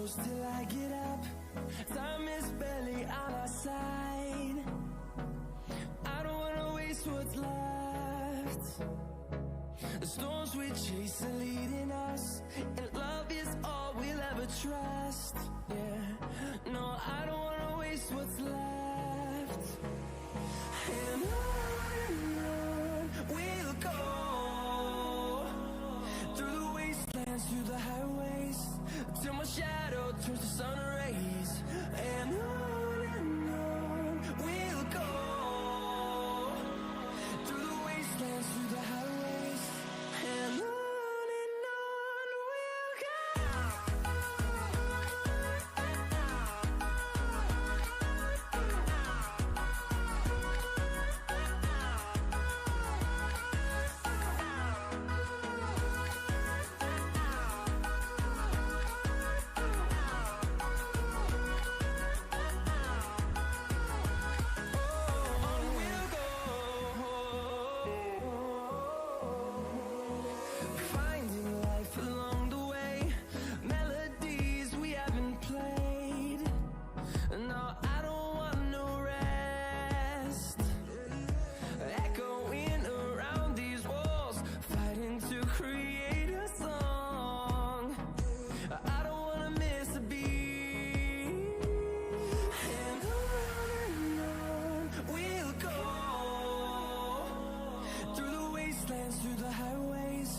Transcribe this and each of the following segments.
close till I get up. Time is barely on our side. I don't wanna waste what's left. The storms we chase are leading us, and love is all we'll ever trust. Yeah, no, I don't wanna waste what's left. And on we'll go, through the wastelands, through the highways, till my shadow turns to sun rays. And on we'll go, through the wastelands, through the highways, and on we'll go. Finding life along the way, melodies we haven't played. No, I don't want no rest. Echoing around these walls, fighting to create a song. I don't wanna miss a beat. And on we'll go, through the wastelands, through the highways,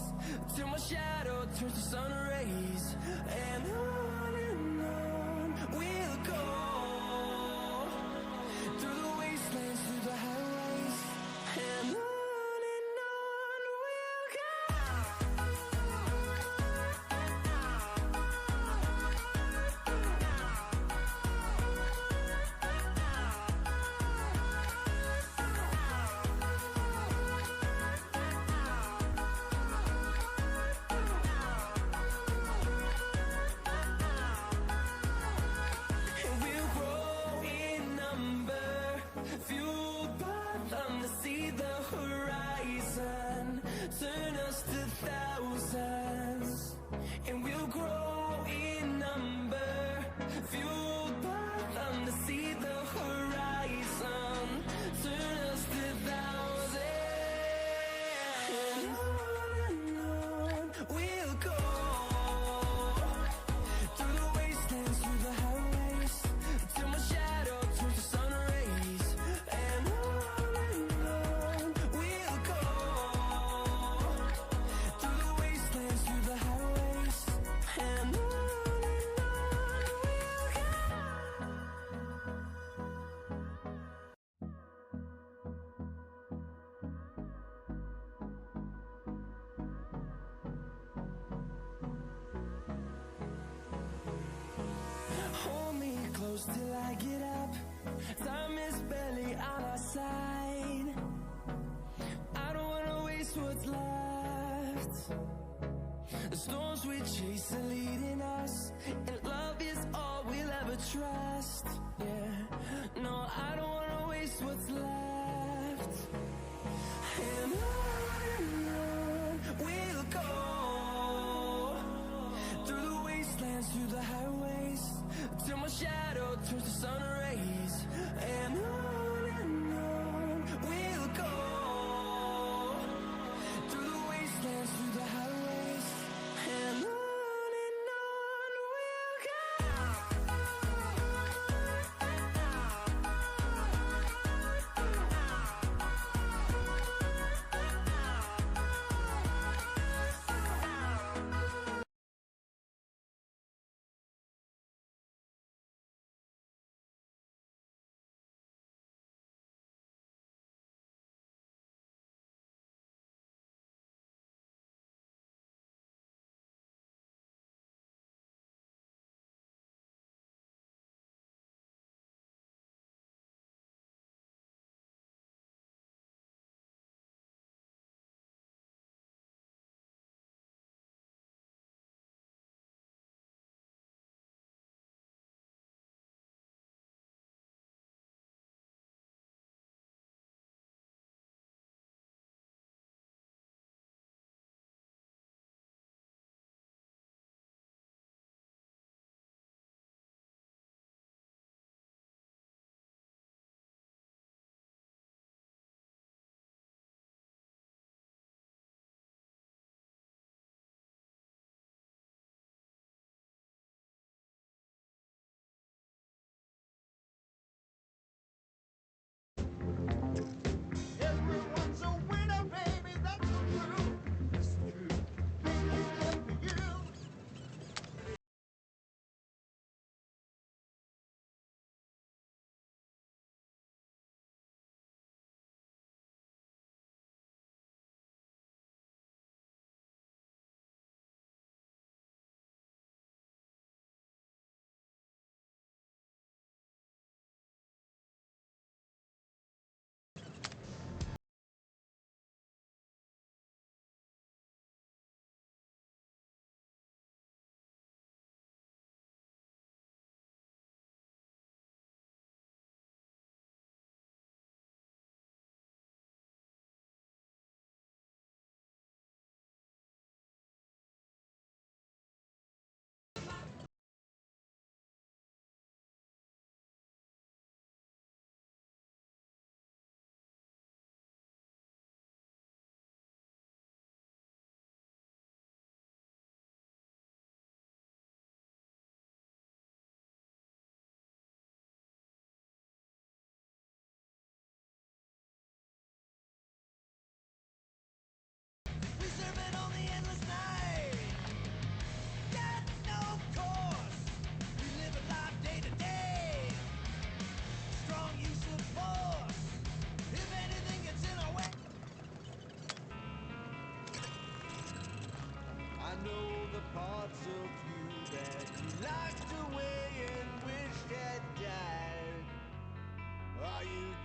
till my shadow turns to sun rays. And on we'll go, through the wastelands, through the highways, and on we'll go. And we'll grow in number, fueled by them to see the horizon, turn us to thousands. And we'll grow in number, fueled by them to see the horizon, turn us to thousands. And on we'll go, through the wastelands, through the highways, till my shadow turns to sun rays. And on we'll go, through the wastelands, through the highways, and on we'll go. Hold me close till I get up. Time is barely on our side. I don't wanna waste what's left. The storms we chase are leading us, and love is all we'll ever trust. Yeah, no, I don't wanna waste what's left. And on we'll go, through the wastelands, through the highways, till my shadow turns to sun rays. And on we'll go, through the wastelands, through the highways, and on.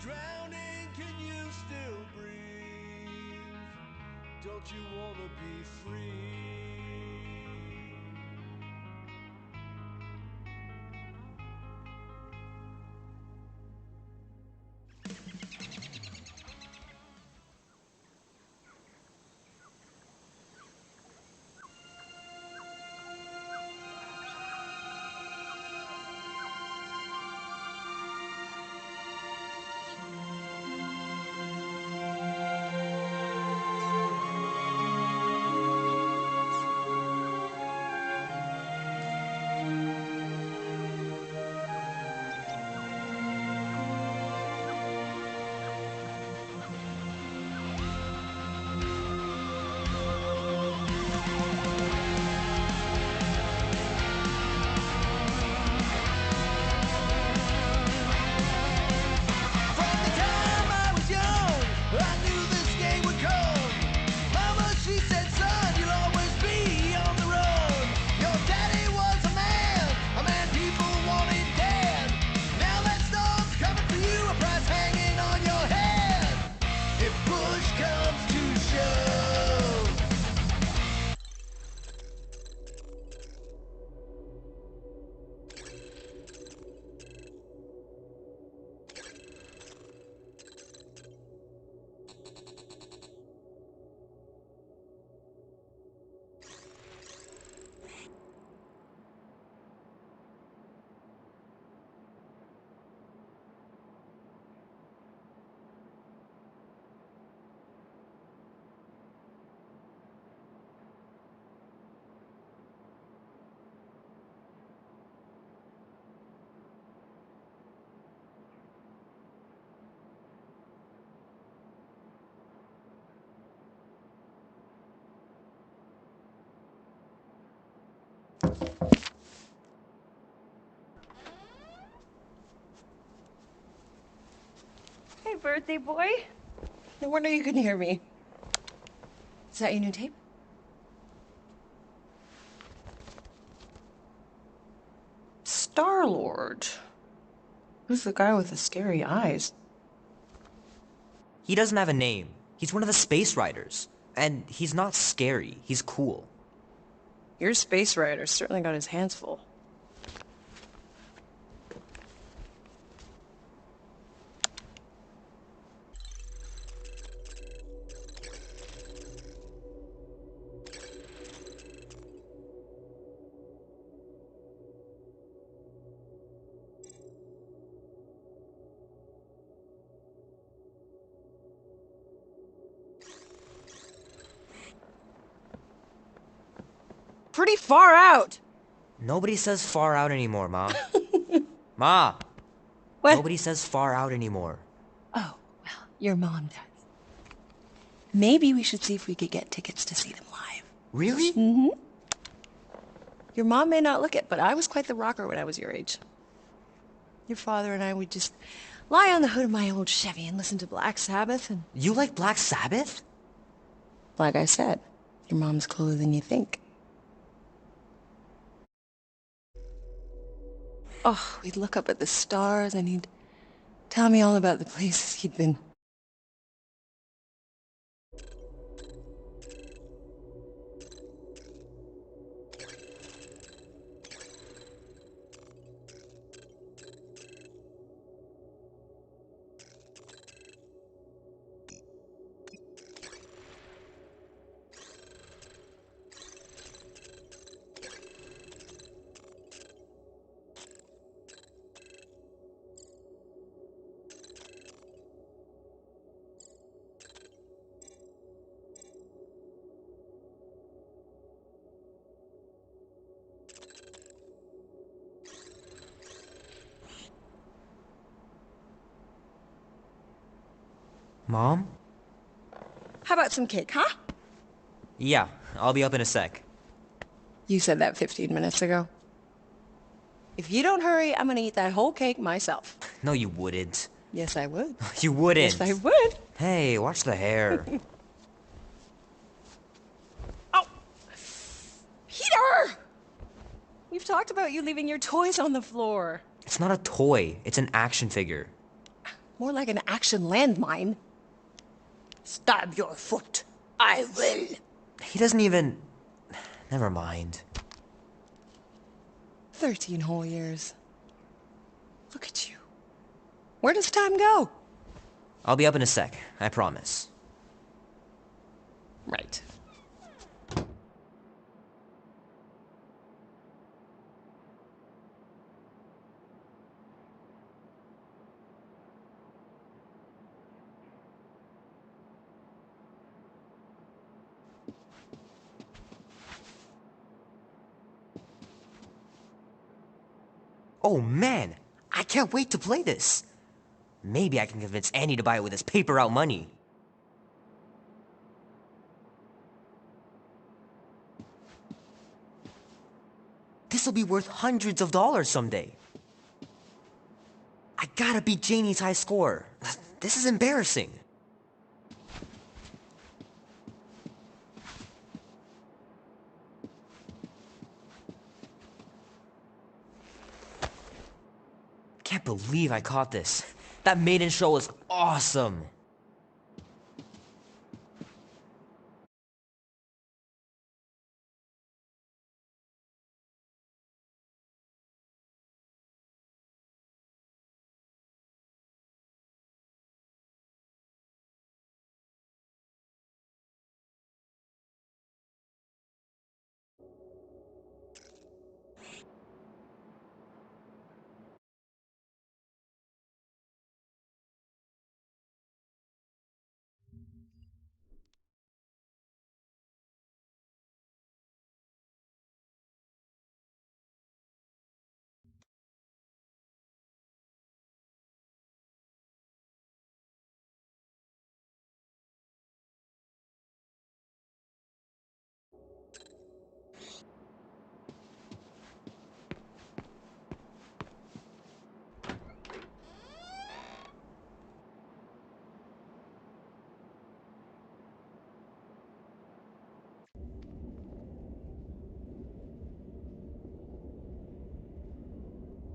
Drowning, can you still breathe? Don't you wanna be free? Hey, birthday boy. No wonder you couldn't hear me. Is that your new tape? Star-Lord. Who's the guy with the scary eyes? He doesn't have a name. He's one of the space riders. And he's not scary. He's cool. Your space rider certainly got his hands full. Pretty far out. Nobody says far out anymore, Ma. Ma! What? Nobody says far out anymore. Oh, well, your mom does. Maybe we should see if we could get tickets to see them live. Really? Mm-hmm. Your mom may not look it, but I was quite the rocker when I was your age. Your father and I would just lie on the hood of my old Chevy and listen to Black Sabbath and... You like Black Sabbath? Like I said, your mom's cooler than you think. Oh, we'd look up at the stars and he'd tell me all about the places he'd been. Mom? How about some cake, huh? Yeah, I'll be up in a sec. You said that 15 minutes ago. If you don't hurry, I'm gonna eat that whole cake myself. No, you wouldn't. Yes, I would. You wouldn't. Yes, I would. Hey, watch the hair. Oh! Peter! We've talked about you leaving your toys on the floor. It's not a toy. It's an action figure. More like an action landmine. Stab your foot. I will. He doesn't even... Never mind. 13 whole years. Look at you. Where does time go? I'll be up in a sec, I promise. Right. Oh man, I can't wait to play this. Maybe I can convince Annie to buy it with his paper route money. This'll be worth hundreds of dollars someday. I gotta beat Janie's high score. This is embarrassing. Can't believe I caught this. That maiden show was awesome.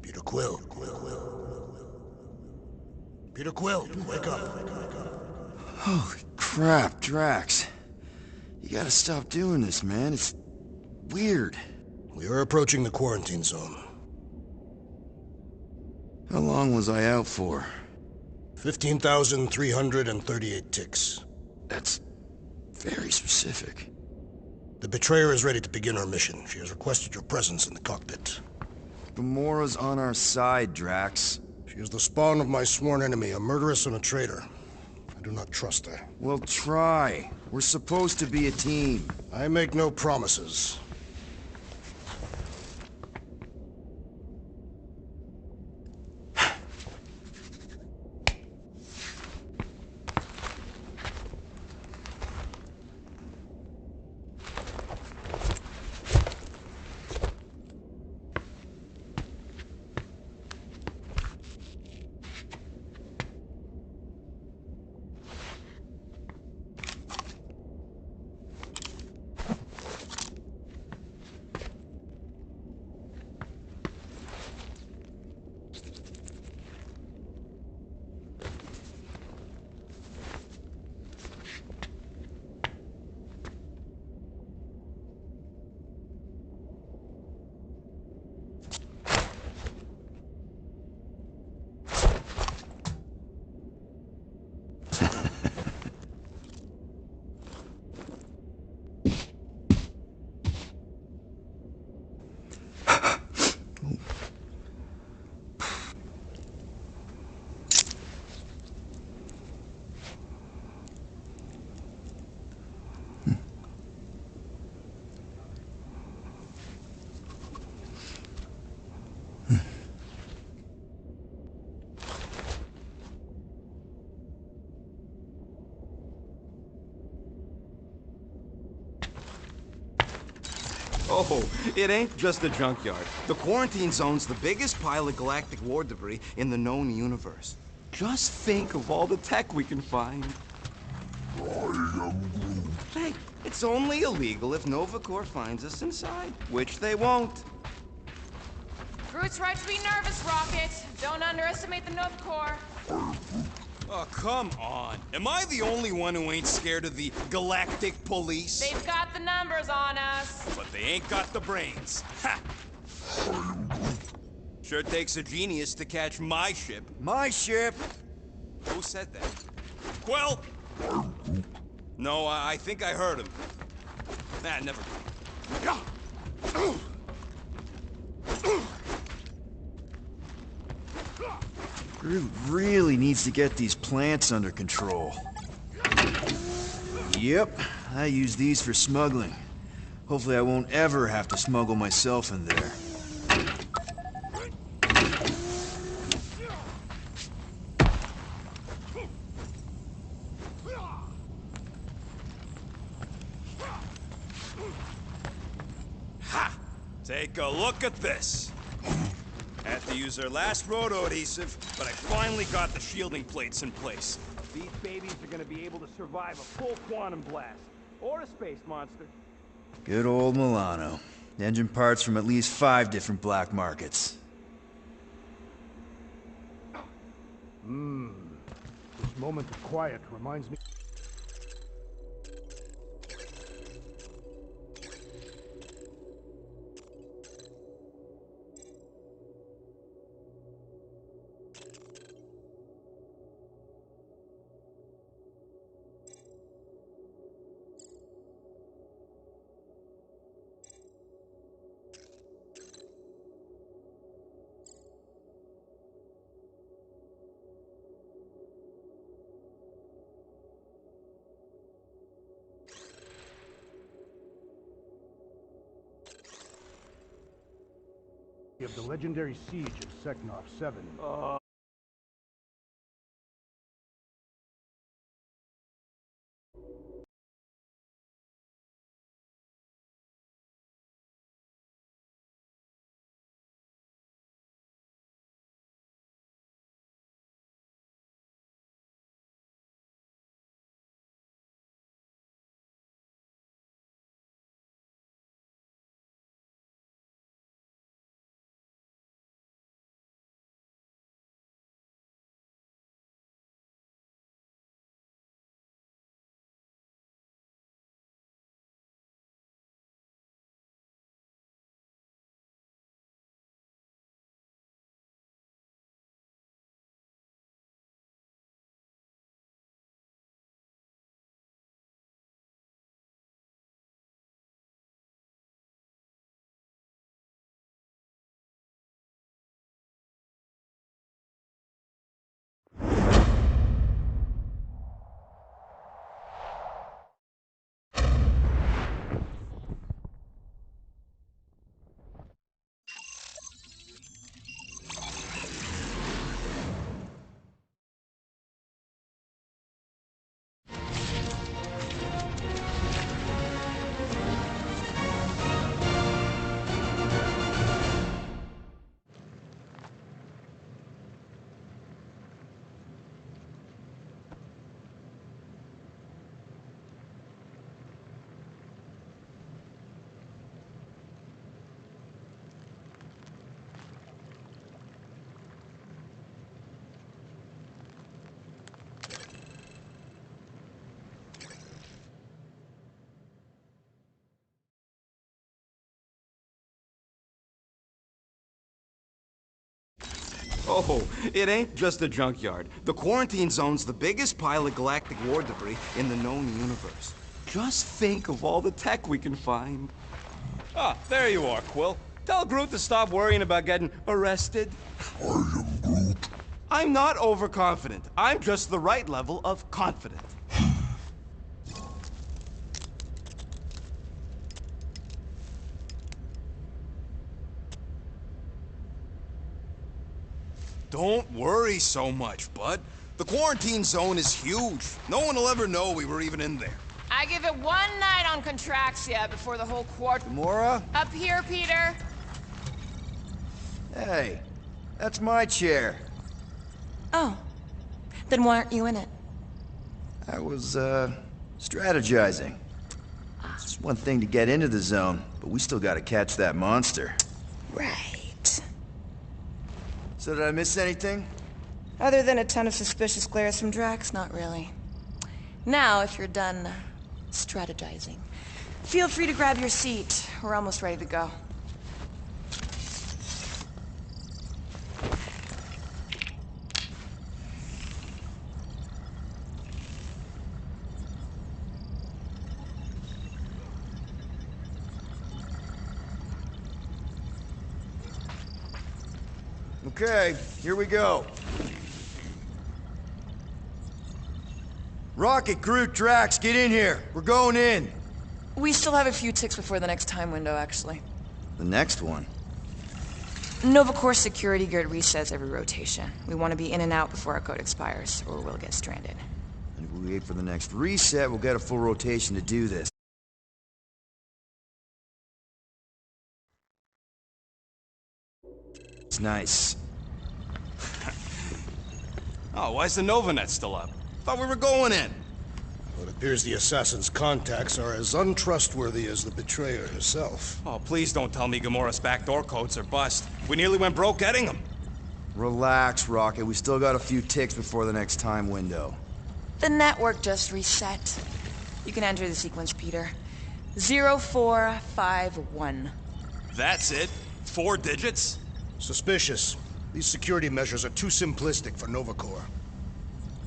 Peter Quill. Peter Quill, wake up. Holy crap, Drax. You gotta stop doing this, man. It's weird. We are approaching the quarantine zone. How long was I out for? 15,338 ticks. That's very specific. The betrayer is ready to begin her mission. She has requested your presence in the cockpit. Gamora's on our side, Drax. She is the spawn of my sworn enemy, a murderess and a traitor. I do not trust her. Well, try. We're supposed to be a team. I make no promises. Oh, it ain't just a junkyard. The quarantine zone's the biggest pile of galactic war debris in the known universe. Just think of all the tech we can find. Hey, it's only illegal if Nova Corps finds us inside, which they won't. Groot's right to be nervous, Rocket. Don't underestimate the Nova Corps. Oh, come on. Am I the only one who ain't scared of the galactic police? They've got the numbers on us. But they ain't got the brains. Ha! Sure takes a genius to catch my ship. My ship! Who said that? Quill! No, I think I heard him. Nah, never mind. Groot really needs to get these plants under control. Yep, I use these for smuggling. Hopefully I won't ever have to smuggle myself in there. Ha! Take a look at this. Had to use their last roto adhesive, but I finally got the shielding plates in place. These babies are gonna be able to survive a full quantum blast. Or a space monster. Good old Milano. Engine parts from at least 5 different black markets. This moment of quiet reminds me... of the legendary siege of Seknov 7. Oh, it ain't just a junkyard. The quarantine zone's the biggest pile of galactic war debris in the known universe. Just think of all the tech we can find. Ah, there you are, Quill. Tell Groot to stop worrying about getting arrested. I am Groot. I'm not overconfident. I'm just the right level of confident. Don't worry so much, bud. The quarantine zone is huge. No one will ever know we were even in there. I give it one night on Contraxia before the whole Gamora? Up here, Peter. Hey, that's my chair. Oh. Then why aren't you in it? I was, strategizing. It's one thing to get into the zone, but we still gotta catch that monster. Right. So did I miss anything? Other than a ton of suspicious glares from Drax, not really. Now, if you're done strategizing, feel free to grab your seat. We're almost ready to go. Okay, here we go. Rocket, Groot, Drax, get in here. We're going in. We still have a few ticks before the next time window, actually. The next one? Nova Corps security grid resets every rotation. We want to be in and out before our code expires, or we'll get stranded. And if we wait for the next reset, we'll get a full rotation to do this. It's nice. Oh, why's the Novanet still up? Thought we were going in. Well, it appears the assassin's contacts are as untrustworthy as the betrayer herself. Oh, please don't tell me Gamora's backdoor codes are bust. We nearly went broke getting them. Relax, Rocket. We still got a few ticks before the next time window. The network just reset. You can enter the sequence, Peter. 0451. That's it? 4 digits? Suspicious. These security measures are too simplistic for Nova Corps.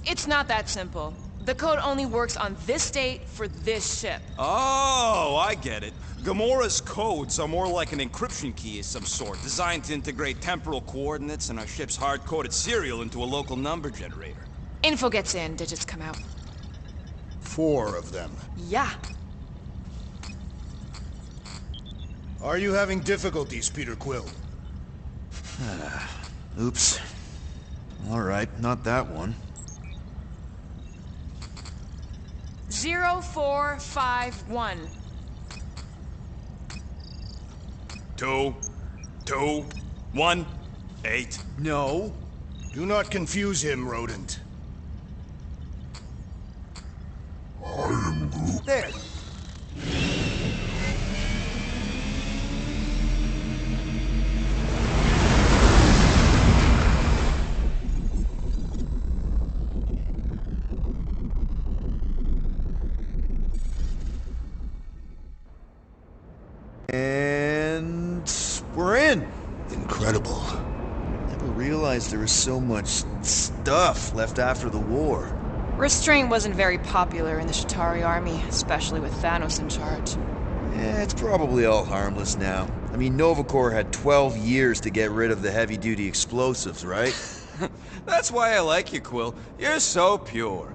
It's not that simple. The code only works on this date for this ship. Oh, I get it. Gamora's codes are more like an encryption key of some sort, designed to integrate temporal coordinates and our ship's hard-coded serial into a local number generator. Info gets in, digits come out. 4 of them. Yeah. Are you having difficulties, Peter Quill? Oops. All right, not that one. 0451. 2, 2, 1, 8. No. Do not confuse him, rodent. There. And we're in. Incredible. Never realized there was so much stuff left after the war. Restraint wasn't very popular in the Shatari army, especially with Thanos in charge. Yeah, it's probably all harmless now. I mean, Nova Corps had 12 years to get rid of the heavy-duty explosives, right? That's why I like you, Quill. You're so pure.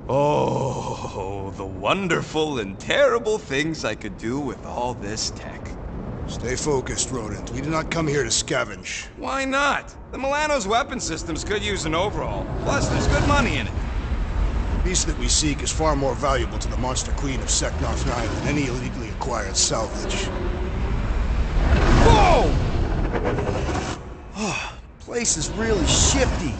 Oh, the wonderful and terrible things I could do with all this tech. Stay focused, rodent. We did not come here to scavenge. Why not? The Milano's weapon systems could use an overhaul. Plus, there's good money in it. The beast that we seek is far more valuable to the Monster Queen of Seknarf 9 than any illegally acquired salvage. Whoa! Place is really shifty.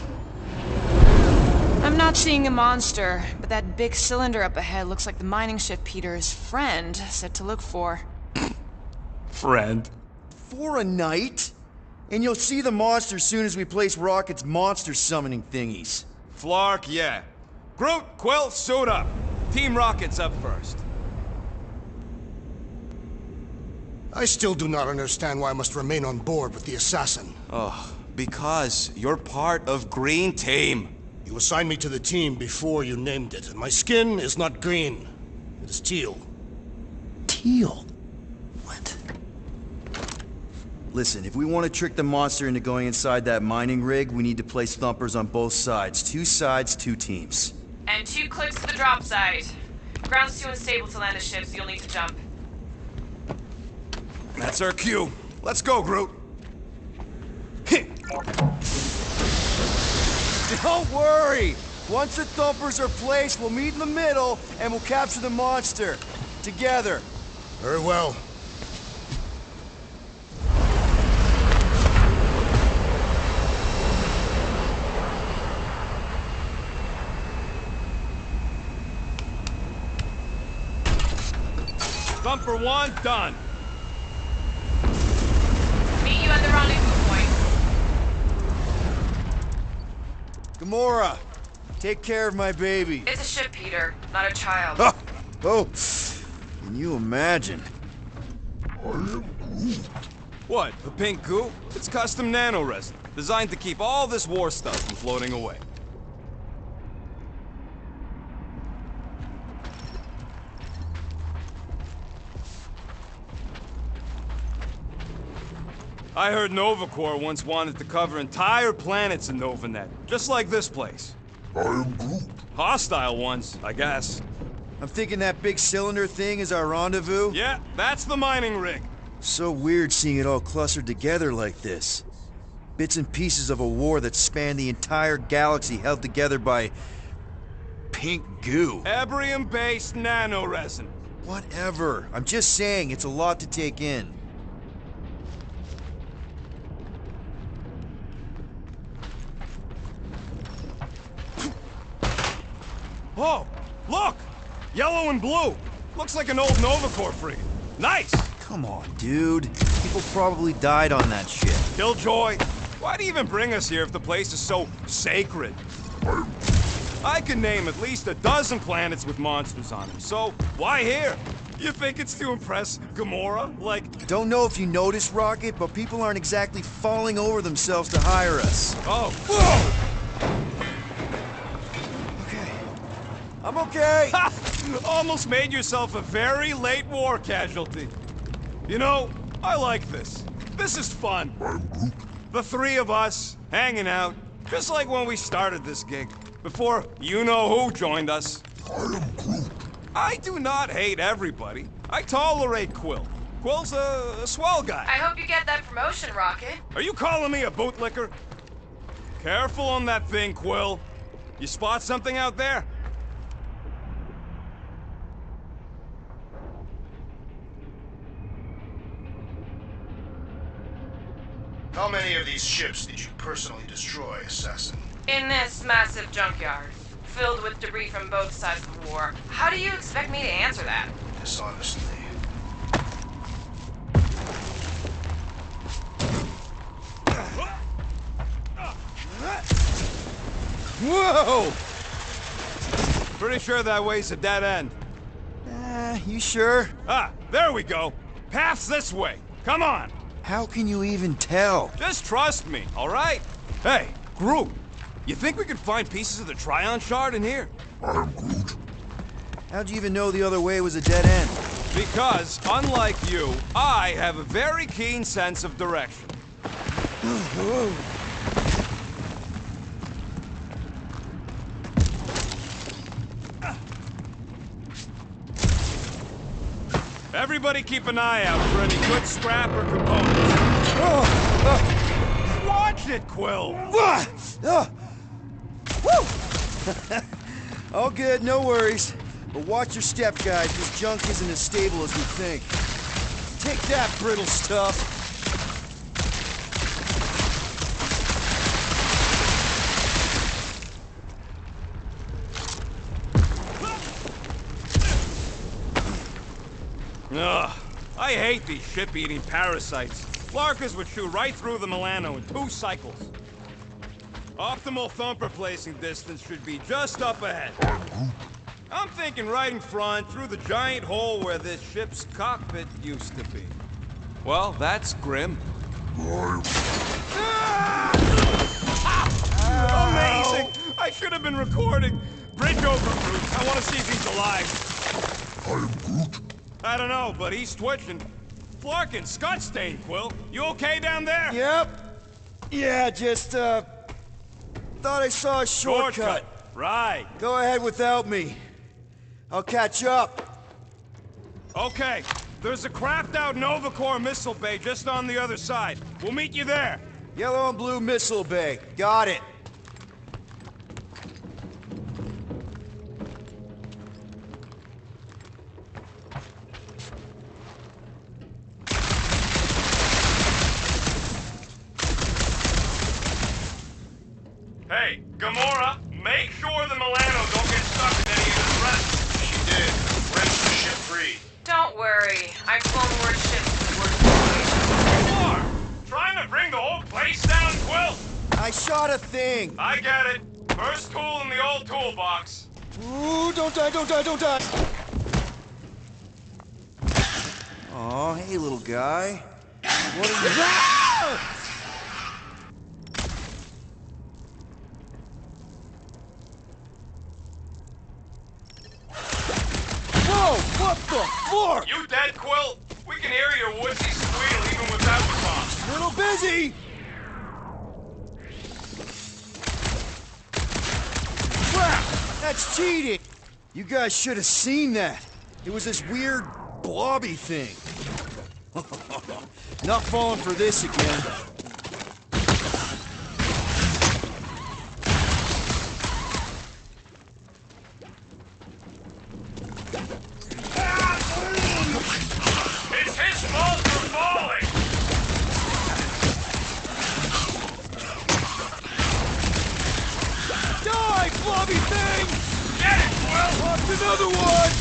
I'm not seeing a monster, but that big cylinder up ahead looks like the mining ship Peter's friend said to look for. Friend. For a night? And you'll see the monster soon as we place Rocket's monster summoning thingies. Flark, yeah. Groot, Quill, suit up. Team Rocket's up first. I still do not understand why I must remain on board with the assassin. Oh, because you're part of Green Team. You assigned me to the team before you named it, and my skin is not green. It is teal. Teal? What? Listen, if we want to trick the monster into going inside that mining rig, we need to place thumpers on both sides. 2 sides, 2 teams. And 2 clicks to the drop site. Ground's too unstable to land a ship, so you'll need to jump. That's our cue. Let's go, Groot. Don't worry! Once the thumpers are placed, we'll meet in the middle, and we'll capture the monster. Together. Very well. Thumper 1, done. Meet you at the rendezvous point. Gamora, take care of my baby. It's a ship, Peter, not a child. Oh, can you imagine? What, the pink goo? It's custom nanoresin, designed to keep all this war stuff from floating away. I heard Nova Corps once wanted to cover entire planets in NovaNet, just like this place. I am Groot. Hostile ones, I guess. I'm thinking that big cylinder thing is our rendezvous. Yeah, that's the mining rig. So weird seeing it all clustered together like this. Bits and pieces of a war that spanned the entire galaxy held together by... pink goo. Ebrium-based nanoresin. Whatever. I'm just saying, it's a lot to take in. Oh, look! Yellow and blue. Looks like an old Nova Corps frigate. Nice! Come on, dude. People probably died on that ship. Killjoy, why do you even bring us here if the place is so sacred? I can name at least a dozen planets with monsters on them, so why here? You think it's to impress Gamora? Like... Don't know if you noticed, Rocket, but people aren't exactly falling over themselves to hire us. Oh, whoa! I'm okay. Ha! Almost made yourself a very late war casualty. You know, I like this. This is fun. The three of us, hanging out, just like when we started this gig, before you-know-who joined us. I do not hate everybody. I tolerate Quill. Quill's a swell guy. I hope you get that promotion, Rocket. Are you calling me a bootlicker? Careful on that thing, Quill. You spot something out there? How many of these ships did you personally destroy, Assassin? In this massive junkyard, filled with debris from both sides of the war, how do you expect me to answer that? Dishonestly. Whoa! Pretty sure that way's a dead end. You sure? Ah, there we go. Path's this way. Come on. How can you even tell? Just trust me, all right? Hey, Groot, you think we could find pieces of the Tryon Shard in here? How'd you even know the other way was a dead end? Because, unlike you, I have a very keen sense of direction. Everybody keep an eye out for any good scrap or components. Watch it, Quill! All good, no worries. But watch your step, guys. This junk isn't as stable as we think. Take that, brittle stuff. Ugh, I hate these ship-eating parasites. Larkers would chew right through the Milano in 2 cycles. Optimal thumper placing distance should be just up ahead. I'm thinking right in front, through the giant hole where this ship's cockpit used to be. Well, that's grim. Amazing! I should have been recording. Bridge over, Groot. I want to see if he's alive. I don't know, but he's twitching. Flarkin, Scott stain, Quill. You okay down there? Yep. Yeah, just, thought I saw a shortcut. Right. Go ahead without me. I'll catch up. Okay. There's a crapped-out Nova Corps missile bay just on the other side. We'll meet you there. Yellow and blue missile bay. Got it. Hey, Gamora, make sure the Milano don't get stuck in any of this rest. She did. Wrench the ship free. Don't worry, I've flown worse ships than worse situations. You are! Trying to bring the whole place down, Quill! I shot a thing. I get it. First tool in the old toolbox. Ooh, don't die, don't die, don't die! Aw, hey, little guy. What are you... Ah! Whoa! What the fuck? You dead, Quill? We can hear your woodsy squeal even without the bomb. Little busy! Crap! That's cheating! You guys should have seen that. It was this weird, blobby thing. Not falling for this again. It's his fault for falling! Die, blobby thing! Get it, Quill! Lost another one!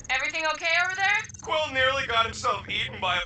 Everything okay over there? Quill nearly got himself eaten by a...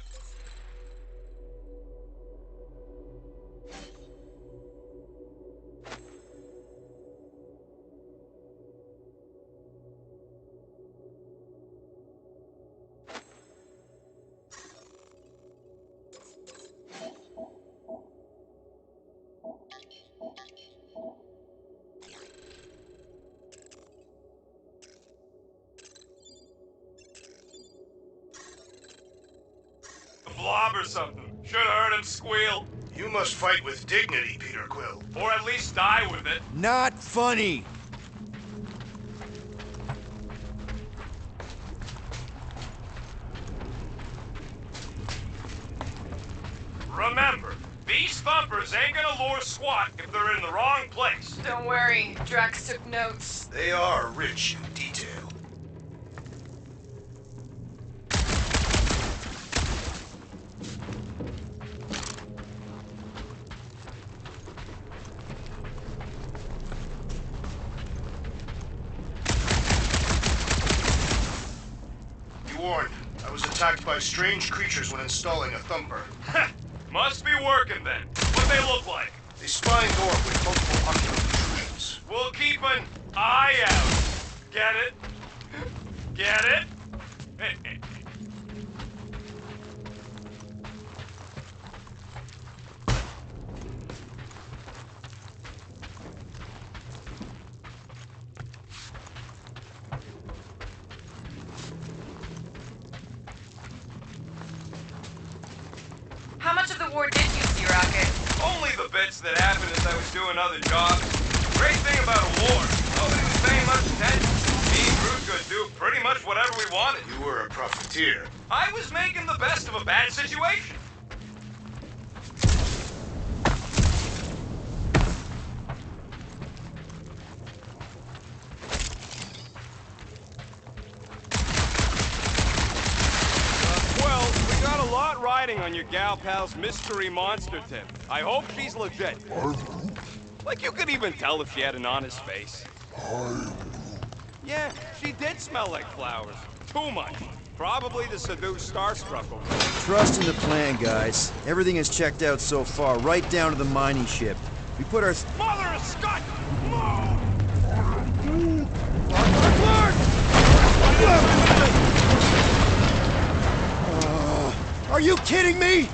blob or something. Should've heard him squeal. You must fight with dignity, Peter Quill. Or at least die with it. Not funny! Remember, these thumpers ain't gonna lure SWAT if they're in the wrong place. Don't worry, Drax took notes. They are rich in detail. Be warned, I was attacked by strange creatures when installing a thumper. Must be working then. What they look like? They spine north with multiple ocular protrusions. We'll keep an eye out. Get it? Get it? How much of the war did you see, Rocket? Only the bits that happened as I was doing other jobs. Great thing about a war, nobody was paying much attention. Me and Groot could do pretty much whatever we wanted. You were a profiteer. I was making the best of a bad situation. Well, we got a lot riding on your gal pal's mystery monster tip. I hope she's legit. Like you could even tell if she had an honest face. Yeah, she did smell like flowers. Too much. Probably to seduce Starstruck over there. Trust in the plan, guys. Everything is checked out so far, right down to the mining ship. We put our... Mother of Scott! Move! Are you kidding me?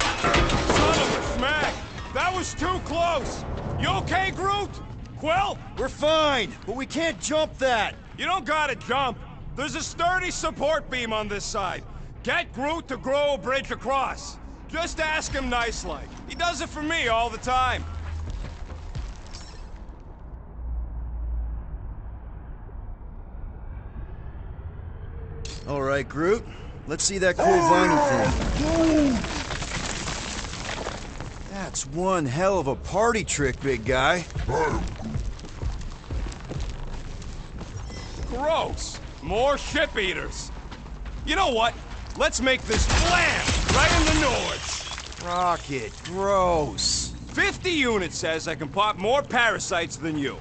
Son of a smack! That was too close! You okay, Groot? Quill? We're fine, but we can't jump that. You don't gotta jump. There's a sturdy support beam on this side. Get Groot to grow a bridge across. Just ask him nice-like. He does it for me all the time. All right, Groot. Let's see that cool viney thing. That's one hell of a party trick, big guy. Gross. More ship eaters. You know what? Let's make this blam right in the north. Rocket, gross. 50 units says I can pop more parasites than you.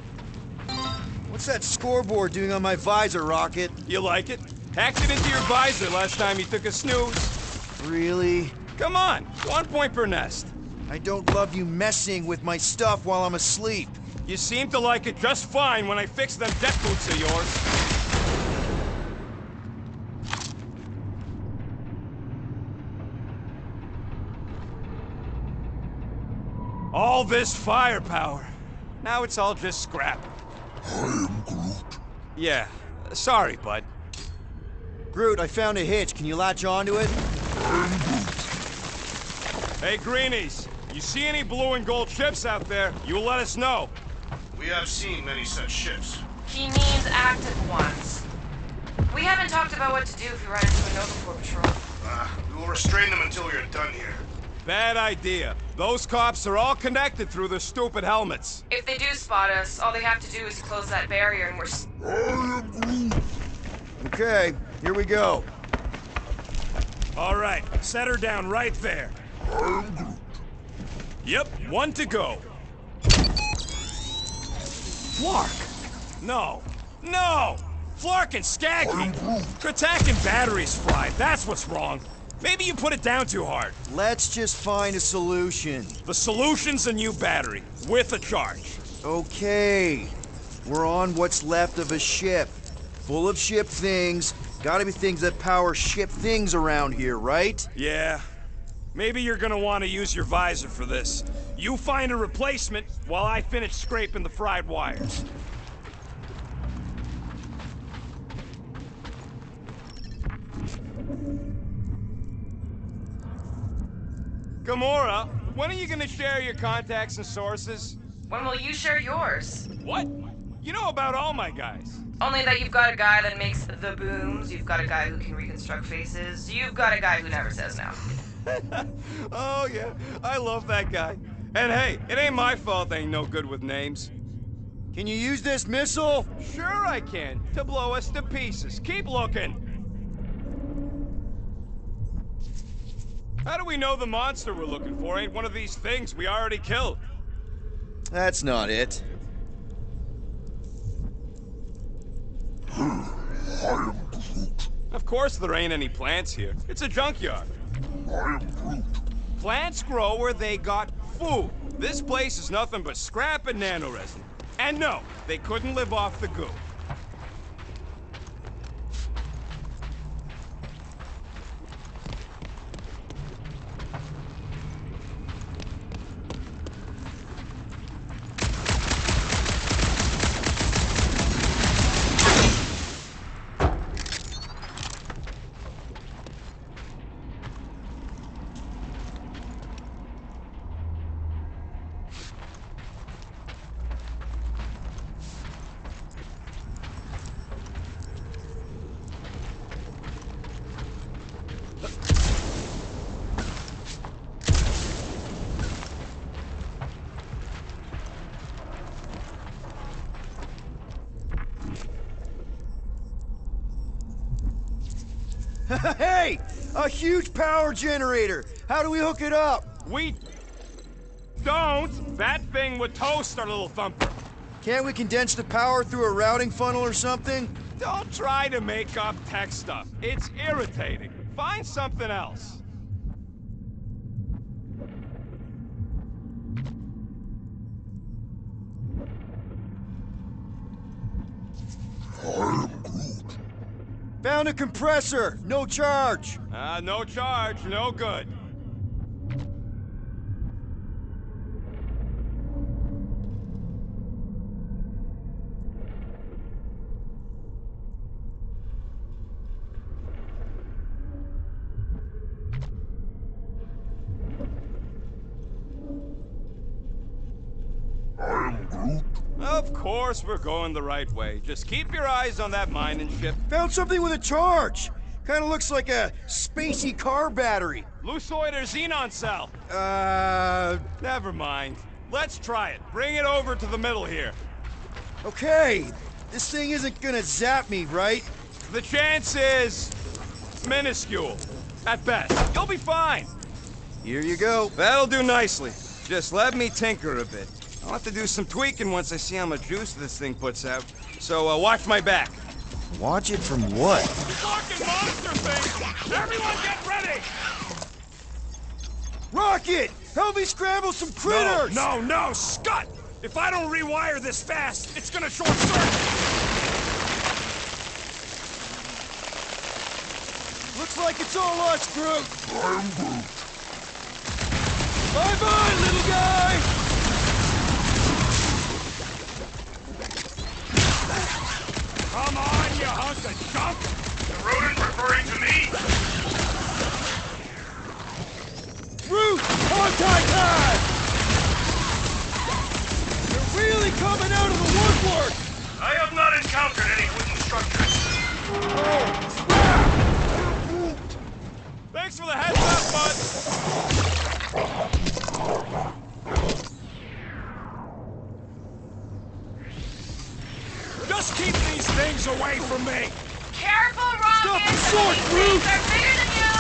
What's What's that scoreboard doing on my visor, Rocket? You like it? Hacked it into your visor last time you took a snooze. Really? Come on, 1 point per nest. I don't love you messing with my stuff while I'm asleep. You seem to like it just fine when I fix them jet boots of yours. All this firepower. Now it's all just scrap. I am Groot. Yeah, sorry, bud. Groot, I found a hitch. Can you latch onto it? Hey, Greenies, you see any blue and gold ships out there, you let us know. We have seen many such ships. He means active ones. We haven't talked about what to do if we run into a Nova Corps patrol. We will restrain them until we are done here. Bad idea. Those cops are all connected through their stupid helmets. If they do spot us, all they have to do is close that barrier and we're... I am Groot. Okay, here we go. All right, set her down right there. I am Groot. Yep, 1 to go. Flark! No! No! Flark and Skaggy! Kratak and batteries fried, that's what's wrong. Maybe you put it down too hard. Let's just find a solution. The solution's a new battery, with a charge. Okay. We're on what's left of a ship. Full of ship things. Gotta be things that power ship things around here, right? Yeah. Maybe you're gonna want to use your visor for this. You find a replacement while I finish scraping the fried wires. Gamora, when are you gonna share your contacts and sources? When will you share yours? What? You know about all my guys. Only that you've got a guy that makes the booms, you've got a guy who can reconstruct faces, you've got a guy who never says no. Oh yeah, I love that guy. And hey, it ain't my fault they ain't no good with names. Can you use this missile? Sure I can, to blow us to pieces. Keep looking. How do we know the monster we're looking for ain't one of these things we already killed? That's not it. I am Groot. Of course there ain't any plants here. It's a junkyard. I am Groot. Plants grow where they got food. This place is nothing but scrap and nanoresin. And no, they couldn't live off the goo. Hey! A huge power generator! How do we hook it up? We don't. That thing would toast our little thumper. Can't we condense the power through a routing funnel or something? Don't try to make up tech stuff. It's irritating. Find something else. I am Groot. Found a compressor! No charge! No charge, no good. I am Groot. Of course we're going the right way. Just keep your eyes on that mining ship. Found something with a charge! Kinda looks like a spacey car battery. Lusoid or xenon cell. Never mind. Let's try it. Bring it over to the middle here. Okay, this thing isn't gonna zap me, right? The chance is minuscule. At best. You'll be fine. Here you go. That'll do nicely. Just let me tinker a bit. I'll have to do some tweaking once I see how much juice this thing puts out. So, watch my back. Watch it from what? Fucking monster thing! Everyone get ready! Rocket! Help me scramble some critters! No, Scott! If I don't rewire this fast, it's gonna short circuit! Looks like it's all us, Groot! I'm Groot. Bye-bye, little guy! Come on, you hunk of junk! The rodent referring to me? Groot! Contact time! They're really coming out of the woodwork! I have not encountered any wooden structures. Oh, crap! Thanks for the heads up, bud! Just keep these things away from me! Careful, Rocket! Stop the sword, Groot! They're bigger than you!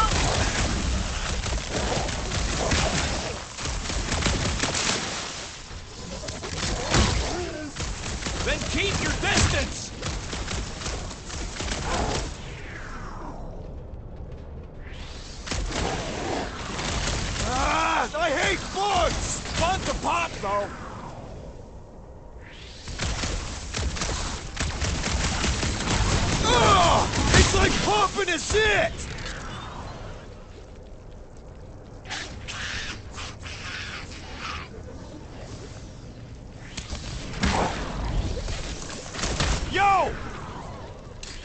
Then keep your distance! Ah, I hate bugs! Fun to pop, though! Ah, it's like popping a zit! Yo!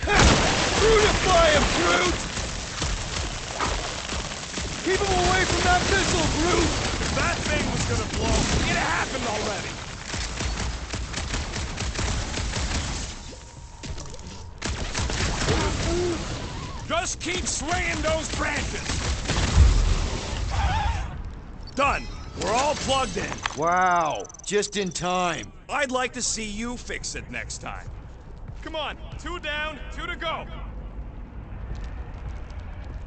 Brutify him, Groot! Keep him away from that missile, Groot! If that thing was gonna blow, it happened already! Just keep swinging those branches! Done! We're all plugged in. Wow, just in time. I'd like to see you fix it next time. Come on, 2 down, 2 to go.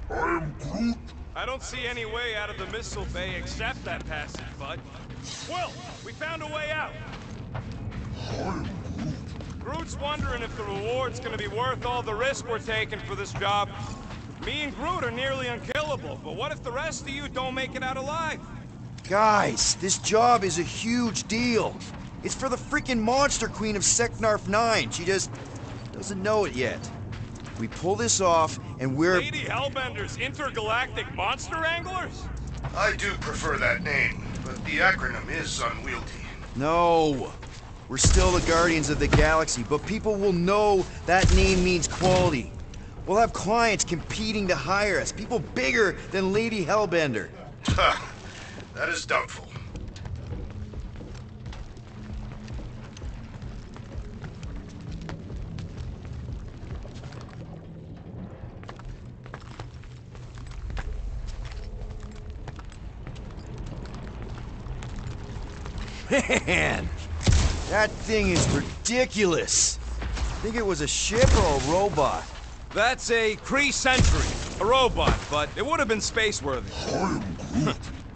I'm Groot. I don't see any way out of the missile bay except that passage, bud. Will, we found a way out. I'm Groot. Groot's wondering if the reward's gonna be worth all the risk we're taking for this job. Me and Groot are nearly unkillable, but what if the rest of you don't make it out alive? Guys, this job is a huge deal. It's for the freaking Monster Queen of Seknarf 9. She just doesn't know it yet. We pull this off, and we're... Lady Hellbender's intergalactic monster anglers? I do prefer that name, but the acronym is unwieldy. No. We're still the Guardians of the Galaxy, but people will know that name means quality. We'll have clients competing to hire us, people bigger than Lady Hellbender. Ha! That is doubtful. Man, that thing is ridiculous. Think it was a ship or a robot? That's a Kree Sentry, a robot, but it would have been space-worthy.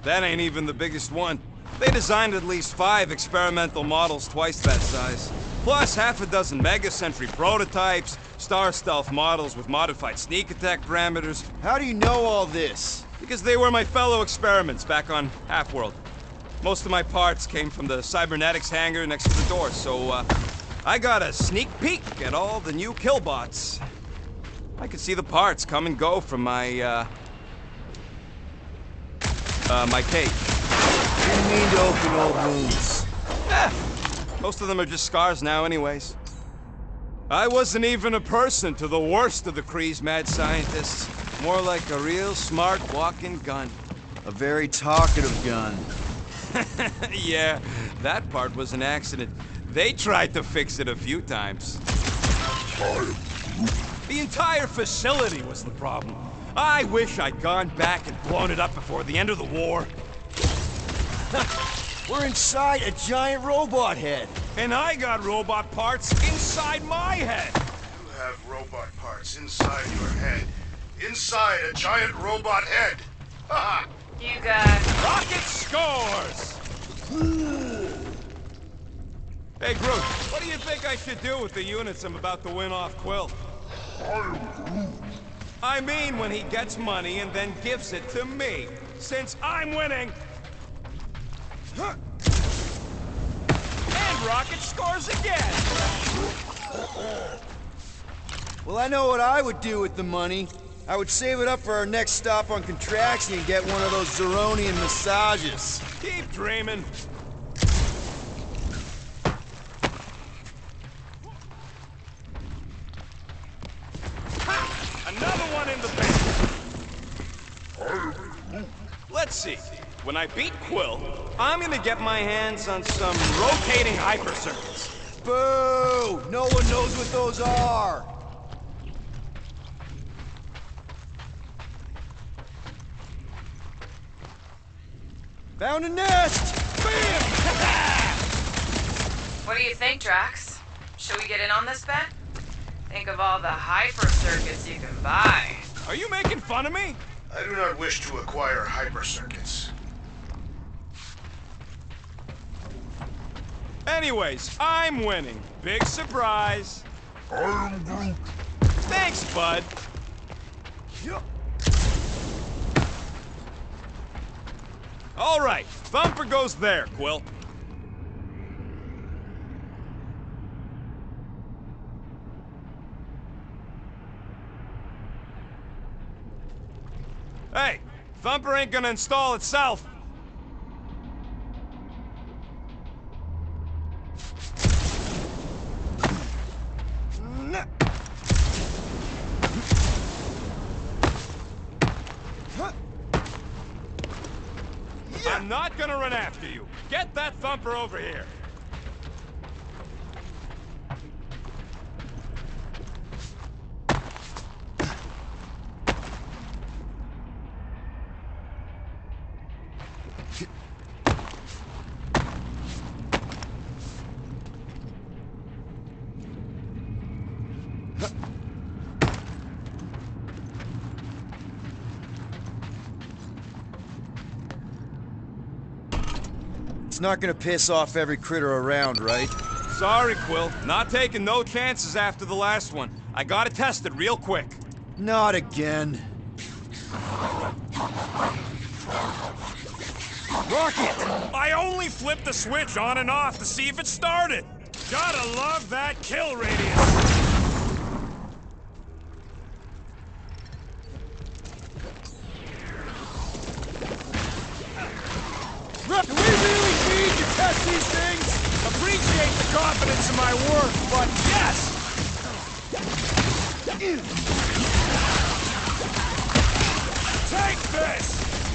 That ain't even the biggest one. They designed at least 5 experimental models twice that size. Plus half a dozen Mega Sentry prototypes, Star Stealth models with modified sneak attack parameters. How do you know all this? Because they were my fellow experiments back on Half-World. Most of my parts came from the cybernetics hangar next to the door, so I got a sneak peek at all the new killbots. I could see the parts come and go from my my cage. Didn't mean to open old wounds. Most of them are just scars now anyways. I wasn't even a person to the worst of the Kree's mad scientists. More like a real smart walking gun. A very talkative gun. Yeah, that part was an accident. They tried to fix it a few times. The entire facility was the problem. I wish I'd gone back and blown it up before the end of the war. We're inside a giant robot head. And I got robot parts inside my head. You have robot parts inside your head. Inside a giant robot head. Ha ha! You guys. Rocket scores! Hey, Groot, what do you think I should do with the units I'm about to win off Quill? I mean when he gets money and then gives it to me, since I'm winning. And Rocket scores again! Well, I know what I would do with the money. I would save it up for our next stop on Contraction and get one of those Zeronian massages. Keep dreaming. Ha! Another one in the bank. Let's see. When I beat Quill, I'm gonna get my hands on some rotating hyper circuits. Boo! No one knows what those are! Found a nest! Bam! What do you think, Drax? Should we get in on this bet? Think of all the hyper circuits you can buy. Are you making fun of me? I do not wish to acquire hyper circuits. Anyways, I'm winning. Big surprise. Thanks, bud. All right, Thumper goes there, Quill. Hey, Thumper ain't gonna install itself. I'm not gonna run after you. Get that Thumper over here. It's not gonna piss off every critter around, right? Sorry, Quill. Not taking no chances after the last one. I gotta test it real quick. Not again. Rocket! I only flipped the switch on and off to see if it started. Gotta love that kill radius. Do we really need to test these things? Appreciate the confidence in my work, but yes! Take this!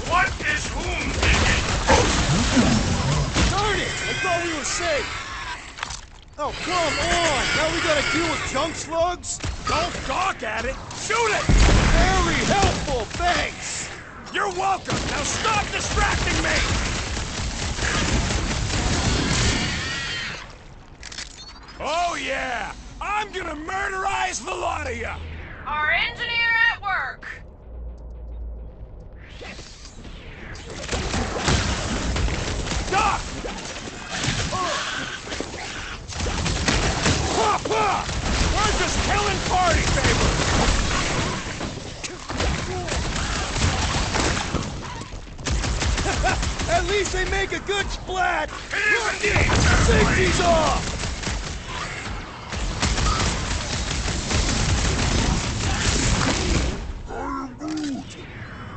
What is whom thinking? Darn it! I thought we were safe! Oh, come on! Now we gotta deal with junk slugs? Don't gawk at it! Shoot it! Very helpful, thanks! You're welcome! Now stop distracting me! Oh yeah! I'm gonna murderize the lot of ya! Our engineer at work! Duck! Papa! We're just killing party favors! At least they make a good splat! It is indeed! Safety's off!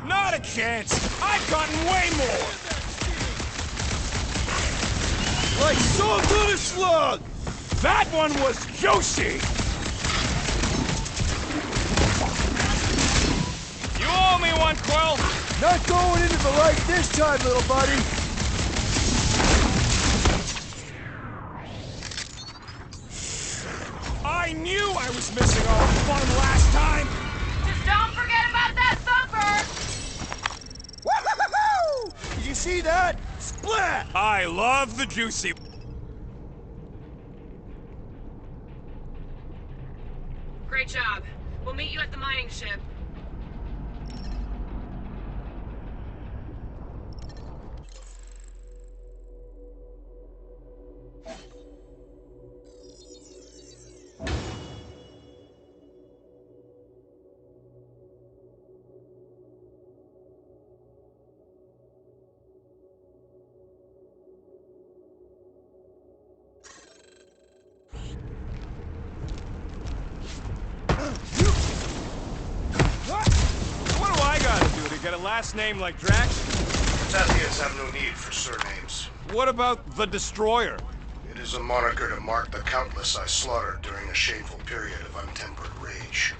Not a chance! I've gotten way more! Like so good a slug! That one was juicy! You owe me one, Quill! Not going into the light this time, little buddy! I knew I was missing all the fun last time! Just don't forget about that Thumper! Woo-hoo-hoo-hoo! Did you see that? Splat! I love the juicy... Great job. We'll meet you at the mining ship. Get a last name like Drax? Tathians have no need for surnames. What about the Destroyer? It is a moniker to mark the countless I slaughtered during a shameful period of untempered rage.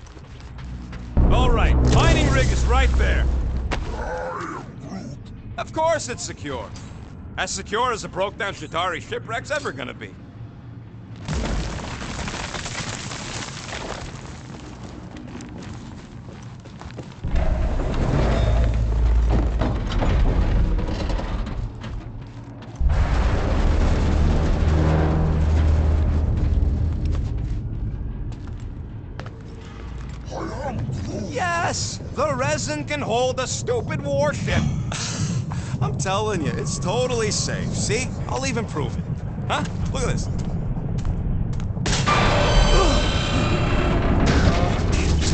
All right, mining rig is right there. Of course it's secure. As secure as a broke-down Chitauri shipwreck's ever gonna be. Yes! The resin can hold a stupid warship. I'm telling you, it's totally safe. See? I'll even prove it. Huh? Look at this.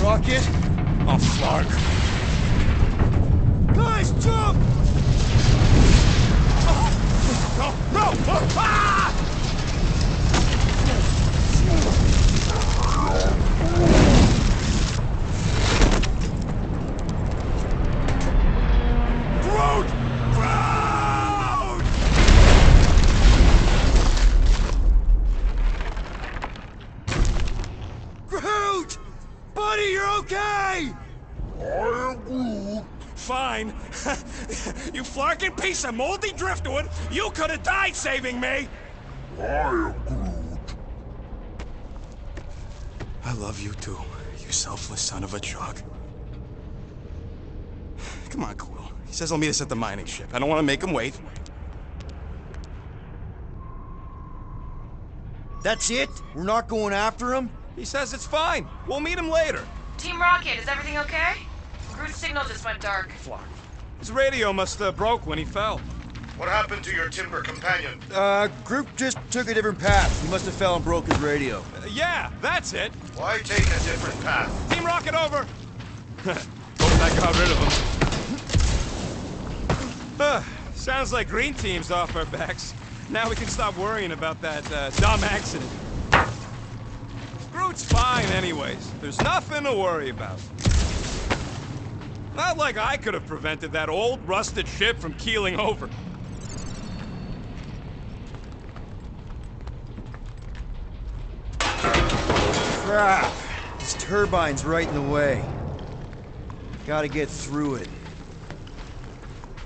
Rocket? Oh, fuck. Guys, jump! No! No! Ah! Groot! Groot! Groot! Buddy, you're okay! Fine. You flarkin' piece of moldy driftwood! You could have died saving me! I love you too, you selfless son of a truck. Come on, Quill. He says he'll meet us at the mining ship. I don't want to make him wait. That's it? We're not going after him? He says it's fine. We'll meet him later. Team Rocket, is everything okay? Groot's signal just went dark. Flark. His radio must have broke when he fell. What happened to your timber companion? Groot just took a different path. He must have fell and broke his radio. Yeah, that's it. Why take a different path? Team Rocket over. Hope that got rid of him. Sounds like Green Team's off our backs. Now we can stop worrying about that dumb accident. Groot's fine anyways. There's nothing to worry about. Not like I could have prevented that old rusted ship from keeling over. Crap! This turbine's right in the way. Gotta get through it.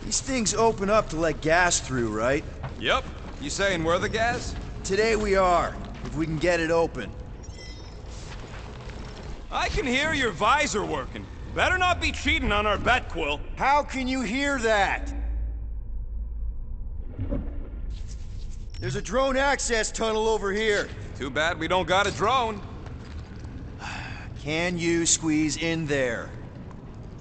These things open up to let gas through, right? Yep. You saying we're the gas? Today we are, if we can get it open. I can hear your visor working. Better not be cheating on our bet, Quill. How can you hear that? There's a drone access tunnel over here. Too bad we don't got a drone. Can you squeeze in there?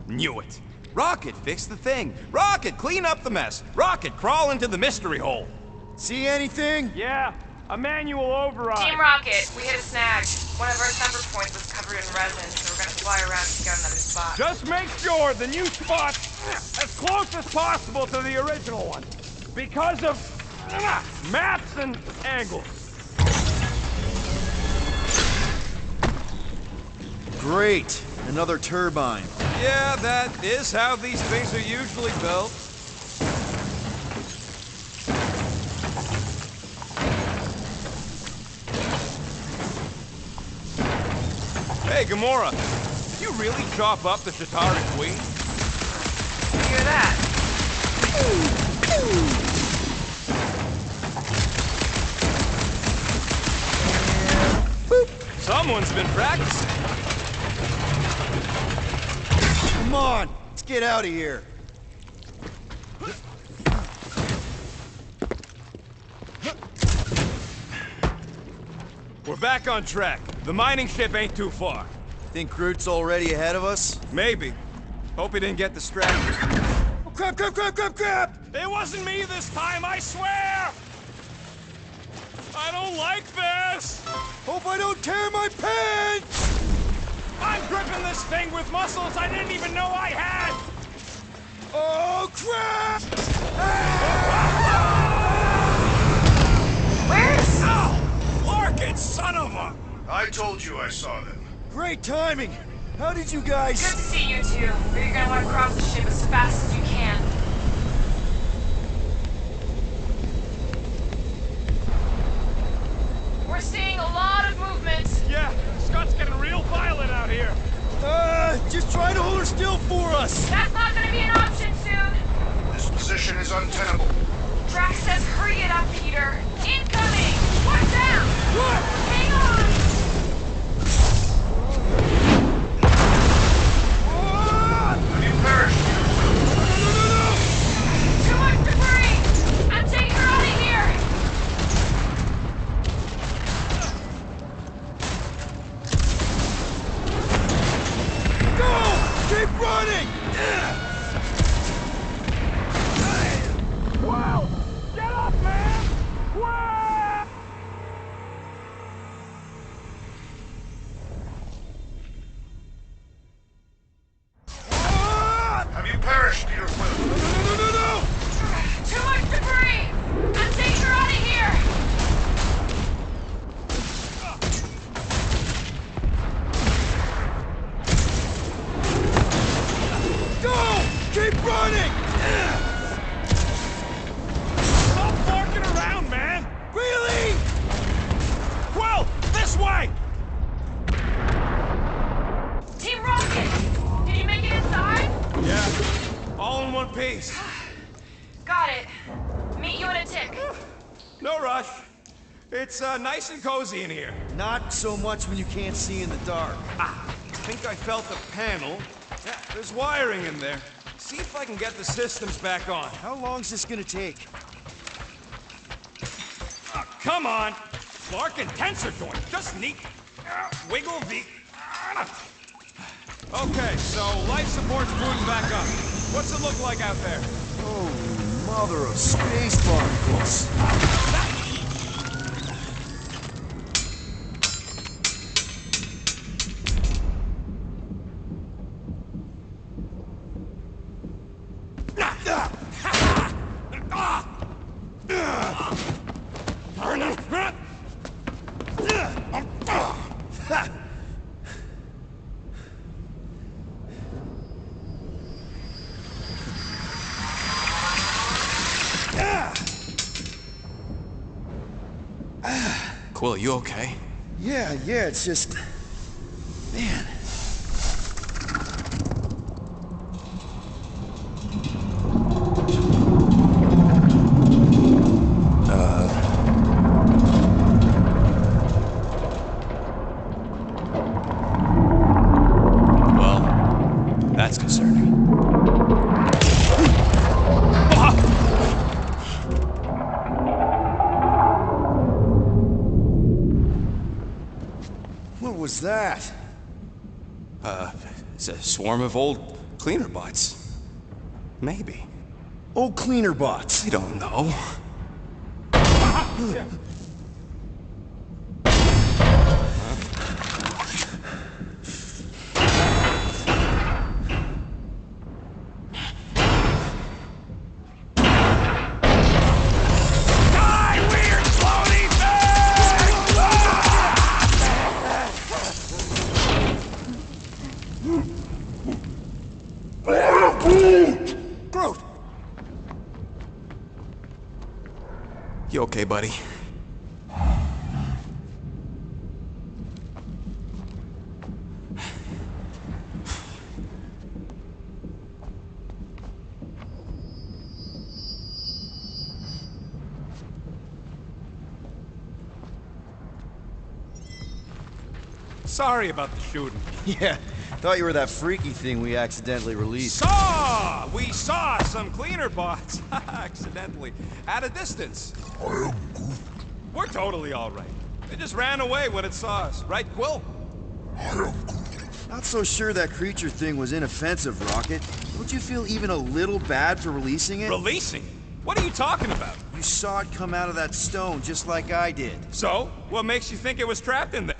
Knew it. Rocket, fix the thing. Rocket, clean up the mess. Rocket, crawl into the mystery hole. See anything? Yeah, a manual override. Team Rocket, we hit a snag. One of our thumper points was covered in resin, so we're gonna fly around to get another spot. Just make sure the new spot's as close as possible to the original one. Because of maps and angles. Great. Another turbine. Yeah, that is how these things are usually built. Hey, Gamora, did you really chop up the Chitauri Queen? You hear that? Boop. Someone's been practicing. Come on, let's get out of here. We're back on track. The mining ship ain't too far. Think Groot's already ahead of us? Maybe. Hope he didn't get distracted. Oh, crap, crap, crap, crap, crap! It wasn't me this time, I swear! I don't like this! Hope I don't tear my pants! I'm gripping this thing with muscles I didn't even know I had! Oh, crap! Where's... Ow! Larkin, son of a... I told you I saw them. Great timing! How did you guys... Good to see you two, but you're gonna want to cross the ship as fast as you can. We're seeing a lot of movement. Yeah, Scott's getting real violent out here. Just try to hold her still for us. That's not gonna be an option soon. This position is untenable. Drax says hurry it up, Peter. Incoming! Watch out! What? Hang on! Have you perished? Too much debris! I'm taking her out of here! Go! Keep running! Wow! Get up, man! Wow! Have you perished, Peter Quill? No! Too much debris! I'm taking her out of here! Go! Keep running! Stop barking around, man! Really? Quill, this way! Team Rocket! Did you make it inside? Yeah, all in one piece. Got it. Meet you in a tick. No rush. It's nice and cozy in here. Not so much when you can't see in the dark. I think I felt the panel. Yeah, there's wiring in there. See if I can get the systems back on. How long's this gonna take? Come on! Clark and tensor joint. Just neat. Wiggle the... Okay, so life support's booting back up. What's it look like out there? Oh, mother of space barnacles. Quill, you okay? Yeah, it's just... Man. Well, that's concerning. What was that? It's a swarm of old cleaner bots. Maybe. Old cleaner bots. I don't know. Groot! You okay, buddy? Sorry about the shooting. Yeah, thought you were that freaky thing we accidentally released. We saw some cleaner bots, accidentally, at a distance. We're totally all right. They just ran away when it saw us, right, Quill? Not so sure that creature thing was inoffensive, Rocket. Don't you feel even a little bad for releasing it? Releasing it? What are you talking about? You saw it come out of that stone just like I did. So, what makes you think it was trapped in there?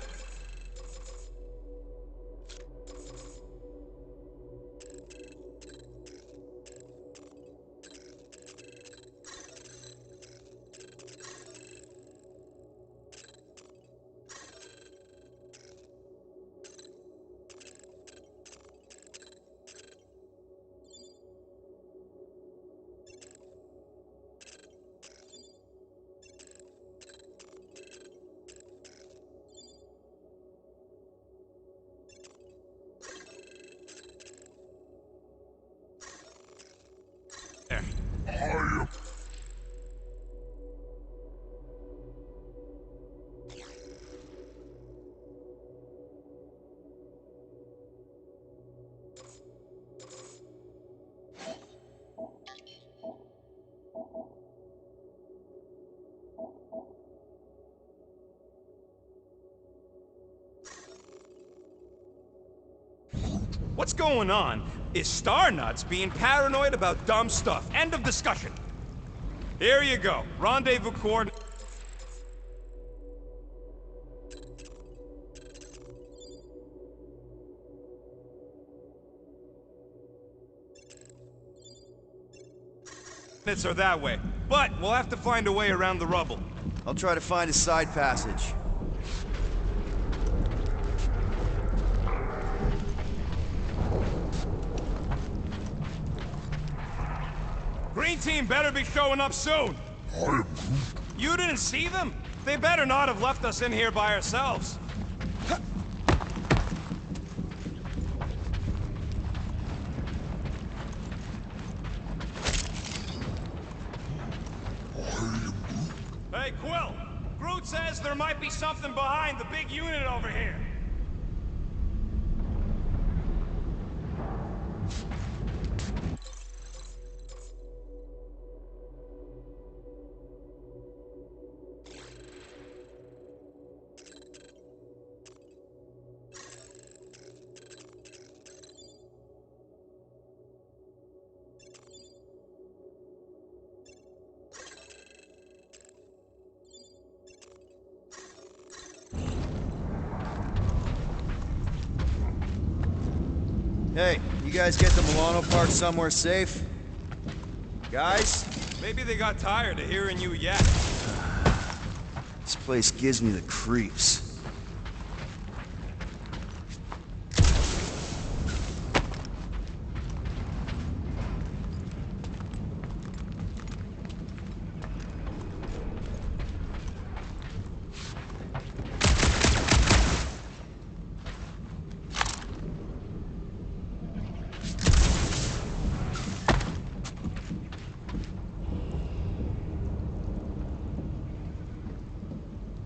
What's going on is Starnuts being paranoid about dumb stuff. End of discussion. Here you go. Rendezvous coordinates. Are that way, but we'll have to find a way around the rubble. I'll try to find a side passage. Green team better be showing up soon. You didn't see them? They better not have left us in here by ourselves. Hey, Quill! Groot says there might be something behind the big unit over here. Hey, you guys get the Milano parked somewhere safe? Guys? Maybe they got tired of hearing you yet. This place gives me the creeps.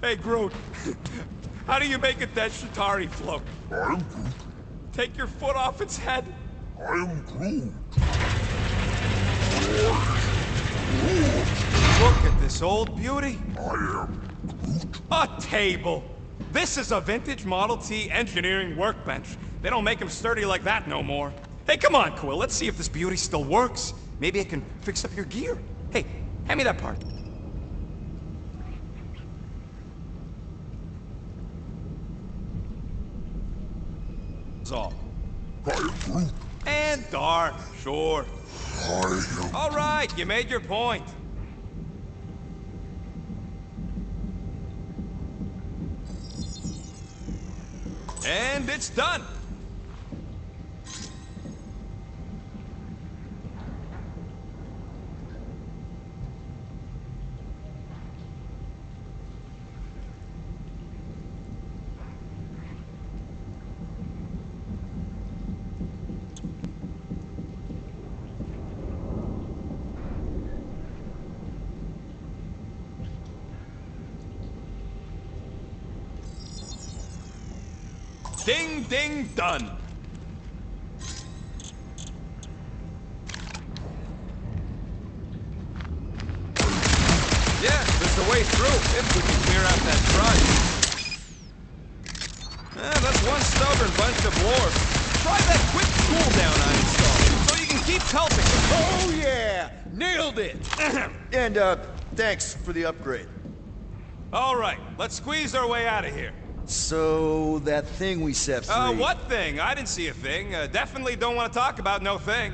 Hey, Groot. How do you make a dead Shatari float? I'm Groot. Take your foot off its head? I'm Groot. Look at this old beauty. I am Groot. A table. This is a vintage Model T engineering workbench. They don't make them sturdy like that no more. Hey, come on, Quill. Let's see if this beauty still works. Maybe I can fix up your gear. Hey, hand me that part. All. I am Groot. And dark, sure. I am... All right, you made your point. And it's done. Ding, ding, done. Yeah, there's a way through if we can clear out that truck. That's one stubborn bunch of dwarves. Try that quick cooldown I installed, so you can keep pelting. Oh yeah! Nailed it! And, thanks for the upgrade. All right, let's squeeze our way out of here. So, that thing we set free... What thing? I didn't see a thing. Definitely don't want to talk about no thing.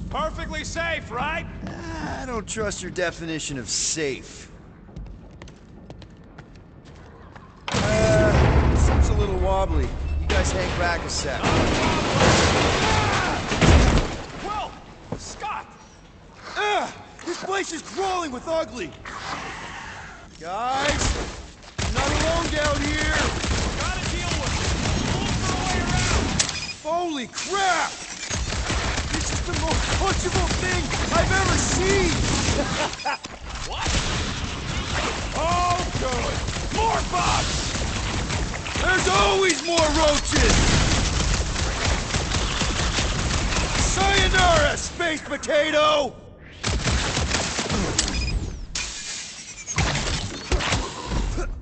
Perfectly safe, right? I don't trust your definition of safe. Seems a little wobbly. You guys hang back a sec. Well, Scott! This place is crawling with ugly! Guys, I'm not alone down Holy crap! This is the most punchable thing I've ever seen! What? Oh, good! More bugs! There's always more roaches! Sayonara, space potato!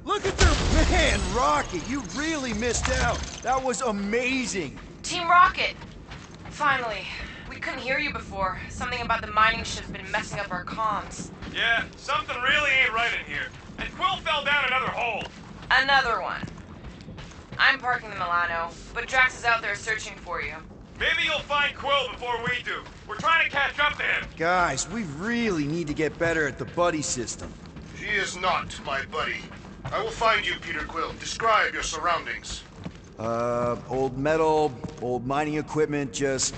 Look at their man, Rocket! You really missed out! That was amazing! Team Rocket! Finally. We couldn't hear you before. Something about the mining ship's been messing up our comms. Yeah, something really ain't right in here. And Quill fell down another hole. Another one. I'm parking the Milano, but Drax is out there searching for you. Maybe you'll find Quill before we do. We're trying to catch up to him. Guys, we really need to get better at the buddy system. He is not my buddy. I will find you, Peter Quill. Describe your surroundings. Old metal, old mining equipment, just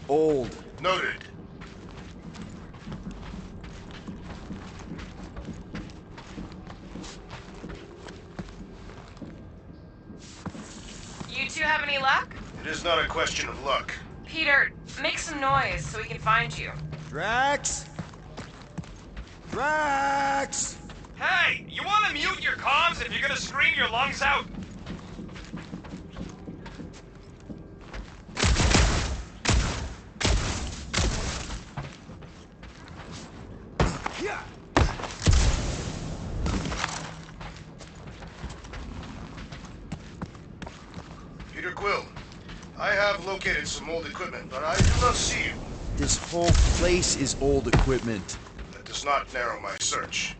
old. Noted. You two have any luck? It is not a question of luck. Peter, make some noise so we can find you. Drax? Drax! Hey, you want to mute your comms if you're gonna scream your lungs out? Yeah. Peter Quill, I have located some old equipment, but I do not see you. This whole place is old equipment. That does not narrow my search.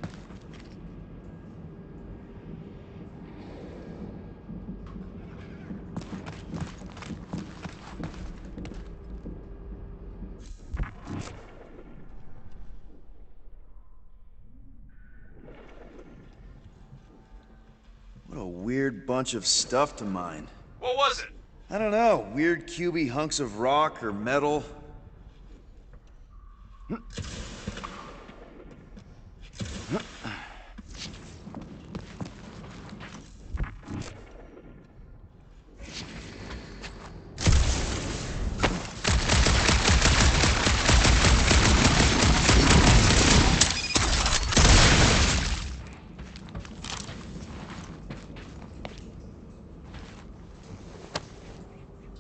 What a weird bunch of stuff to mine. What was it? I don't know, weird cubey hunks of rock or metal.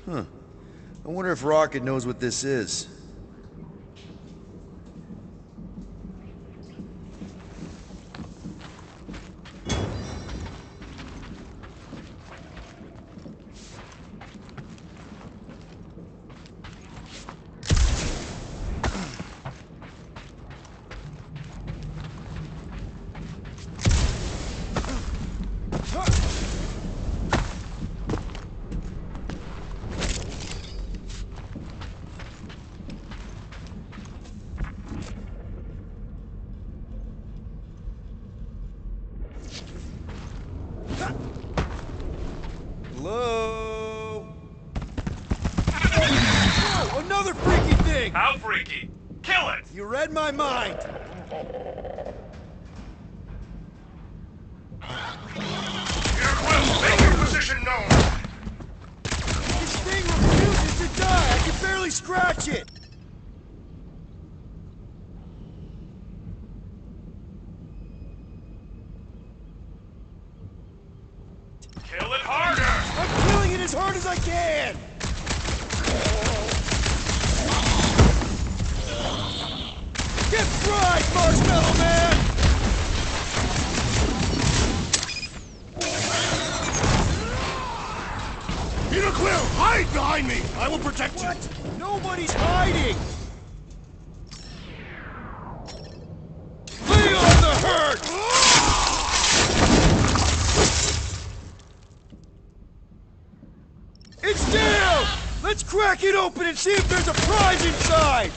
Huh. I wonder if Rocket knows what this is. Hello? Oh, another freaky thing! How freaky? Kill it! You read my mind! Peter Quill, make your position known! This thing refuses to die! I can barely scratch it! Kill it harder! I'm killing it as hard as I can! Get fried, Marshmallow Man! Peter Quill, hide behind me! I will protect you! Nobody's hiding! Lay on the hurt! It's down! Let's crack it open and see if there's a prize inside!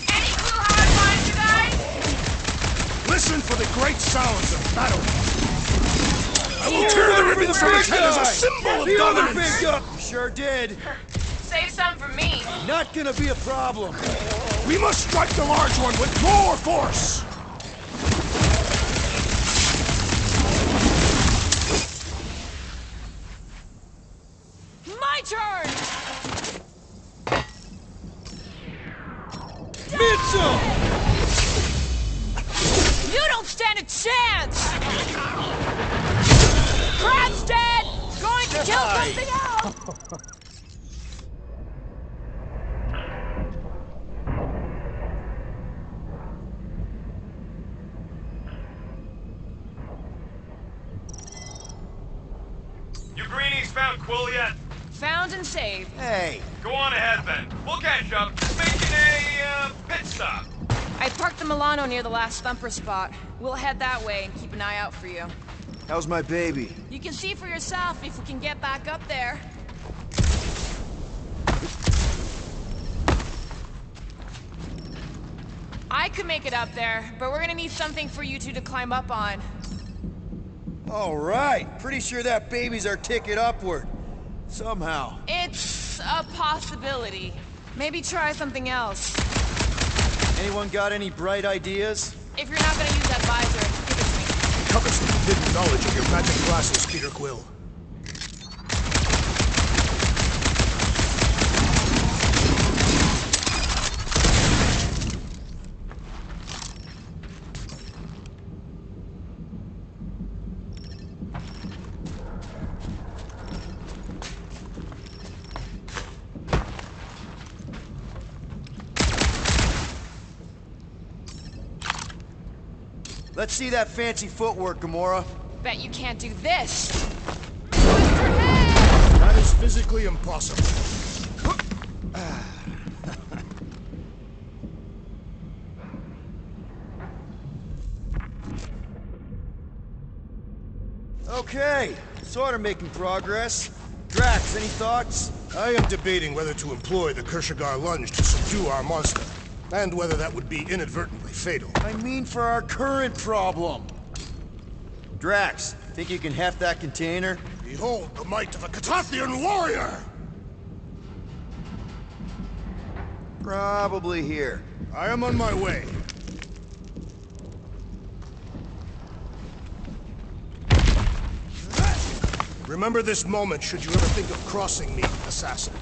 Any clue how to find you guys? Listen for the great sounds of battle! I will tear the ribbons from his head as a symbol of The other dominance! big guy! Sure did. Save some for me. Not gonna be a problem. We must strike the large one with more force! My turn! Mitchell! You don't stand a chance! Crab's dead! Going to kill something else! You greenies found Quill yet? Found and saved. Hey, Go on ahead then. We'll catch up. Making a pit stop. I parked the Milano near the last thumper spot. We'll head that way and keep an eye out for you. how's my baby? You can see for yourself if we can get back up there. I could make it up there, but we're gonna need something for you two to climb up on. All right, pretty sure that baby's our ticket upward. Somehow. It's a possibility. Maybe try something else. Anyone got any bright ideas? If you're not gonna use that visor, give it to me. It covers the hidden knowledge of your magic glasses, Peter Quill. Let's see that fancy footwork, Gamora. Bet you can't do this. Twist your head! That is physically impossible. Okay, sort of making progress. Drax, any thoughts? I am debating whether to employ the Kershagar lunge to subdue our monster, and whether that would be inadvertently fatal. I mean for our current problem. Drax, think you can heft that container? Behold the might of a Catathian warrior! Probably here. I am on my way. Remember this moment should you ever think of crossing me, assassin.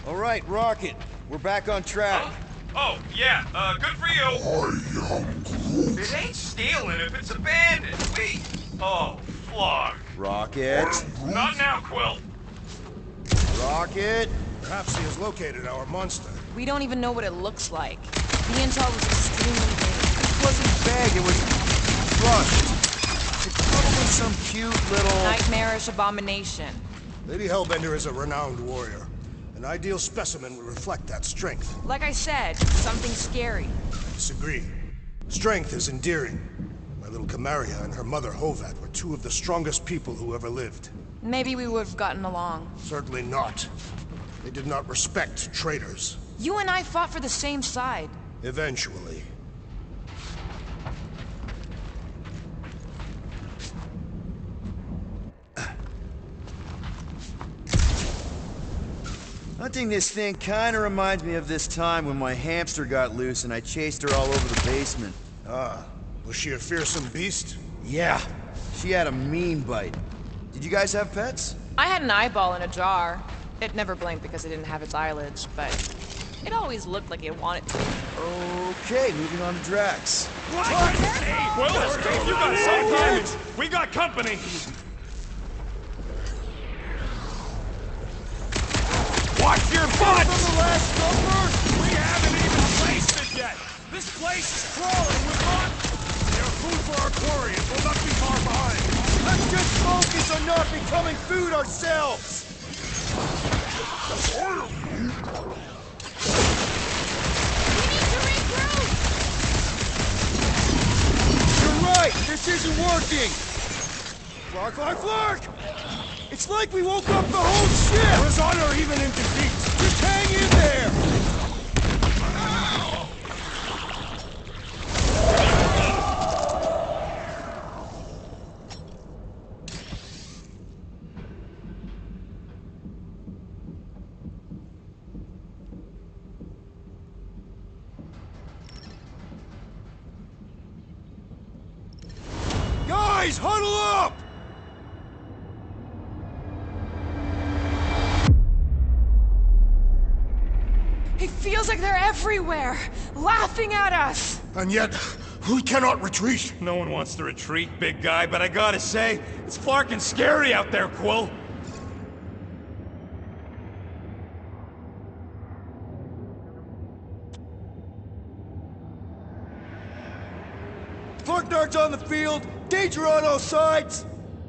All right, Rocket. We're back on track. Oh, yeah, good for you. I am Groot. It ain't stealing if it's abandoned. Wait. Oh, flog. Rocket. Not now, Quill. Rocket. Perhaps he has located our monster. We don't even know what it looks like. The intel was extremely vague. It wasn't vague, it was rushed. It's probably some cute little... Nightmarish abomination. Lady Hellbender is a renowned warrior. An ideal specimen would reflect that strength. Like I said, something scary. I disagree. Strength is endearing. My little Camaria and her mother Hovat were two of the strongest people who ever lived. Maybe we would have gotten along. Certainly not. They did not respect traitors. You and I fought for the same side. Eventually. Hunting this thing kinda reminds me of this time when my hamster got loose and I chased her all over the basement. Ah, was she a fearsome beast? Yeah, she had a mean bite. Did you guys have pets? I had an eyeball in a jar. It never blinked because it didn't have its eyelids, but it always looked like it wanted to. Okay, moving on to Drax. Hey, Quill, you got some damage. We got company. Watch your butt! From the last number? We haven't even placed it yet. This place is crawling with monsters. They are food for our quarry and will not be far behind. Let's just focus on not becoming food ourselves! We need to regroup! You're right! This isn't working! Flark, flark, flark! It's like we woke up the whole ship! There is honor even in defeat. Just hang in there! Boys, huddle up! It feels like they're everywhere, laughing at us. And yet, we cannot retreat. No one wants to retreat, big guy, but I gotta say, it's flarkin' scary out there, Quill. Darts on the field, danger on all sides.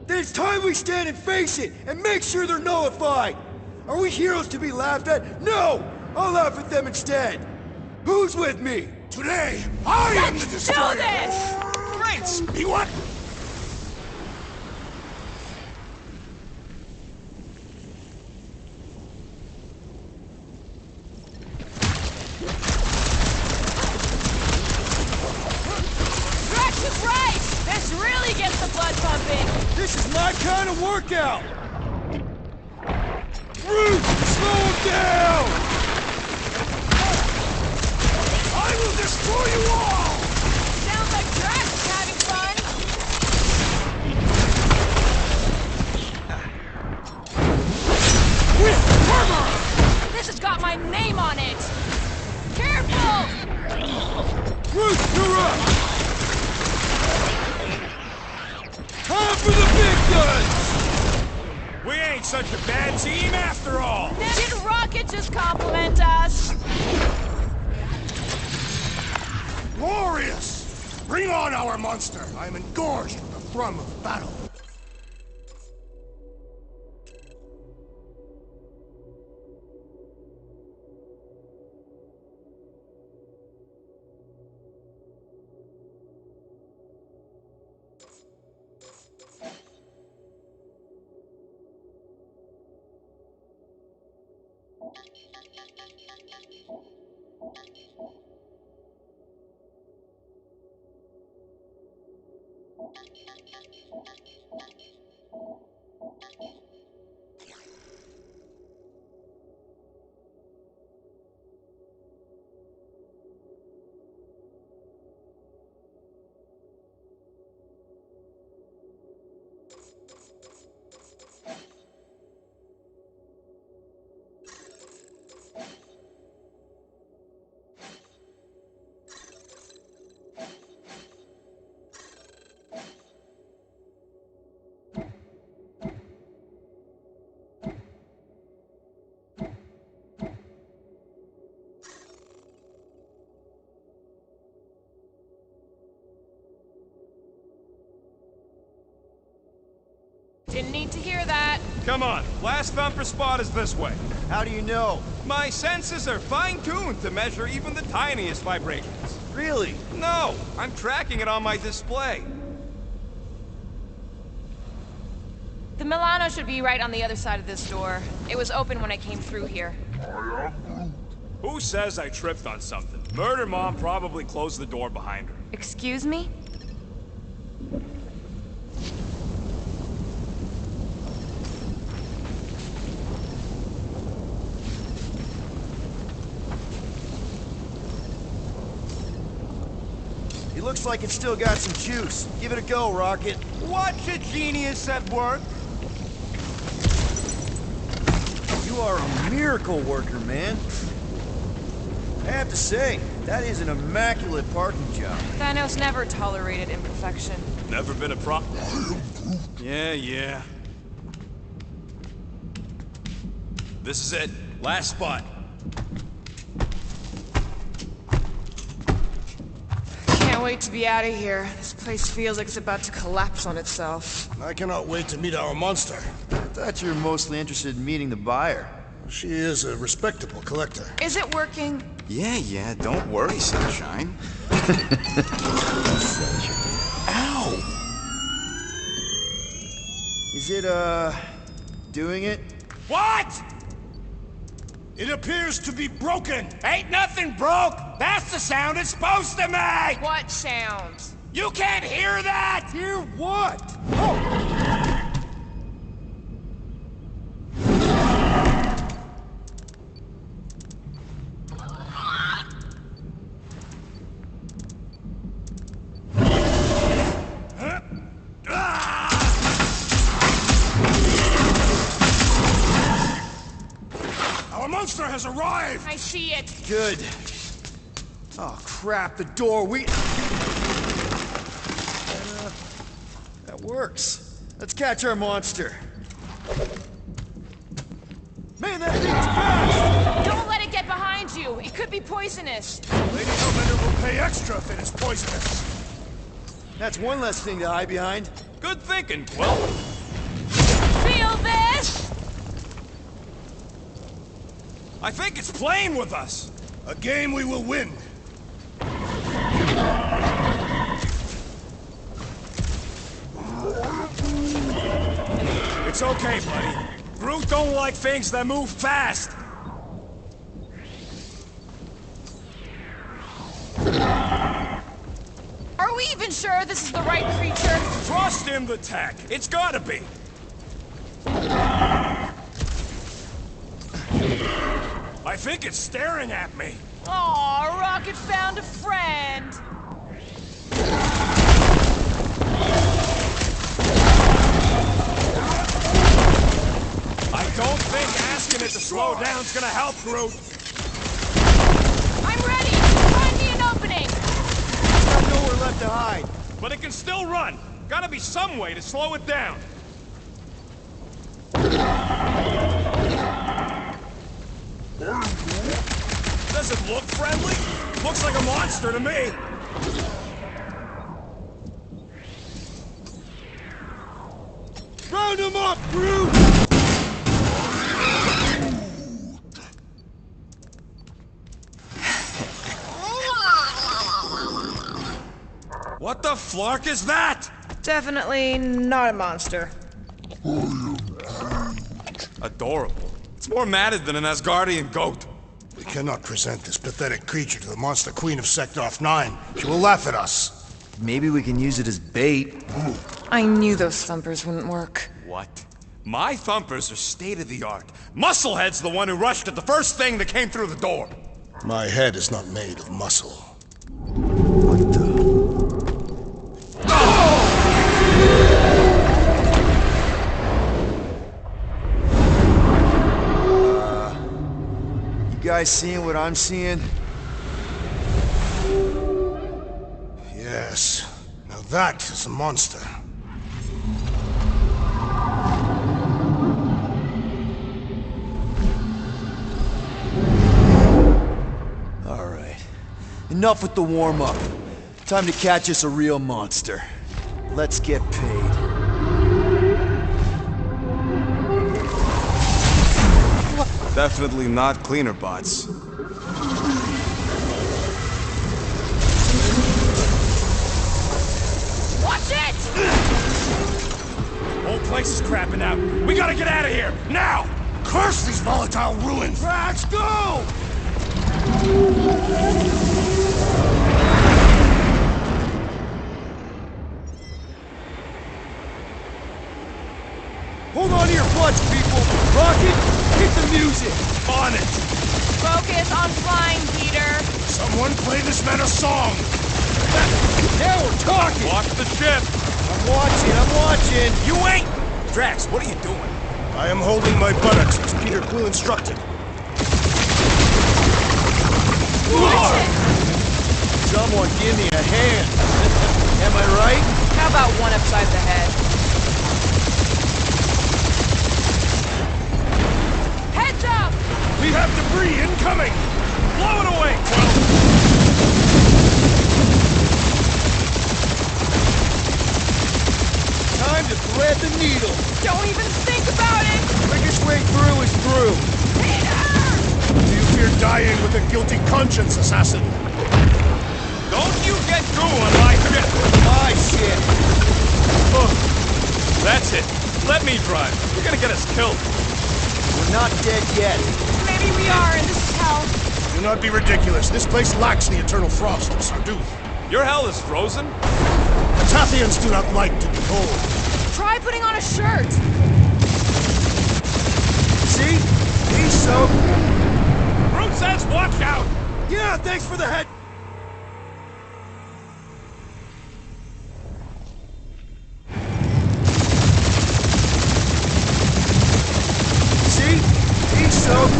Then it's time we stand and face it, and make sure they're nullified. Are we heroes to be laughed at? No! I'll laugh at them instead. Who's with me? Today, I am the destroyer. Do this! Great! Be what? This really gets the blood pumping. This is my kind of workout. Root, slow him down! I will destroy you all! Sounds like Drax is having fun. With armor! This has got my name on it. Careful! Root, you're up! Time for the big guns! We ain't such a bad team after all! Did Rocket just compliment us? Glorious! Bring on our monster! I am engorged with the thrum of battle. Didn't need to hear that. Come on, last thumper spot is this way. How do you know? My senses are fine-tuned to measure even the tiniest vibrations. Really? No, I'm tracking it on my display. The Milano should be right on the other side of this door. It was open when I came through here. Who says I tripped on something? Murder Mom probably closed the door behind her. Excuse me? It looks like it's still got some juice. Give it a go, Rocket. Watch a genius at work. You are a miracle worker, man. I have to say, that is an immaculate parking job. Thanos never tolerated imperfection. Never been a Yeah. This is it. Last spot. Can't wait to be out of here. This place feels like it's about to collapse on itself. I cannot wait to meet our monster. I thought you were mostly interested in meeting the buyer. She is a respectable collector. Is it working? Yeah, don't worry, Sunshine. Ow! Is it, doing it? What? It appears to be broken! Ain't nothing broke! That's the sound it's supposed to make! What sound? You can't hear that! Hear what? monster has arrived! I see it. Good. Oh, crap, the door, that works. Let's catch our monster. Man, that thing's fast! Don't let it get behind you. It could be poisonous. Lady Hellbender will pay extra if it is poisonous. That's one less thing to hide behind. Good thinking, Quill. Feel this? I think it's playing with us. A game we will win. It's okay, buddy. Groot don't like things that move fast. Are we even sure this is the right creature? Trust him, the tech. It's gotta be. I think it's staring at me. Aw, Rocket found a friend. I don't think asking it to slow down's gonna help, Groot. I'm ready. Find me an opening. It's got nowhere left to hide. But it can still run. Gotta be some way to slow it down. Does it look friendly? Looks like a monster to me. Round him up, Groot! What the flark is that? Definitely not a monster. Adorable. It's more matted than an Asgardian goat. We cannot present this pathetic creature to the Monster Queen of Sector 9. She will laugh at us. Maybe we can use it as bait. I knew those thumpers wouldn't work. What? My thumpers are state-of-the-art. Musclehead's the one who rushed at the first thing that came through the door. My head is not made of muscle. What the? You guys seeing what I'm seeing? Yes. Now that is a monster. All right. Enough with the warm-up. Time to catch us a real monster. Let's get paid. Definitely not cleaner bots. Watch it! Whole place is crapping out. We gotta get out of here, now! Curse these volatile ruins! Drax, go! Hold on to your butts, people! Rocket, hit the music! On it! Focus on flying, Peter. Someone play this man a song! Now we're talking! Watch the ship! I'm watching! You ain't! Drax, what are you doing? I am holding my buttocks as Peter Quill instructed. Watch it! Someone give me a hand! Am I right? How about one upside the head? Heads up! We have debris incoming! Blow it away, Quill! Time to thread the needle! Don't even think about it! Quickest way through is through! Peter! Do you fear dying with a guilty conscience, assassin? Don't you get through on my ship! My shit! That's it. Let me drive. You're gonna get us killed. We're not dead yet. Maybe we are, and this is hell. Do not be ridiculous. This place lacks the eternal frost of Sarduth. Your hell is frozen? The Tathians do not like to be cold. Try putting on a shirt. See? He's soaked. Groot says watch out! Yeah, thanks for the head. See? He's soaked.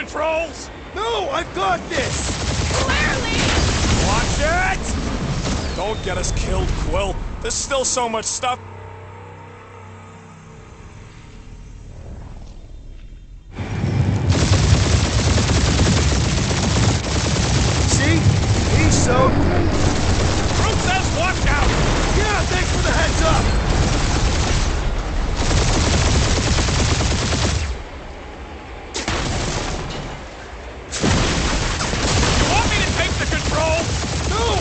controls! No, I've got this! Clearly! Watch it! Don't get us killed, Quill. There's still so much stuff. See? He's so... Brute says watch out! Yeah, thanks for the heads up!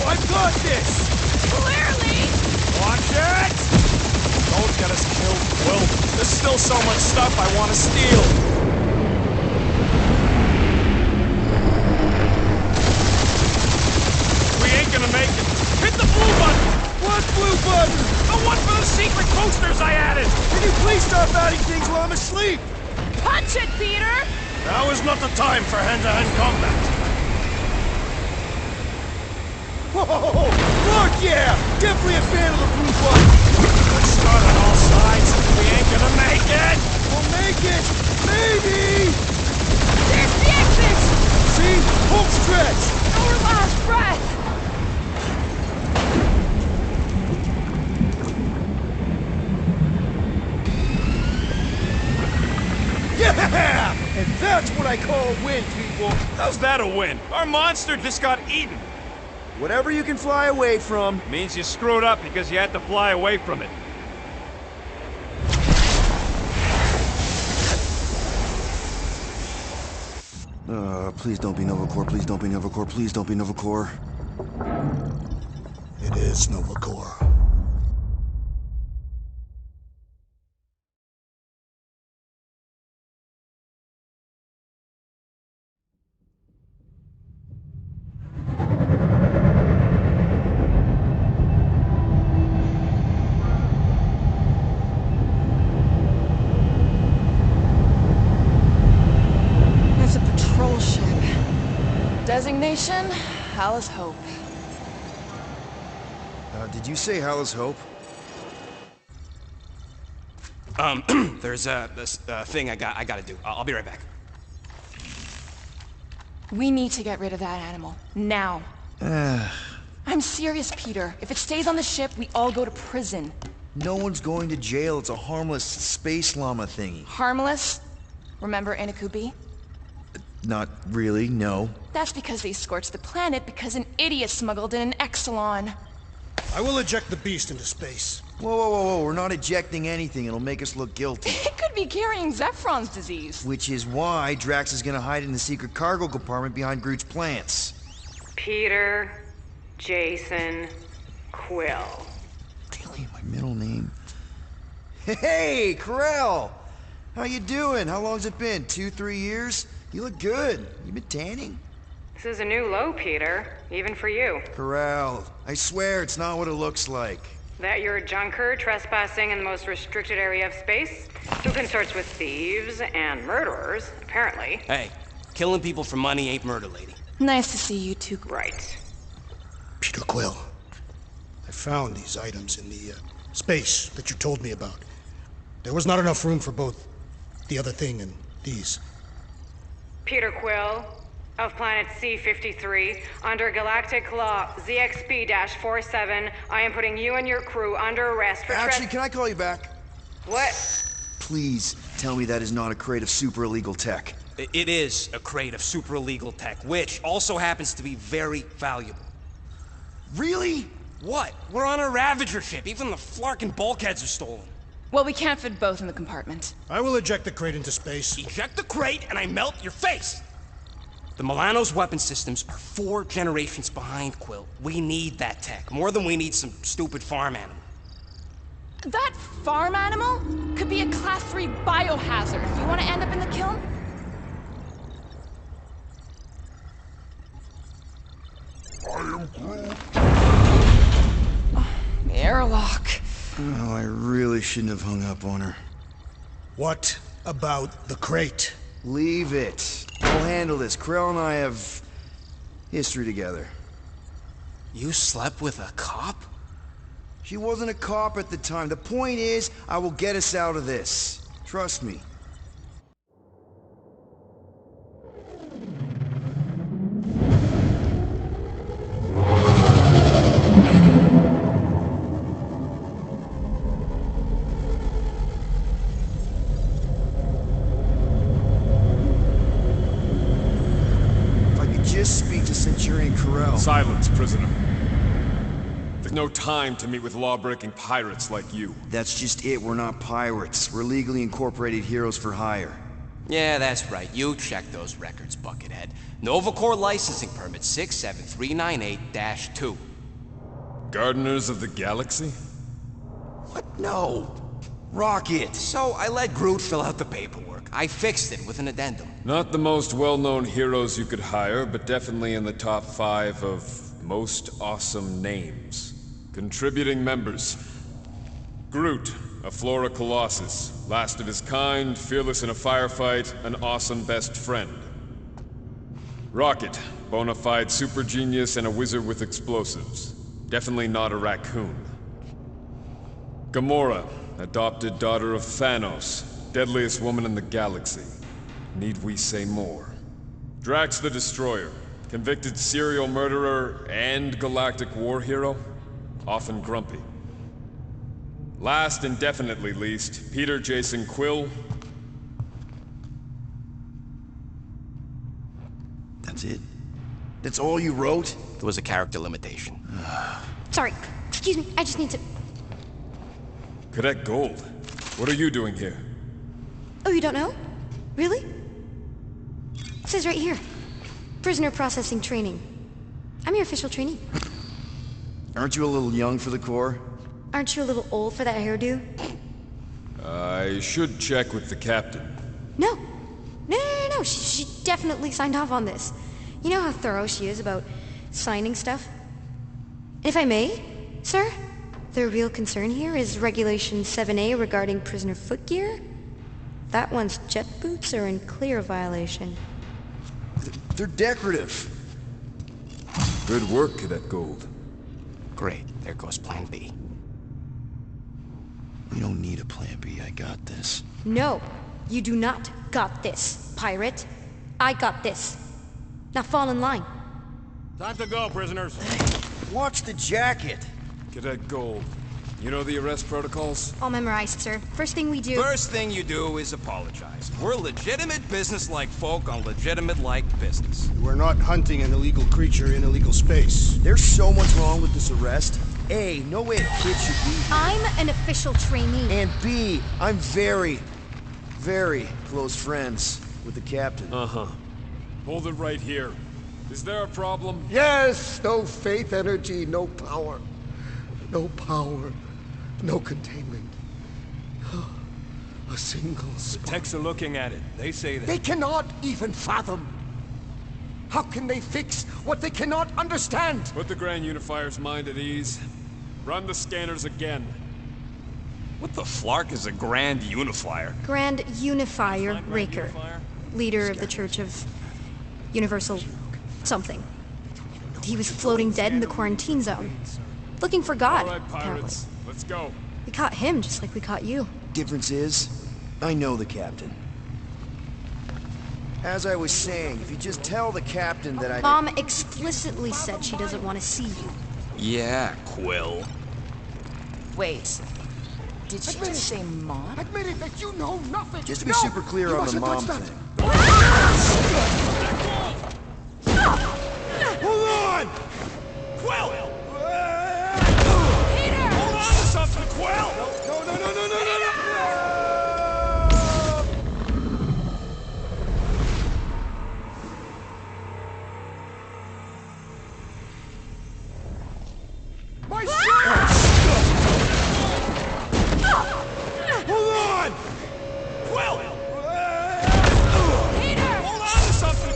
I've got this! Clearly! Watch it! Don't get us killed, Quill. There's still so much stuff I want to steal. We ain't gonna make it. Hit the blue button! What blue button? The one for the secret posters I added! Can you please stop adding things while I'm asleep? Punch it, Peter! Now is not the time for hand-to-hand combat. Whoa! Fuck yeah! Definitely a fan of the blue button! Good start on all sides. We ain't gonna make it! We'll make it! Maybe! There's the exit! See? Home stretch! Our last breath! Yeah! And that's what I call a win, people! How's that a win? Our monster just got eaten. Whatever you can fly away from. Means you screwed up because you had to fly away from it. Please don't be Novacore, please don't be Novacore, please don't be Novacore. It is Novacore. Designation, Hala's Hope. Did you say Hala's Hope? There's this thing I gotta do. I'll be right back. We need to get rid of that animal. Now. I'm serious, Peter. If it stays on the ship, we all go to prison. No one's going to jail. It's a harmless space llama thingy. Harmless? Remember Inakubi? Not really, no. That's because they scorched the planet because an idiot smuggled in an Exelon. I will eject the beast into space. Whoa, whoa, whoa, whoa. We're not ejecting anything. It'll make us look guilty. It could be carrying Zephron's disease. Which is why Drax is gonna hide in the secret cargo compartment behind Groot's plants. Peter, Jason, Quill. Really, my middle name. Hey, Corell! How you doing? How long's it been? 2-3 years? You look good. You been tanning? This is a new low, Peter. Even for you. Corral, I swear it's not what it looks like. That you're a junker trespassing in the most restricted area of space? Who consorts with thieves and murderers, apparently. Hey, killing people for money ain't murder, lady. Nice to see you two. Right. Peter Quill, I found these items in the space that you told me about. There was not enough room for both the other thing and these. Peter Quill, of planet C-53, under Galactic Law ZXP-47, I am putting you and your crew under arrest for Actually, can I call you back? What? Please tell me that is not a crate of super illegal tech. It is a crate of super illegal tech, which also happens to be very valuable. Really? What? We're on a Ravager ship. Even the Flarkin bulkheads are stolen. Well, we can't fit both in the compartment. I will eject the crate into space. Eject the crate and I melt your face! The Milano's weapon systems are 4 generations behind, Quill. We need that tech, more than we need some stupid farm animal. That farm animal could be a Class 3 biohazard. You want to end up in the kiln? I am Groot. The airlock. Oh, I really shouldn't have hung up on her. What about the crate? Leave it. I'll handle this. Krell and I have history together. You slept with a cop? She wasn't a cop at the time. The point is, I will get us out of this. Trust me. Centurion Carell. Silence, prisoner. There's no time to meet with law-breaking pirates like you. That's just it, we're not pirates. We're legally incorporated heroes for hire. Yeah, that's right. You check those records, Buckethead. Novacore licensing permit 67398-2. Gardeners of the Galaxy? What? No. Rocket! So I let Groot fill out the paperwork. I fixed it with an addendum. Not the most well-known heroes you could hire, but definitely in the top 5 of most awesome names. Contributing members. Groot, a Flora Colossus. Last of his kind, fearless in a firefight, an awesome best friend. Rocket, bona fide super genius and a wizard with explosives. Definitely not a raccoon. Gamora, adopted daughter of Thanos, deadliest woman in the galaxy. Need we say more? Drax the Destroyer, convicted serial murderer and galactic war hero, often grumpy. Last and definitely least, Peter Jason Quill. That's it? That's all you wrote? There was a character limitation. Sorry, excuse me, I just need to... Cadet Gold, what are you doing here? Oh, you don't know? Really? It says right here. Prisoner processing training. I'm your official trainee. Aren't you a little young for the Corps? Aren't you a little old for that hairdo? I should check with the captain. No. No. She definitely signed off on this. You know how thorough she is about signing stuff? If I may, sir, the real concern here is Regulation 7A regarding prisoner footgear. That one's jet boots are in clear violation. They're decorative. Good work, Cadet Gold. Great. There goes Plan B. We don't need a Plan B. I got this. No, you do not got this, pirate. I got this. Now fall in line. Time to go, prisoners. Watch the jacket. Cadet Gold, you know the arrest protocols? All memorized, sir. First thing we do... First thing you do is apologize. We're legitimate business-like folk on legitimate-like business. We're not hunting an illegal creature in illegal space. There's so much wrong with this arrest. A, no way a kid should be here. I'm an official trainee. And B, I'm very, very close friends with the captain. Uh-huh. Hold it right here. Is there a problem? Yes, no faith energy, no power. No power, no containment. A single spark. Techs are looking at it. They say that. They cannot even fathom. How can they fix what they cannot understand? Put the Grand Unifier's mind at ease. Run the scanners again. What the flark is a Grand Unifier? Grand Unifier Raker. Leader of the Church of Universal something. He was floating dead in the quarantine zone. Looking for God, All right, apparently. pirates. Let's go. We caught him just like we caught you. Difference is, I know the captain. As I was saying, if you just tell the captain that I... Mom explicitly said she doesn't want to see you. Yeah, Quill. Wait. Did she just say Mom? Admit it that you know nothing. Just to be No, super clear you on the mustn't mom touch that. thing. Hold on! Quill! Peter! Hold on to something, Quill! No! My shirt! Hold on! Quill! Peter! Hold on to something!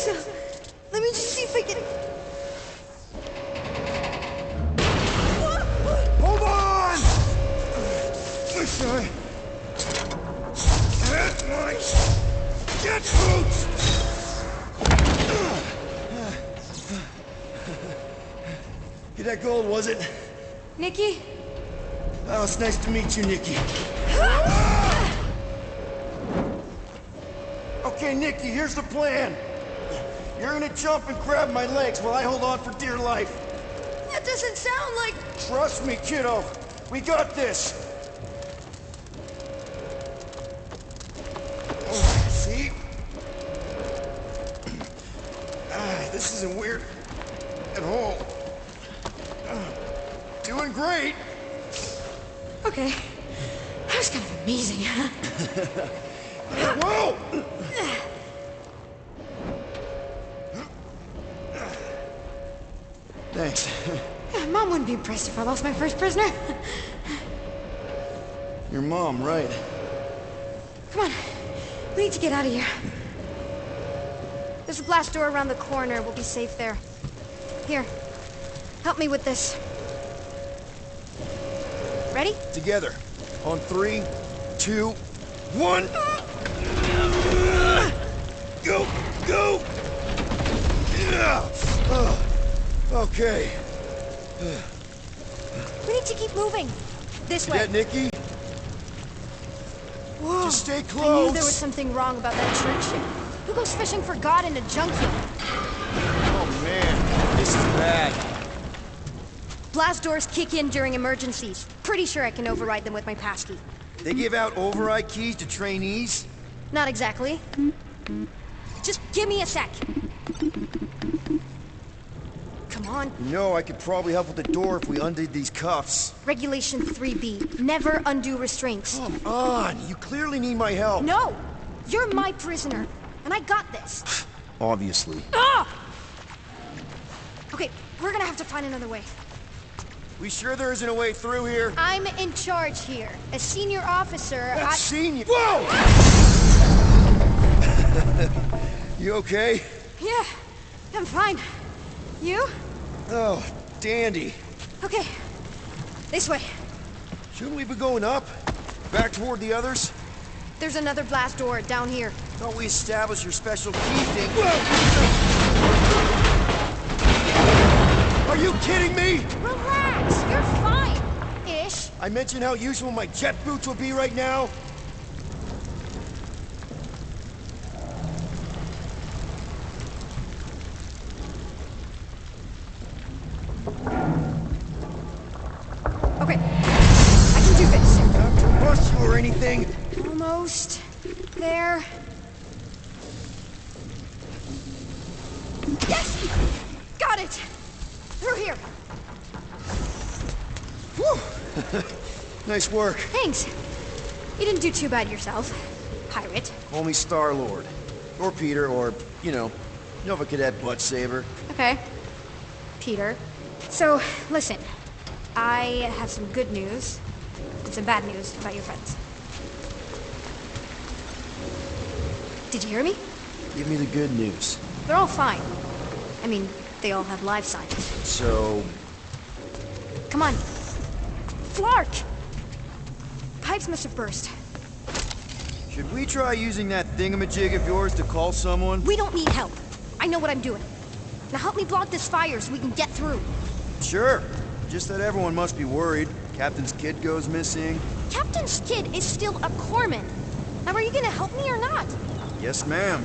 so. Let me just see if I can... Hold on! Wish I had my jet boots! Get that gold, was it? Nikki? Oh, it's nice to meet you, Nikki. Okay, Nikki, here's the plan. You're gonna jump and grab my legs while I hold on for dear life. That doesn't sound like... Trust me, kiddo. We got this. Oh, see? This isn't weird at all. Doing great. Okay. That was kind of amazing. Whoa! Thanks. Mom wouldn't be impressed if I lost my first prisoner. Your mom, right? Come on. We need to get out of here. There's a blast door around the corner. We'll be safe there. Here. Help me with this. Ready? Together. On 3, 2, 1. Go! Go! Okay. We need to keep moving. This way. Get Nikki? Whoa. Just stay I close. knew there was something wrong about that church ship. Who goes fishing for God in a junkyard? Oh man, this is bad. Blast doors kick in during emergencies. Pretty sure I can override them with my passkey. They give out override keys to trainees? Not exactly. Just give me a sec. Come on. You know, I could probably help with the door if we undid these cuffs. Regulation 3B. Never undo restraints. Come on, you clearly need my help. No! You're my prisoner, and I got this. Obviously. Ah! Okay, we're gonna have to find another way. We sure there isn't a way through here? I'm in charge here. As senior officer, That's senior. Whoa! You okay? Yeah, I'm fine. You? Oh, dandy. Okay, this way. Shouldn't we be going up? Back toward the others? There's another blast door down here. Thought we established your special key thing. Whoa! Are you kidding me? Relax, you're fine. Ish. I mentioned how useful my jet boots would be right now. Okay, I can do this. Not to rush you or anything. Almost there. Yes! Got it! Through here. Whew. Nice work. Thanks. You didn't do too bad yourself, pirate. Call me Star-Lord. Or Peter, or, you know, Nova Cadet Butt Saver. Okay. Peter. So, listen. I have some good news and some bad news about your friends. Did you hear me? Give me the good news. They're all fine. I mean, they all have life signs. So... Come on. Flark! Pipes must have burst. Should we try using that thingamajig of yours to call someone? We don't need help. I know what I'm doing. Now help me block this fire so we can get through. Sure. Just that everyone must be worried. Captain's kid goes missing. Captain's kid is still a corpsman. Now are you gonna help me or not? Yes, ma'am.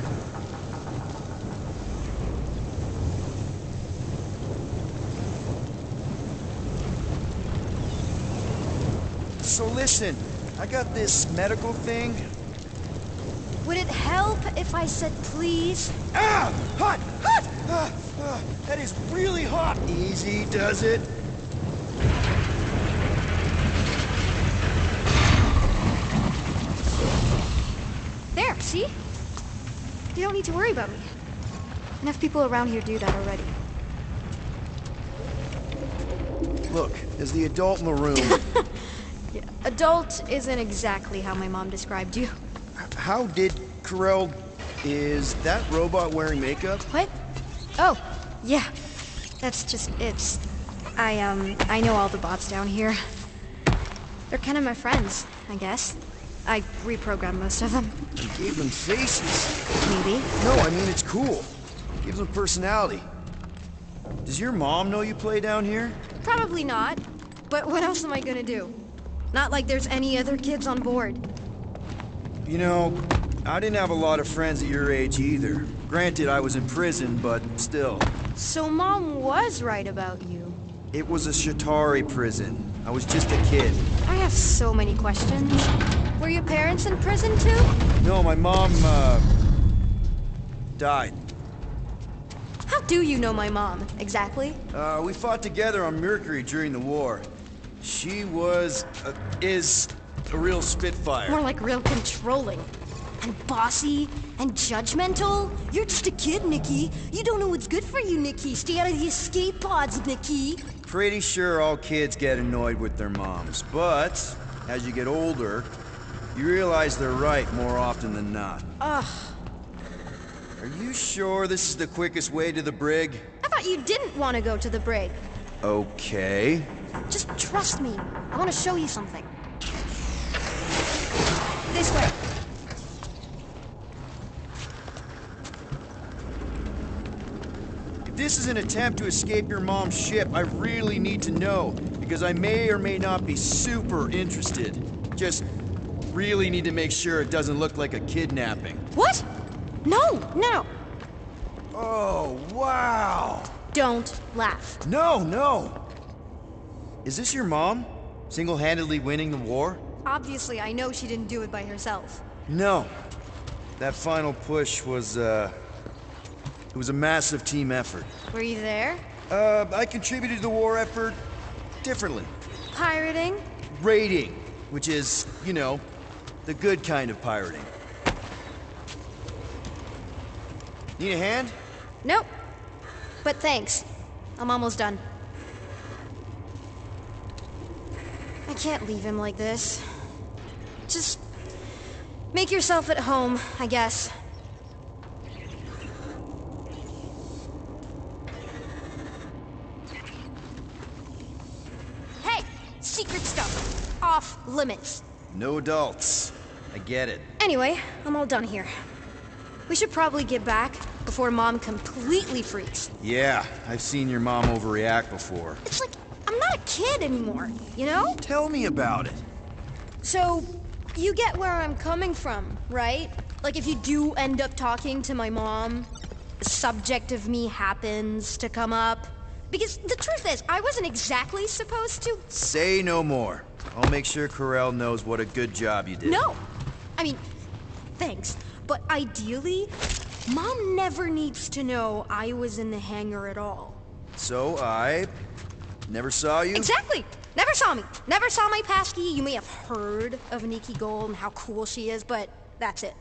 So listen, I got this medical thing. Would it help if I said please? Ah! Hot! Hot! That is really hot! Easy does it. There, see? You don't need to worry about me. Enough people around here do that already. Look, as the adult in the room... Yeah, adult isn't exactly how my mom described you. How did Corell Is that robot wearing makeup? What? Oh, yeah. That's just it. I know all the bots down here. They're kind of my friends, I guess. I reprogrammed most of them. You gave them faces. Maybe. No, I mean it's cool. Gives them personality. Does your mom know you play down here? Probably not. But what else am I gonna do? Not like there's any other kids on board. You know, I didn't have a lot of friends at your age either. Granted, I was in prison, but still. So Mom was right about you. It was a Shatari prison. I was just a kid. I have so many questions. Were your parents in prison too? No, my mom, died. How do you know my mom, exactly? We fought together on Mercury during the war. She is a real spitfire. More like real controlling. And bossy and judgmental. You're just a kid, Nikki. You don't know what's good for you, Nikki. Stay out of the escape pods, Nikki. Pretty sure all kids get annoyed with their moms, but as you get older, you realize they're right more often than not. Ugh. Are you sure this is the quickest way to the brig? I thought you didn't want to go to the brig. Okay. Just trust me. I want to show you something. This way. If this is an attempt to escape your mom's ship, I really need to know, because I may or may not be super interested. Just really need to make sure it doesn't look like a kidnapping. What? No. Oh, wow. Don't laugh. No. Is this your mom? Single-handedly winning the war? Obviously, I know she didn't do it by herself. No. That final push was, it was a massive team effort. Were you there? I contributed to the war effort differently. Pirating? Raiding, which is, you know, the good kind of pirating. Need a hand? Nope. But thanks. I'm almost done. I can't leave him like this. Just make yourself at home, I guess. Hey! Secret stuff. Off limits. No adults. I get it. Anyway, I'm all done here. We should probably get back before Mom completely freaks. Yeah, I've seen your mom overreact before. It's like, I'm not a kid anymore, you know? Tell me about it. So, you get where I'm coming from, right? Like if you do end up talking to my mom, the subject of me happens to come up. Because the truth is, I wasn't exactly supposed to. Say no more. I'll make sure Corell knows what a good job you did. No! I mean, thanks. But ideally, Mom never needs to know I was in the hangar at all. So I never saw you? Exactly! Never saw me. Never saw my passkey. You may have heard of Nikki Gold and how cool she is, but that's it.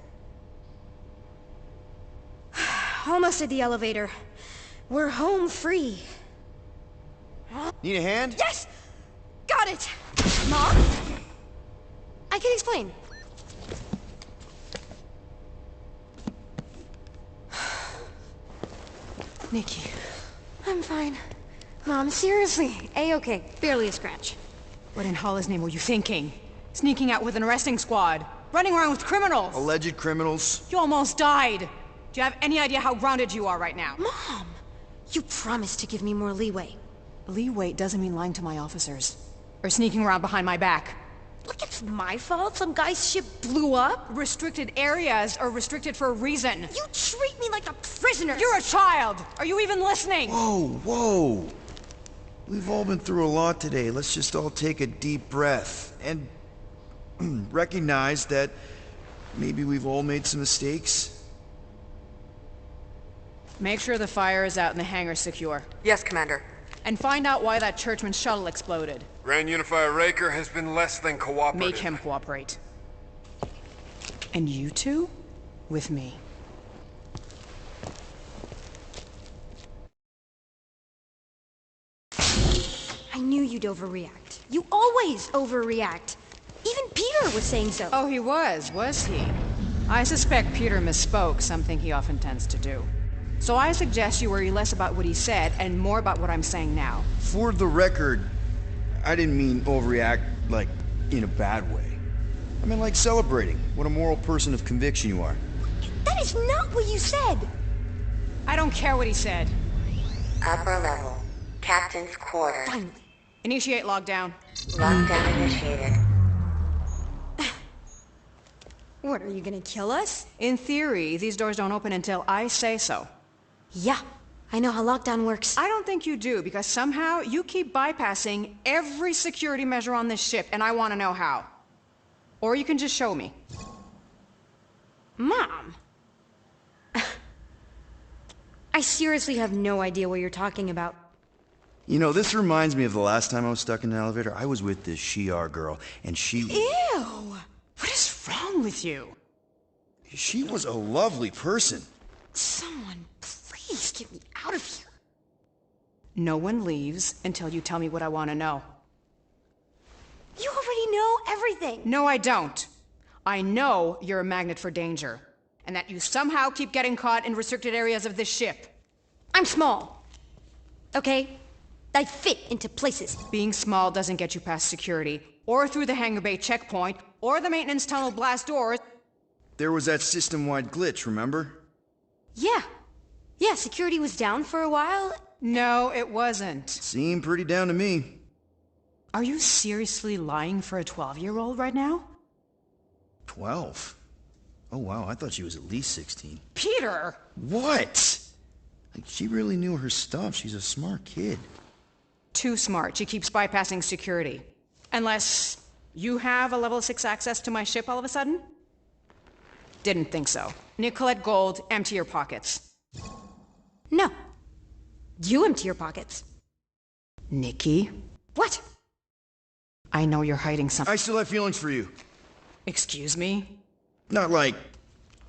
Almost at the elevator. We're home free. Need a hand? Yes! Got it! Mom? I can explain. Nikki. I'm fine. Mom, seriously. A-okay. Barely a scratch. What in Hall's name were you thinking? Sneaking out with an arresting squad? Running around with criminals? Alleged criminals? You almost died. Do you have any idea how grounded you are right now? Mom! You promised to give me more leeway. Leeway doesn't mean lying to my officers. Or sneaking around behind my back. Look, it's my fault some guy's ship blew up. Restricted areas are restricted for a reason. You treat me like a prisoner. You're a child! Are you even listening? Whoa. We've all been through a lot today. Let's just all take a deep breath and recognize that maybe we've all made some mistakes. Make sure the fire is out and the hangar's secure. Yes, Commander. And find out why that churchman's shuttle exploded. Grand Unifier Raker has been less than cooperative. Make him cooperate. And you two? With me. I knew you'd overreact. You always overreact. Even Peter was saying so. Oh, he was he? I suspect Peter misspoke, something he often tends to do. So I suggest you worry less about what he said and more about what I'm saying now. For the record, I didn't mean overreact, like, in a bad way. I mean, like celebrating what a moral person of conviction you are. That is not what you said! I don't care what he said. Upper level. Captain's quarters. Finally. Initiate lockdown. Lockdown initiated. What, are you gonna kill us? In theory, these doors don't open until I say so. Yeah, I know how lockdown works. I don't think you do, because somehow you keep bypassing every security measure on this ship, and I want to know how. Or you can just show me. Mom! I seriously have no idea what you're talking about. You know, this reminds me of the last time I was stuck in an elevator. I was with this Shi'ar girl, and she... Ew! What is wrong with you? She was a lovely person. Someone, please get me out of here. No one leaves until you tell me what I want to know. You already know everything. No, I don't. I know you're a magnet for danger, and that you somehow keep getting caught in restricted areas of this ship. I'm small. Okay? I fit into places. Being small doesn't get you past security, or through the hangar bay checkpoint, or the maintenance tunnel blast doors. There was that system-wide glitch, remember? Yeah. Yeah, security was down for a while. No, it wasn't. Seemed pretty down to me. Are you seriously lying for a 12-year-old right now? 12? Oh wow, I thought she was at least 16. Peter! What? Like, she really knew her stuff. She's a smart kid. Too smart. She keeps bypassing security. Unless you have a level 6 access to my ship all of a sudden? Didn't think so. Nicolette Gold, empty your pockets. No. You empty your pockets. Nikki? What? I know you're hiding something. I still have feelings for you. Excuse me? Not like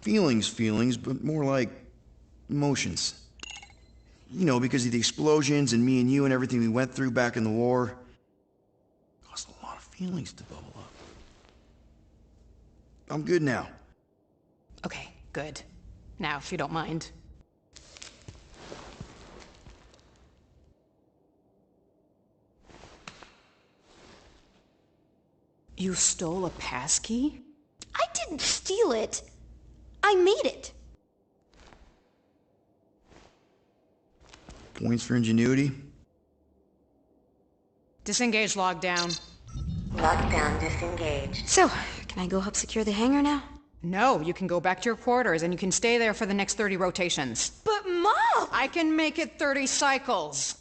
feelings, but more like emotions. You know, because of the explosions and me and you and everything we went through back in the war. Caused a lot of feelings to bubble up. I'm good now. Okay, good. Now, if you don't mind. You stole a passkey? I didn't steal it. I made it. Points for ingenuity? Disengage lockdown. Lockdown disengaged. So, can I go help secure the hangar now? No, you can go back to your quarters and you can stay there for the next 30 rotations. But Mom! I can make it 30 cycles.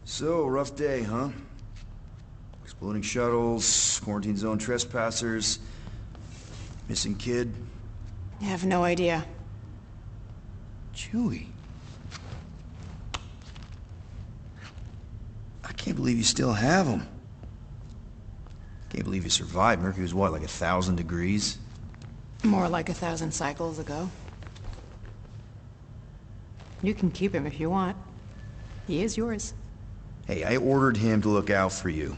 So, rough day, huh? Exploding shuttles, quarantine zone trespassers, missing kid. I have no idea. Chewie. I can't believe you still have him. Can't believe you survived. Mercury was what, like 1,000 degrees? More like 1,000 cycles ago. You can keep him if you want. He is yours. Hey, I ordered him to look out for you.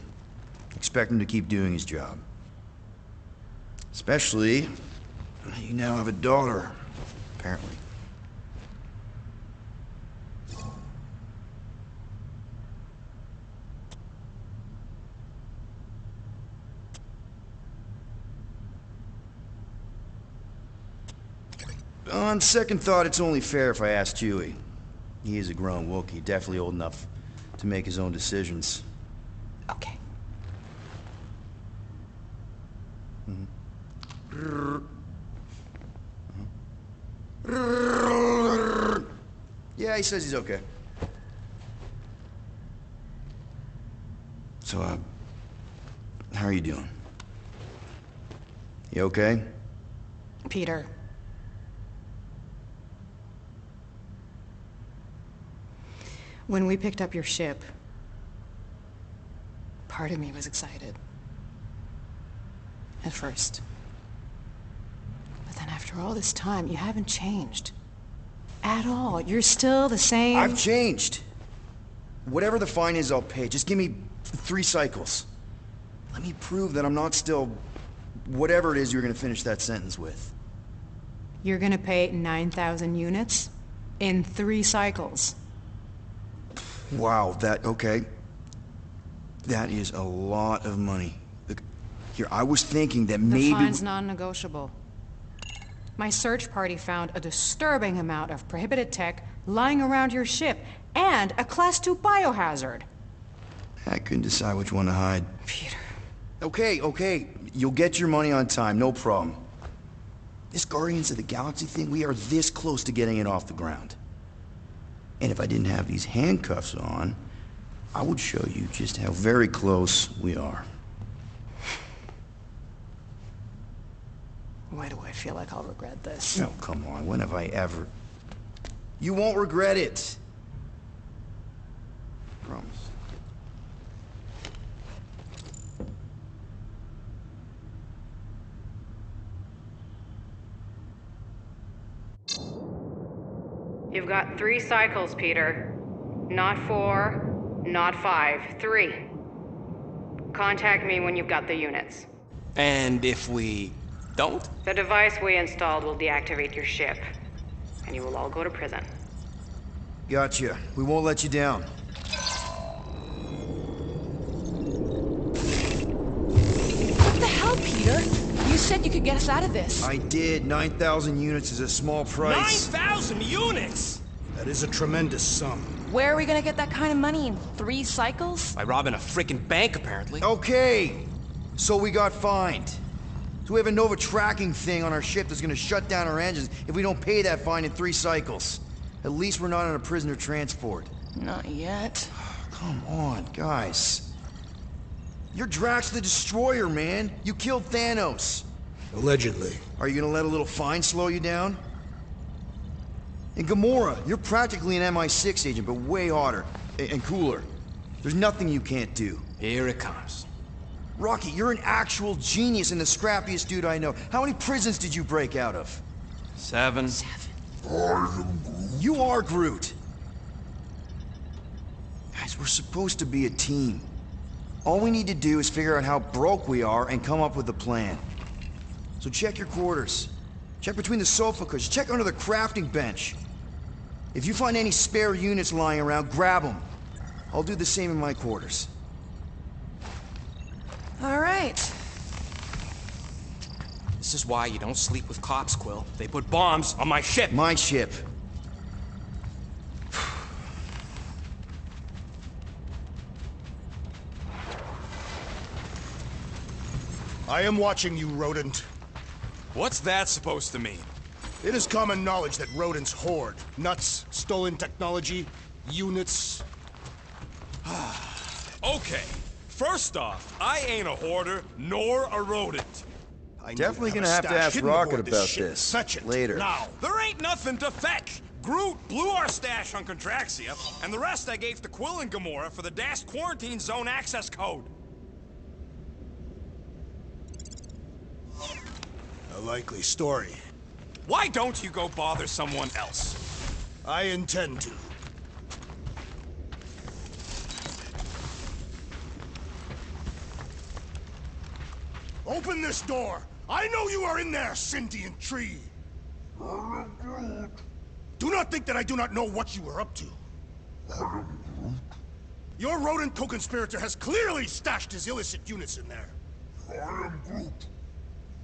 Expect him to keep doing his job. Especially, you now have a daughter, apparently. On second thought, it's only fair if I ask Chewie. He is a grown Wookiee, definitely old enough to make his own decisions. Okay. Yeah, he says he's okay. So, how are you doing? You okay? Peter. When we picked up your ship, part of me was excited. At first. But then after all this time, you haven't changed. At all. You're still the same... I've changed. Whatever the fine is, I'll pay. Just give me 3 cycles. Let me prove that I'm not still... whatever it is you're gonna finish that sentence with. You're gonna pay 9,000 units? In 3 cycles. Wow, okay. That is a lot of money. Look, here, I was thinking that maybe... The fine's non-negotiable. My search party found a disturbing amount of prohibited tech lying around your ship, and a Class 2 biohazard. I couldn't decide which one to hide. Peter. Okay. You'll get your money on time, no problem. This Guardians of the Galaxy thing, we are this close to getting it off the ground. And if I didn't have these handcuffs on, I would show you just how very close we are. Why do I feel like I'll regret this? No, come on, when have I ever... You won't regret it. Promise. You've got 3 cycles, Peter. Not 4, not 5, 3. Contact me when you've got the units. And if we don't? The device we installed will deactivate your ship, and you will all go to prison. Gotcha. We won't let you down. What the hell, Peter? You said you could get us out of this. I did. 9,000 units is a small price. 9,000 units?! That is a tremendous sum. Where are we gonna get that kind of money in 3 cycles? By robbing a freaking bank, apparently. Okay! So we got fined. So we have a Nova tracking thing on our ship that's gonna shut down our engines if we don't pay that fine in 3 cycles. At least we're not on a prisoner transport. Not yet. Come on, guys. You're Drax the Destroyer, man. You killed Thanos. Allegedly. Are you gonna let a little fine slow you down? And Gamora, you're practically an MI6 agent, but way hotter. And cooler. There's nothing you can't do. Here it comes. Rocky, you're an actual genius and the scrappiest dude I know. How many prisons did you break out of? 7. You are Groot. Guys, we're supposed to be a team. All we need to do is figure out how broke we are and come up with a plan. So check your quarters. Check between the sofa cushions. Check under the crafting bench. If you find any spare units lying around, grab them. I'll do the same in my quarters. All right. This is why you don't sleep with cops, Quill. They put bombs on my ship. My ship. I am watching you, rodent. What's that supposed to mean? It is common knowledge that rodents hoard nuts, stolen technology, units. Okay, first off, I ain't a hoarder nor a rodent. Definitely gonna have to ask Rocket about this Fetch it later. now. There ain't nothing to fetch. Groot blew our stash on Contraxia, and the rest I gave to Quill and Gamora for the DAS quarantine zone access code. A likely story. Why don't you go bother someone else? I intend to. Open this door! I know you are in there, sentient tree! Do not think that I do not know what you are up to. Your rodent co-conspirator has clearly stashed his illicit units in there.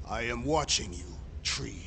I am watching you, tree.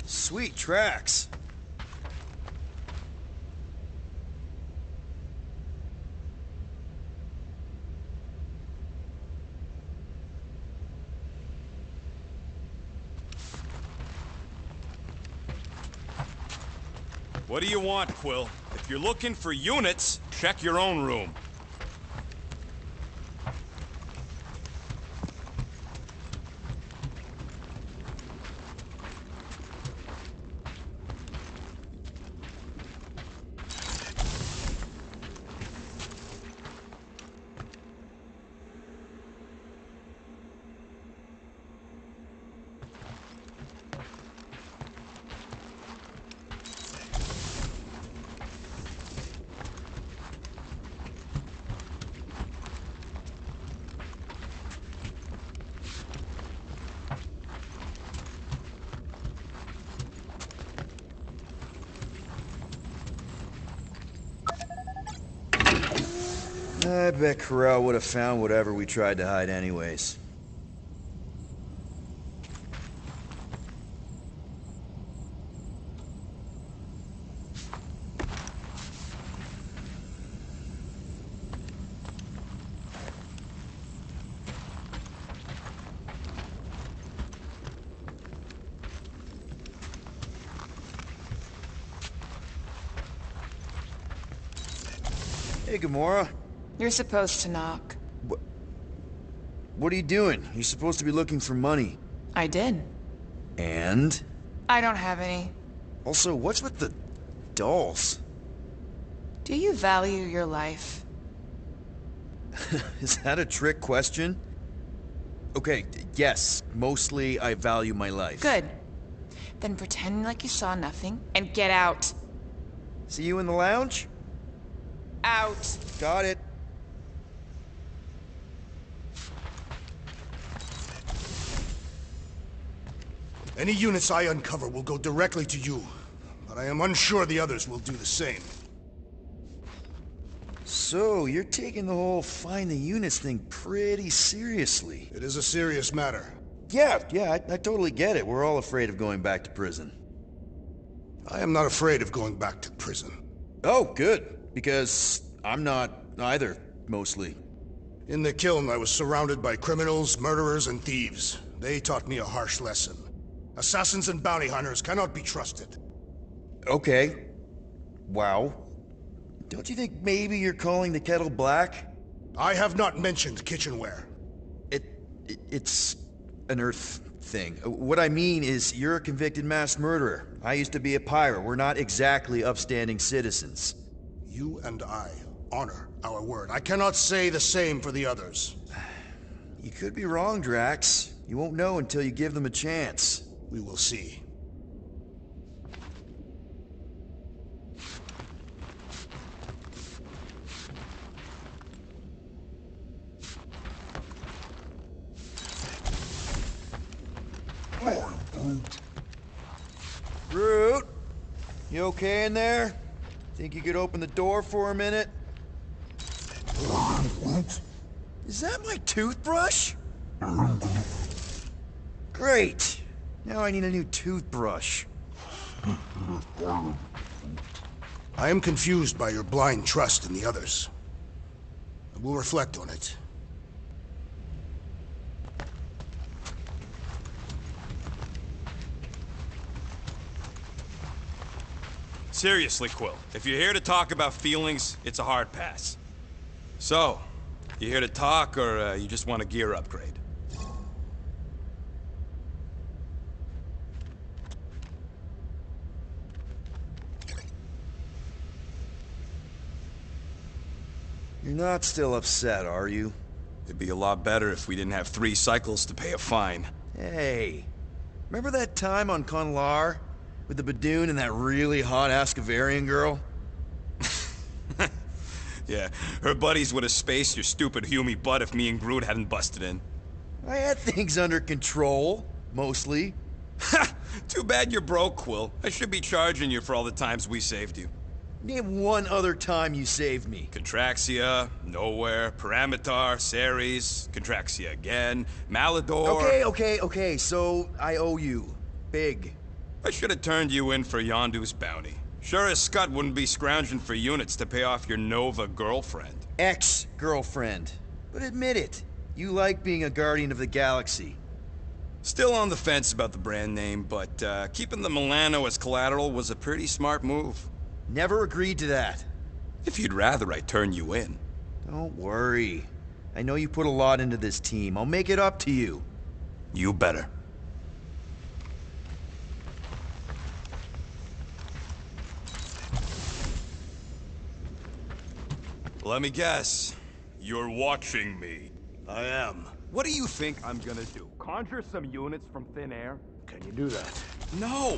Sweet tracks. What do you want, Quill? If you're looking for units, check your own room. I bet Corral would have found whatever we tried to hide anyways. Hey, Gamora. You're supposed to knock. What are you doing? You're supposed to be looking for money. I did. And? I don't have any. Also, what's with the dolls? Do you value your life? Is that a trick question? Okay, yes, mostly I value my life. Good. Then pretend like you saw nothing and get out. See you in the lounge? Out. Got it. Any units I uncover will go directly to you, but I am unsure the others will do the same. So, you're taking the whole find the units thing pretty seriously. It is a serious matter. Yeah, I totally get it. We're all afraid of going back to prison. I am not afraid of going back to prison. Oh, good. Because I'm not either, mostly. In the kiln, I was surrounded by criminals, murderers, and thieves. They taught me a harsh lesson. Assassins and bounty hunters cannot be trusted. Okay. Wow. Don't you think maybe you're calling the kettle black? I have not mentioned kitchenware. It's an Earth thing. What I mean is, you're a convicted mass murderer. I used to be a pirate. We're not exactly upstanding citizens. You and I honor our word. I cannot say the same for the others. You could be wrong, Drax. You won't know until you give them a chance. We will see. Groot, you okay in there? Think you could open the door for a minute? Is that my toothbrush? Great. Now I need a new toothbrush. I am confused by your blind trust in the others. I will reflect on it. Seriously, Quill, if you're here to talk about feelings, it's a hard pass. So, you here to talk, or you just want a gear upgrade? You're not still upset, are you? It'd be a lot better if we didn't have 3 cycles to pay a fine. Hey, remember that time on Conlar? With the Badoon and that really hot Ascavarian girl? Yeah, her buddies would have spaced your stupid Hume butt if me and Groot hadn't busted in. I had things under control, mostly. Ha! Too bad you're broke, Quill. I should be charging you for all the times we saved you. Name one other time you saved me. Contraxia, Nowhere, Paramitar, Ceres, Contraxia again, Malador... Okay, so I owe you. Big. I should have turned you in for Yondu's bounty. Sure as Scott wouldn't be scrounging for units to pay off your Nova girlfriend. Ex-girlfriend. But admit it, you like being a Guardian of the Galaxy. Still on the fence about the brand name, but keeping the Milano as collateral was a pretty smart move. Never agreed to that. If you'd rather I turn you in. Don't worry. I know you put a lot into this team. I'll make it up to you. You better. Let me guess. You're watching me. I am. What do you think I'm gonna do? Conjure some units from thin air? Can you do that? No!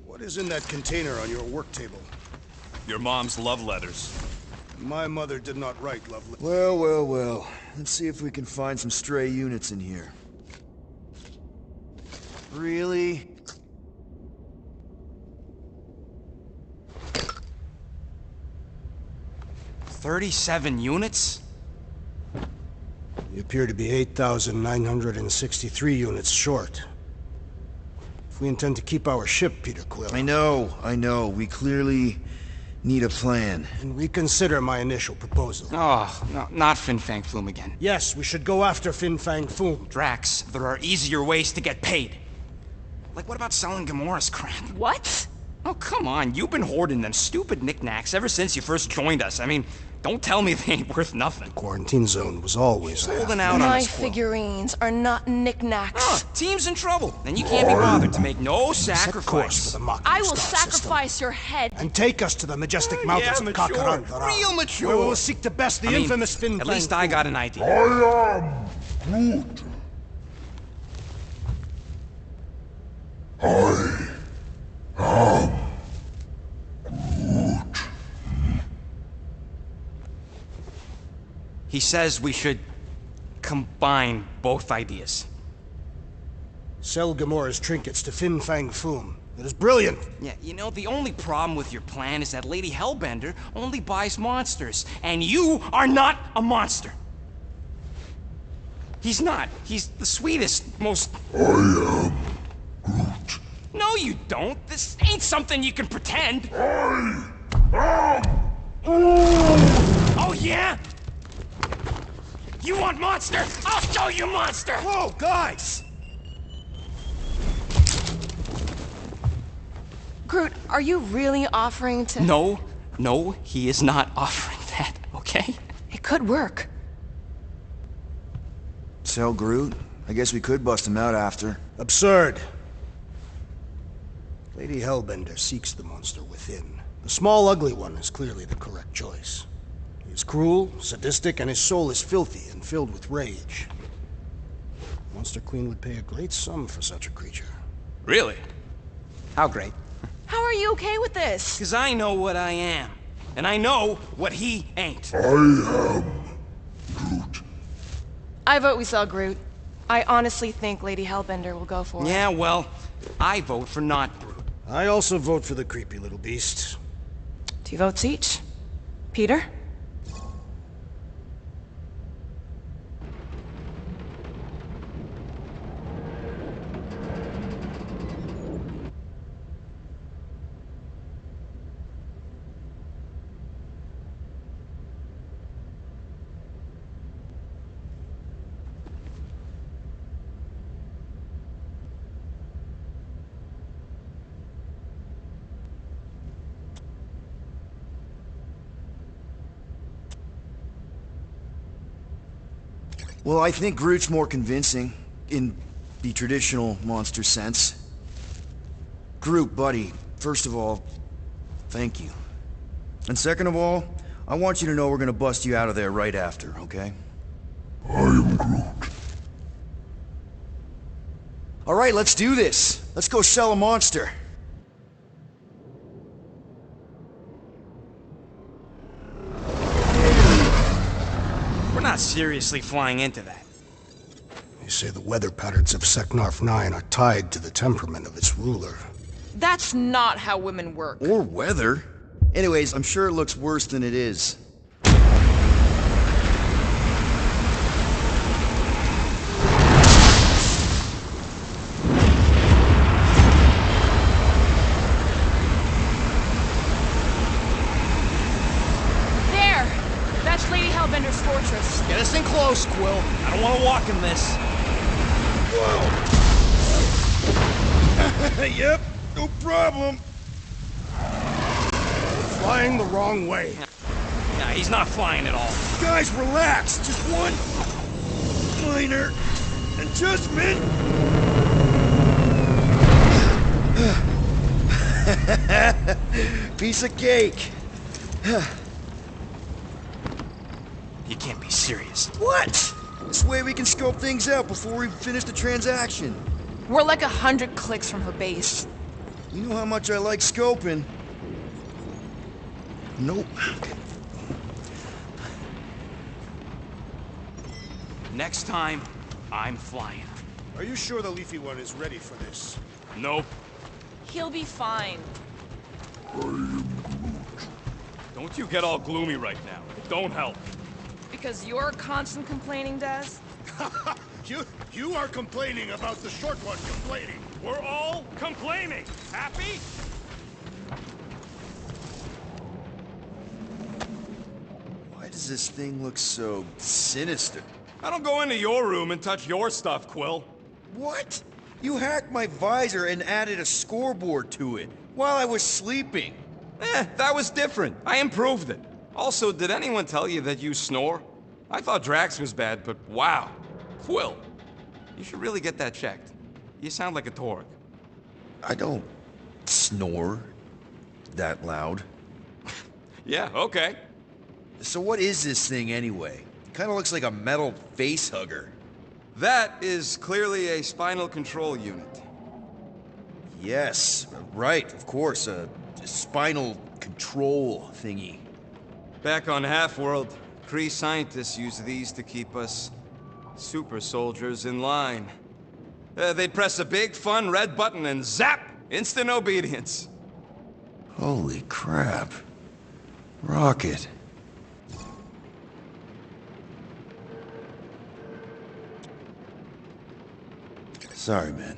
What is in that container on your work table? Your mom's love letters. My mother did not write love letters. Well, well, well. Let's see if we can find some stray units in here. Really? $37 units? You appear to be 8,963 units short. If we intend to keep our ship, Peter Quill... I know. We clearly need a plan. And reconsider my initial proposal. Oh, no, not Fin Fang Foom again. Yes, we should go after Fin Fang Foom. Drax, there are easier ways to get paid. Like, what about selling Gamora's crap? What? Oh, come on. You've been hoarding them stupid knickknacks ever since you first joined us. I mean, don't tell me they ain't worth nothing. The quarantine zone was always holding out on My us, Quill. figurines are not knickknacks. Oh, team's in trouble, and you can't be bothered to make no sacrifice. For the I will sacrifice your head. And take us to the majestic mountains of Kakarandara. Real mature. Where we will seek to best the infamous Fin Fang. At least I got an idea. I am Groot. He says we should combine both ideas. Sell Gamora's trinkets to Fin Fang Foom. It is brilliant. Yeah, you know, the only problem with your plan is that Lady Hellbender only buys monsters, and you are not a monster. He's not. He's the sweetest, most... I am Groot. No, you don't. This ain't something you can pretend. I am Oh, yeah? You want monster? I'll show you monster! Whoa, guys! Groot, are you really offering to... No, he is not offering that, okay? It could work. Sell Groot? I guess we could bust him out after. Absurd. Lady Hellbender seeks the monster within. The small, ugly one is clearly the correct choice. He is cruel, sadistic, and his soul is filthy and filled with rage. Monster Queen would pay a great sum for such a creature. Really? How great? How are you okay with this? Because I know what I am. And I know what he ain't. I am Groot. I vote we sell Groot. I honestly think Lady Hellbender will go for it. Yeah, well, I vote for not Groot. I also vote for the creepy little beast. 2 votes each. Peter? Well, I think Groot's more convincing, in the traditional monster sense. Groot, buddy, first of all, thank you. And second of all, I want you to know we're gonna bust you out of there right after, okay? I am Groot. Alright, let's do this. Let's go sell a monster. We're not seriously flying into that. They say the weather patterns of Seknarf 9 are tied to the temperament of its ruler. That's not how women work. Or weather. Anyways, I'm sure it looks worse than it is. There! That's Lady Hellbender's fortress. Get us in close, Quill. Quill. I don't want to walk in this. Whoa! Yep, no problem. Flying the wrong way. Nah, he's not flying at all. Guys, relax. Just one minor adjustment. Piece of cake. You can't be serious. What? This way we can scope things out before we finish the transaction. We're like 100 clicks from her base. You know how much I like scoping. Nope. Next time, I'm flying. Are you sure the leafy one is ready for this? Nope. He'll be fine. Don't you get all gloomy right now. It don't help. Because you're constant complaining, Daz? You are complaining about the short one complaining. We're all complaining. Happy? Why does this thing look so sinister? I don't go into your room and touch your stuff, Quill. What? You hacked my visor and added a scoreboard to it while I was sleeping. That was different. I improved it. Also, did anyone tell you that you snore? I thought Drax was bad, but wow. Quill, you should really get that checked. You sound like a Torg. I don't snore that loud. Yeah, okay. So what is this thing anyway? Kind of looks like a metal face hugger. That is clearly a spinal control unit. Yes, right, of course, a spinal control thingy. Back on Half-World, Kree scientists use these to keep us super soldiers in line. They'd press a big, fun red button and zap! Instant obedience. Holy crap. Rocket. Sorry, man.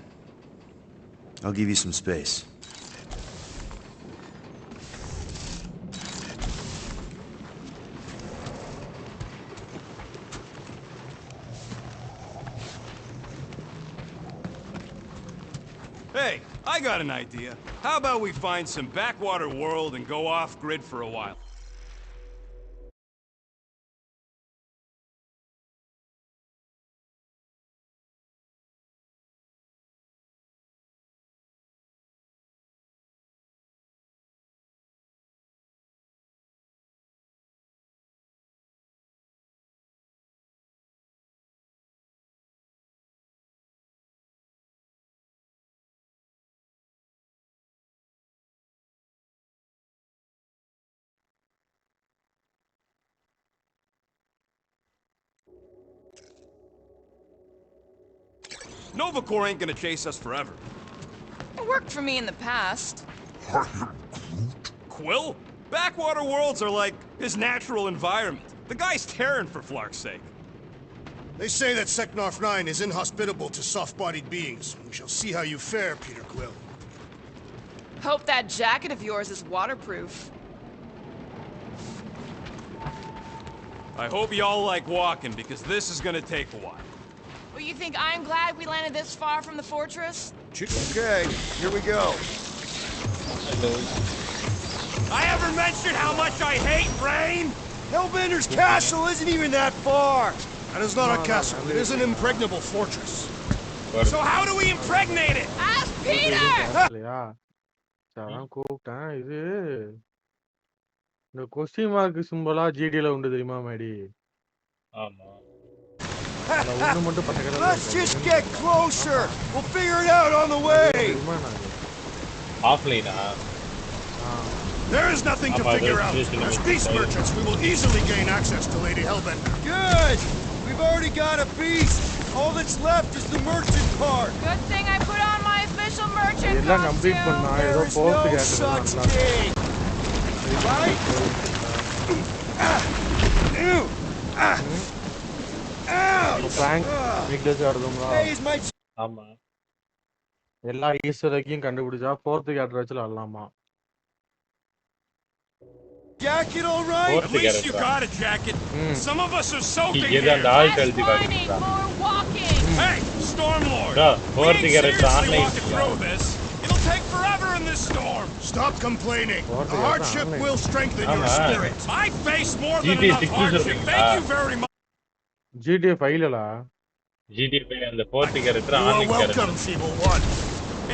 I'll give you some space. Hey, I got an idea. How about we find some backwater world and go off-grid for a while? Nova Corps ain't gonna chase us forever. It worked for me in the past. Quill? Backwater worlds are like his natural environment. The guy's Terran, for Flark's sake. They say that Seknarf 9 is inhospitable to soft-bodied beings. We shall see how you fare, Peter Quill. Hope that jacket of yours is waterproof. I hope y'all like walking, because this is gonna take a while. Well, you think I'm glad we landed this far from the fortress? Okay, here we go. I ever mentioned how much I hate rain? Hellbender's castle isn't even that far! That is not a castle. It is an impregnable fortress. So how do we impregnate it? Ask Peter! கூப்பிட்டேன் இது இந்த question mark சிம்பலா ஜிடில உண்டு தெரியுமா மேடி ஆமா Let's just get closer. We'll figure it out on the way. Offline. There is nothing to figure out. As beast merchants, we will easily gain access to Lady Hellbender. Good. We've already got a beast. All that's left is the merchant part. Good thing I put on my official merchant costume. There is no such thing. Right? Ew. ஆமா எல்லா Easter எக்கையும் கண்டுபிடிச்சா 4th character வச்சு விளையாடலாமா Jacket all right? Fourth At least you character. got a jacket. Some of us are soaking He here. அந்த alt எழுதி காட்டுறா. Hey, Stormlord! Bro, We fourth ain't character seriously online walking through this. It'll take forever in this storm. Stop complaining. Fourth The hardship online. will strengthen your ஆமா. spirit. I face more than GTA enough 6 hardship. சொல்றீங்களா? Thank you very much. GTA 5லலா GTA அந்த fourth character You are online character. welcome, Feeble One.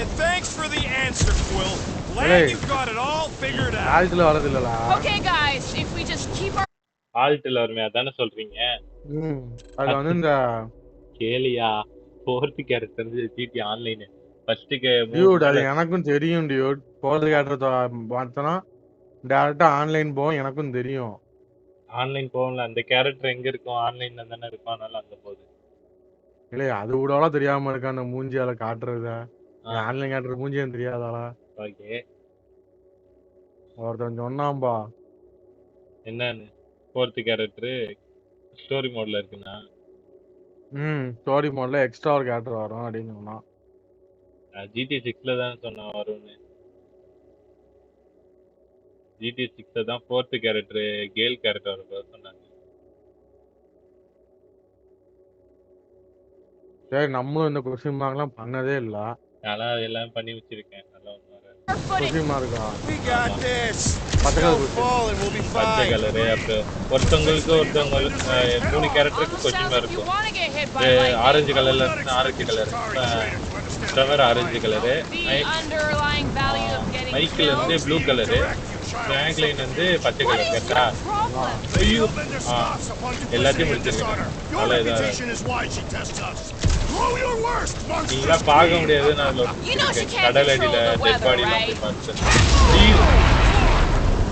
And thanks for the answer, Quill. Glad Hey. you got it all figured out. ஆல்ட்ல வரது இல்லலா Okay, guys, if we just keep our ஆல்ட்ல வருமே அதானே சொல்றீங்க? அது வந்து இந்த கேலியா fourth character GTA online ஃபர்ஸ்ட்க்கு dude அது எனக்கும் தெரியும் டியூட் போறது கேட்டத பார்த்தனா டைரக்டா ஆன்லைன் போகும் எனக்கும் தெரியும் ஆன்லைன் போகல அந்த கேரக்டர் எங்க இருக்கும் ஆன்லைன்ல தானே இருக்கும் அதனால அங்க போகுது இல்ல அது கூடவா தெரியாம இருக்க அந்த மூஞ்சியால காட்டுறத ஆன்லைன் காட்டுற மூஞ்சியும் தெரியாதாளா ஓகே ஒருத்தன் சொன்னாம்பா என்னன்னு fourth character ஸ்டோரி மோட்ல இருக்குன்னா ஸ்டோரி மோட்ல எக்ஸ்ட்ரா ஒரு கேரக்டர் வரும் அப்படின்னு சொன்னான் GTA 6ல தான் சொன்னா வரும்னு GTA 6ல தான் fourth character கேல் கேரக்டர் வரும் சொன்னாங்க சரி நம்மளும் இந்த கொஸ்டின் மார்க்லாம் பண்ணதே இல்ல நான் அதெல்லாம் பண்ணி வச்சிருக்கேன் நல்லா கொஸ்டின் மார்க்கா We got this. பச்சை Still colour fall and we'll be பச்சை fine. கலரு அப்புறம் ஒருத்தவங்களுக்கு மூணு கேரக்டருக்கு கொஸ்டின் மார்க் இருக்கும் ஆரஞ்சு கலர்ல இருந்து ஆரஞ்சு கலர் தவிர ஆரஞ்சு கலரு மைக்கில் இருந்து ப்ளூ கலரு ஃப்ராங்க்லைன் வந்து பச்சை கலர் கேட்டா ஐயோ எல்லாத்தையும் முடிச்சிருக்கேன் நல்லா நீங்களா பார்க்க முடியாது நான் கடல் அடியில டெட் பாடி எல்லாம் போய் பார்த்தேன்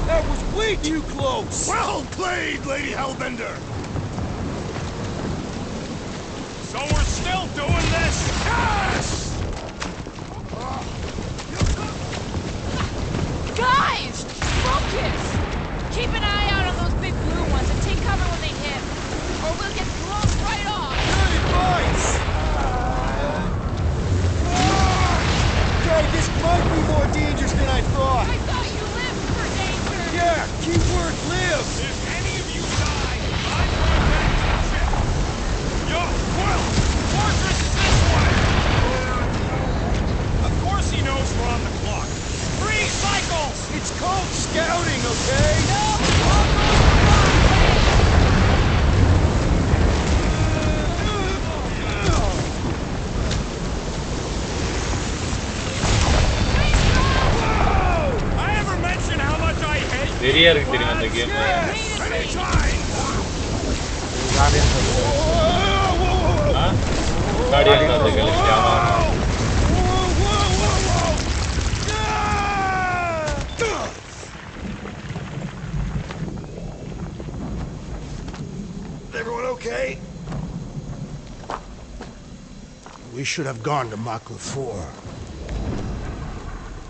That was way too close. Well played, Lady Hellbender. So we're still doing this? Yes! Guys! Focus! Keep an eye out on those big blue ones and take cover when they hit. Or we'll get blown right off. Good advice! Okay, this might be more dangerous than I thought. I thought you lived for danger. Yeah, keyword live. If any of you die, I'm going back to the ship. Yo, Quill! Fortress is this way! Of course he knows we're on the clock. 3 cycles! It's called scouting, okay? No! I ever mention how much I hate வெறியா இருக்கு தெரியுமா அந்த game guardian of the galaxy ஆமா Everyone okay? We should have gone to Makla 4.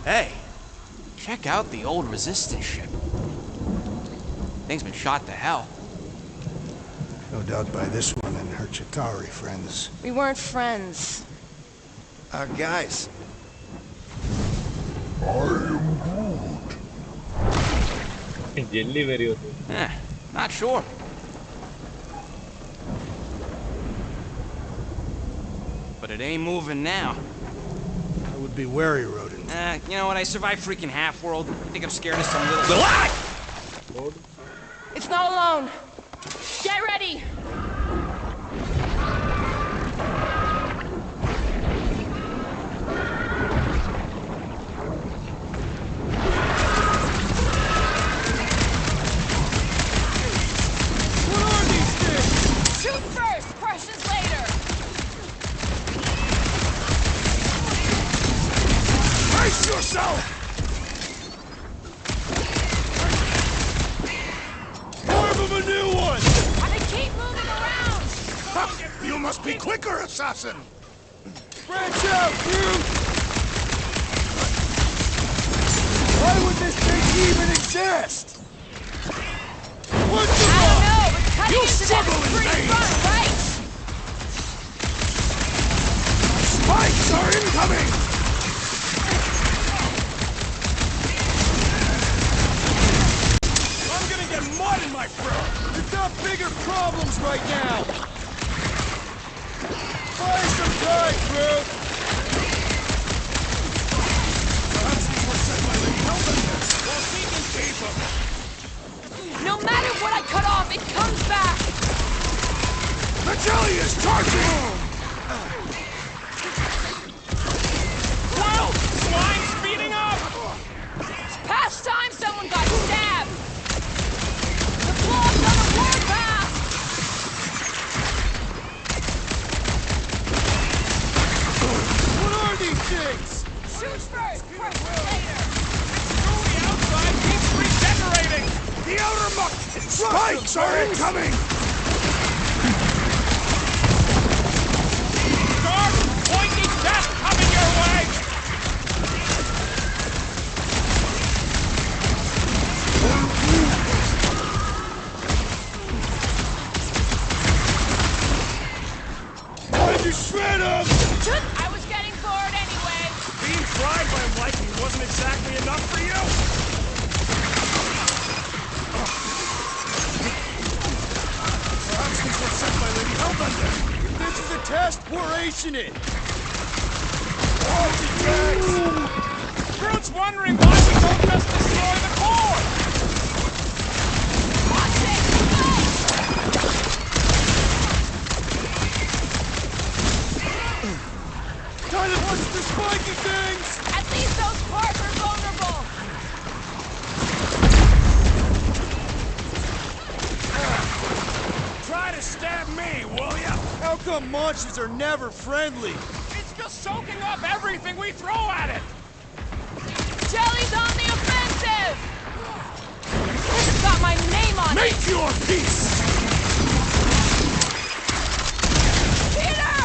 Hey, check out the old resistance ship. Thing's been shot to hell. No doubt by this one and her Chitauri friends. We weren't friends. Our guys. Jelly வெறி Not sure. But it ain't moving now. I would be wary, Rodent. You know what? I survived freaking Half-World. You think I'm scared of some little... It's not alone. Get ready. What are these things? Shoot first, questions later. Brace yourself! More of a new one! They keep moving around. Ha! You must be quicker, assassin! Branch out, dude! Why would this thing even exist? What the I don't know, but cutting You into them struggle is in pretty vain. fun, right? Spikes are incoming! right, Groot! No matter what I cut off, it comes back! The jelly is charging! Well, swine speeding up! It's past time someone got stabbed! The blob's on a warpath! What are these things? Shoot first, question later! The outside keeps regenerating! The outer muck! Spikes are incoming! Dark, pointy death coming your way! Why'd you shred him? I was getting bored anyway! Being fried by him like me wasn't exactly enough for you? Perhaps these were sent by Lady Hellbender. If this is a test, we're acing it. Groot's wondering why we don't just destroy the core! Watch it! Kinda wants the spiky things! At least those parts are vulnerable! Try to stab me, will ya? How come monsters are never friendly? It's just soaking up everything we throw at it! Jelly's on the offensive! This has got my name on it! Make your peace! Peter!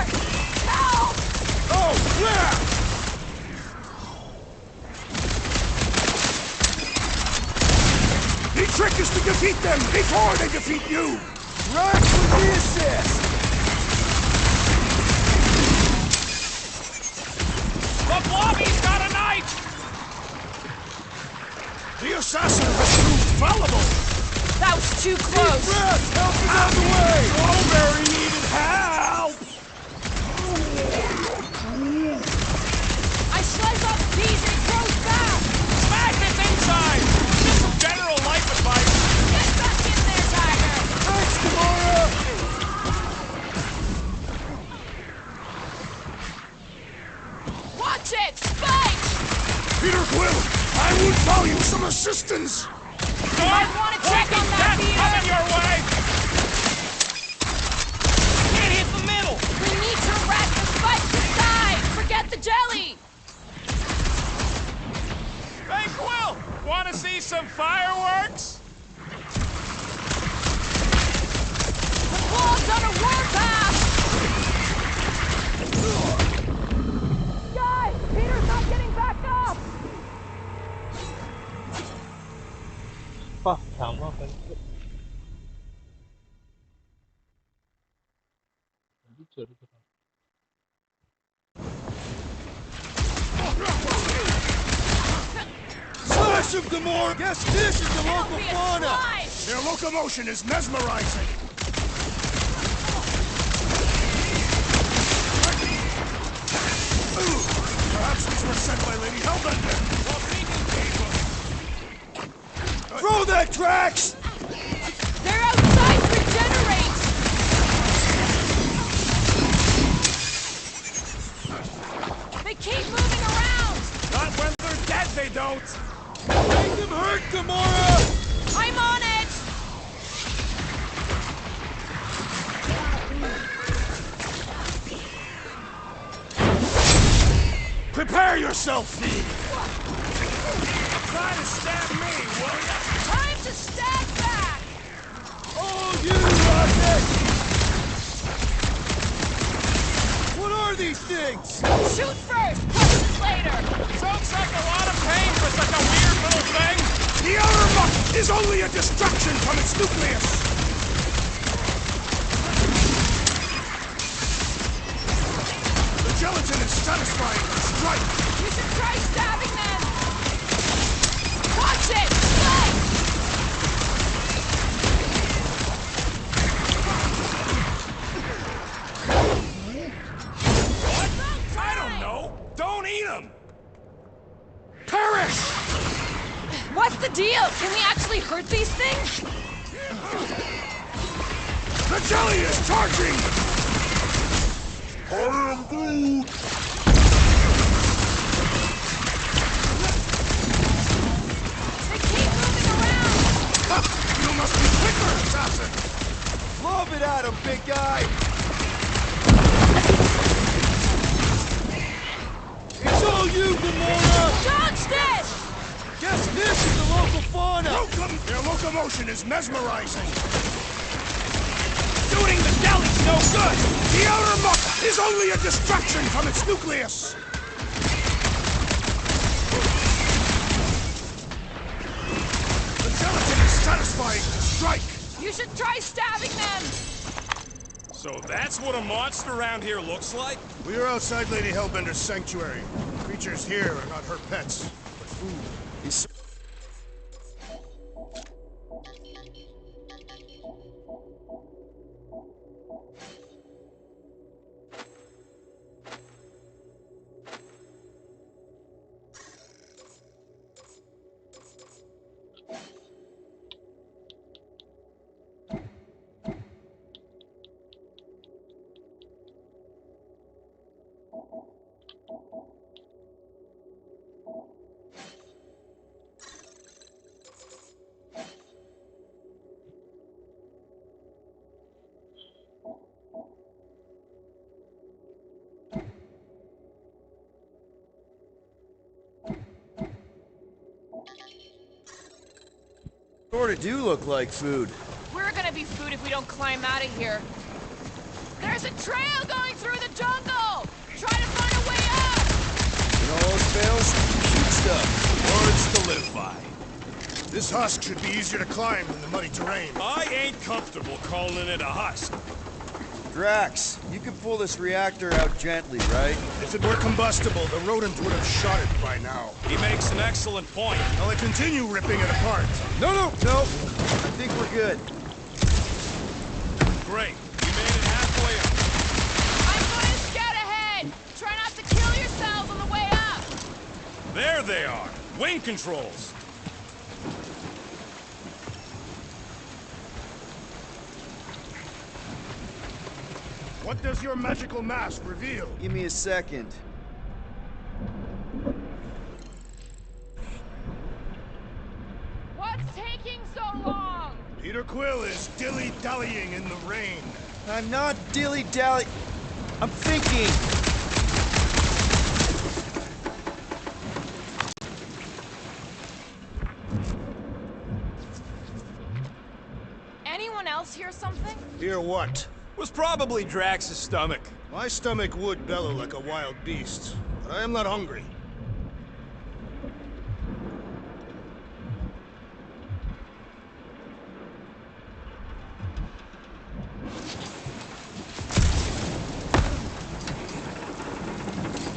Help! Oh, yeah! The trick is to defeat them before they defeat you! Drax with the assist! The Blobby's got a knife! The assassin has proved fallible! That was too close! Deep breath! Help is on the way! Strawberry needed help! I slice off these and it grows back! Smash its inside! Just some general life advice! Get back in there, Tiger! Thanks, Gamora! Watch it! Spike! Peter Quill, I would value some assistance! You might want to check on that, Peter! Coming your way! Can't hit the middle! We need to rack the spike inside! Forget the jelly! Hey, Quill! Want to see some fireworks? The ball's on a warpath! Guys! Peter's not getting back up! Sama kan. Slash of Gamora! Guess this is the local fauna! Their locomotion is mesmerizing! Perhaps these were sent by Lady Hellbender! Throw that, Drax! They're outside to regenerate! They keep moving around! Not when they're dead, they don't! Make them hurt, Gamora! I'm on it! Prepare yourself, Fiend! Try to stab me, will ya? Time to stab back! Oh, you rocket! What are these things? Shoot first, questions later! Sounds like a lot of pain for such a weird little thing! The outer muck is only a distraction from its nucleus! The gelatin is satisfying the strike! You should try stabbing them! Watch it! Spike! What? What's the deal? Can we actually hurt these things? The jelly is charging! I am Groot! They keep moving around! You must be quicker, assassin! Lob it at him, big guy! It's all you, Gamora! Dodge this! Guess this is the local fauna! Welcome! Their locomotion is mesmerizing! Shooting the galley's no good! The outer muck is only a distraction from its nucleus! The gelatin is satisfying to strike! You should try stabbing them! So that's what a monster around here looks like? We are outside Lady Hellbender's sanctuary. Creatures here are not her pets, but food. Sorta do look like food. We're gonna be food if we don't climb out of here. There's a trail going through the jungle! Try to find a way up! When all else fails, shoot stuff. Words to live by. This husk should be easier to climb than the muddy terrain. I ain't comfortable calling it a husk. Drax, you can pull this reactor out gently, right? If it were combustible, the rodent would have shot it by now. He makes an excellent point. I'll continue ripping it apart. No! I think we're good. Great. You made it halfway up. I'm going to scout ahead! Try not to kill yourselves on the way up! There they are. Wing controls. What does your magical mask reveal? Give me a second. What's taking so long? Peter Quill is dilly-dallying in the rain. I'm not dilly-dally. I'm thinking. Anyone else hear something? Hear what? Was probably Drax's stomach. My stomach would bellow like a wild beast, but I am not hungry.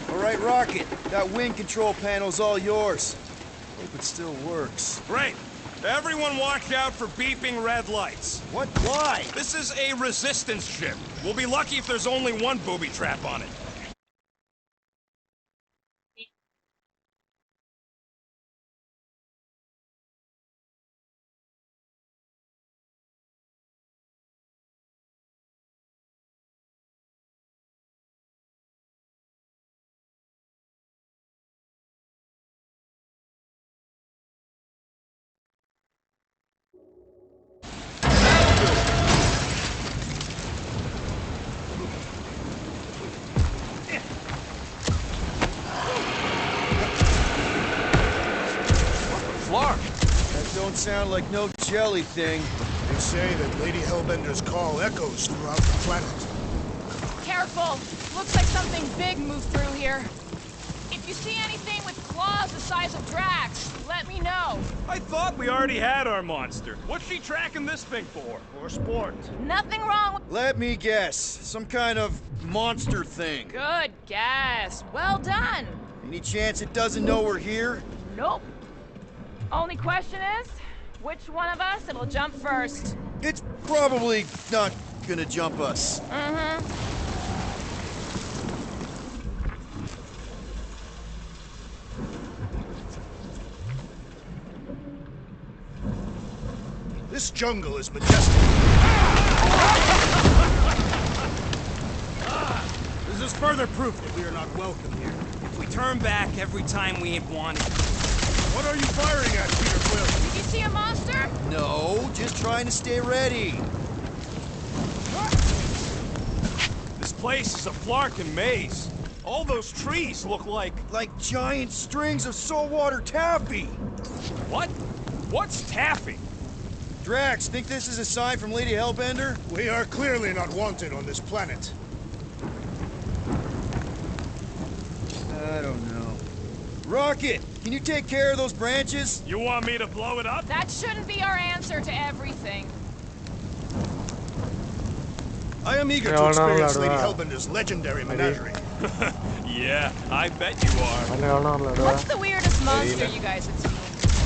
All right, Rocket. That wing control panel's all yours. Hope it still works. Great. Everyone watch out for beeping red lights. What? Why? This is a resistance ship. We'll be lucky if there's only one booby trap on it. That don't sound like no jelly thing. They say that Lady Hellbender's call echoes throughout the planet. Careful! Looks like something big moved through here. If you see anything with claws the size of Drax, let me know. I thought we already had our monster. What's she tracking this thing for? For sport. Nothing wrong with... Let me guess. Some kind of monster thing. Good guess. Well done. Any chance it doesn't know we're here? Nope. Only question is, which one of us it'll jump first? It's probably not gonna jump us. Mm-hmm. This jungle is majestic. This is further proof that we are not welcome here. If we turn back every time we ain't wanted. What are you firing at, Peter Quill? Did you see a monster? No, just trying to stay ready. This place is a Flarkin maze. All those trees look like giant strings of saltwater taffy. What? What's taffy? Drax, think this is a sign from Lady Hellbender? We are clearly not wanted on this planet. I don't know. Rocket, can you take care of those branches? You want me to blow it up? That shouldn't be our answer to everything. I am eager to experience Lady Hellbender's legendary menagerie. Yeah, I bet you are. What's the weirdest monster you guys have seen?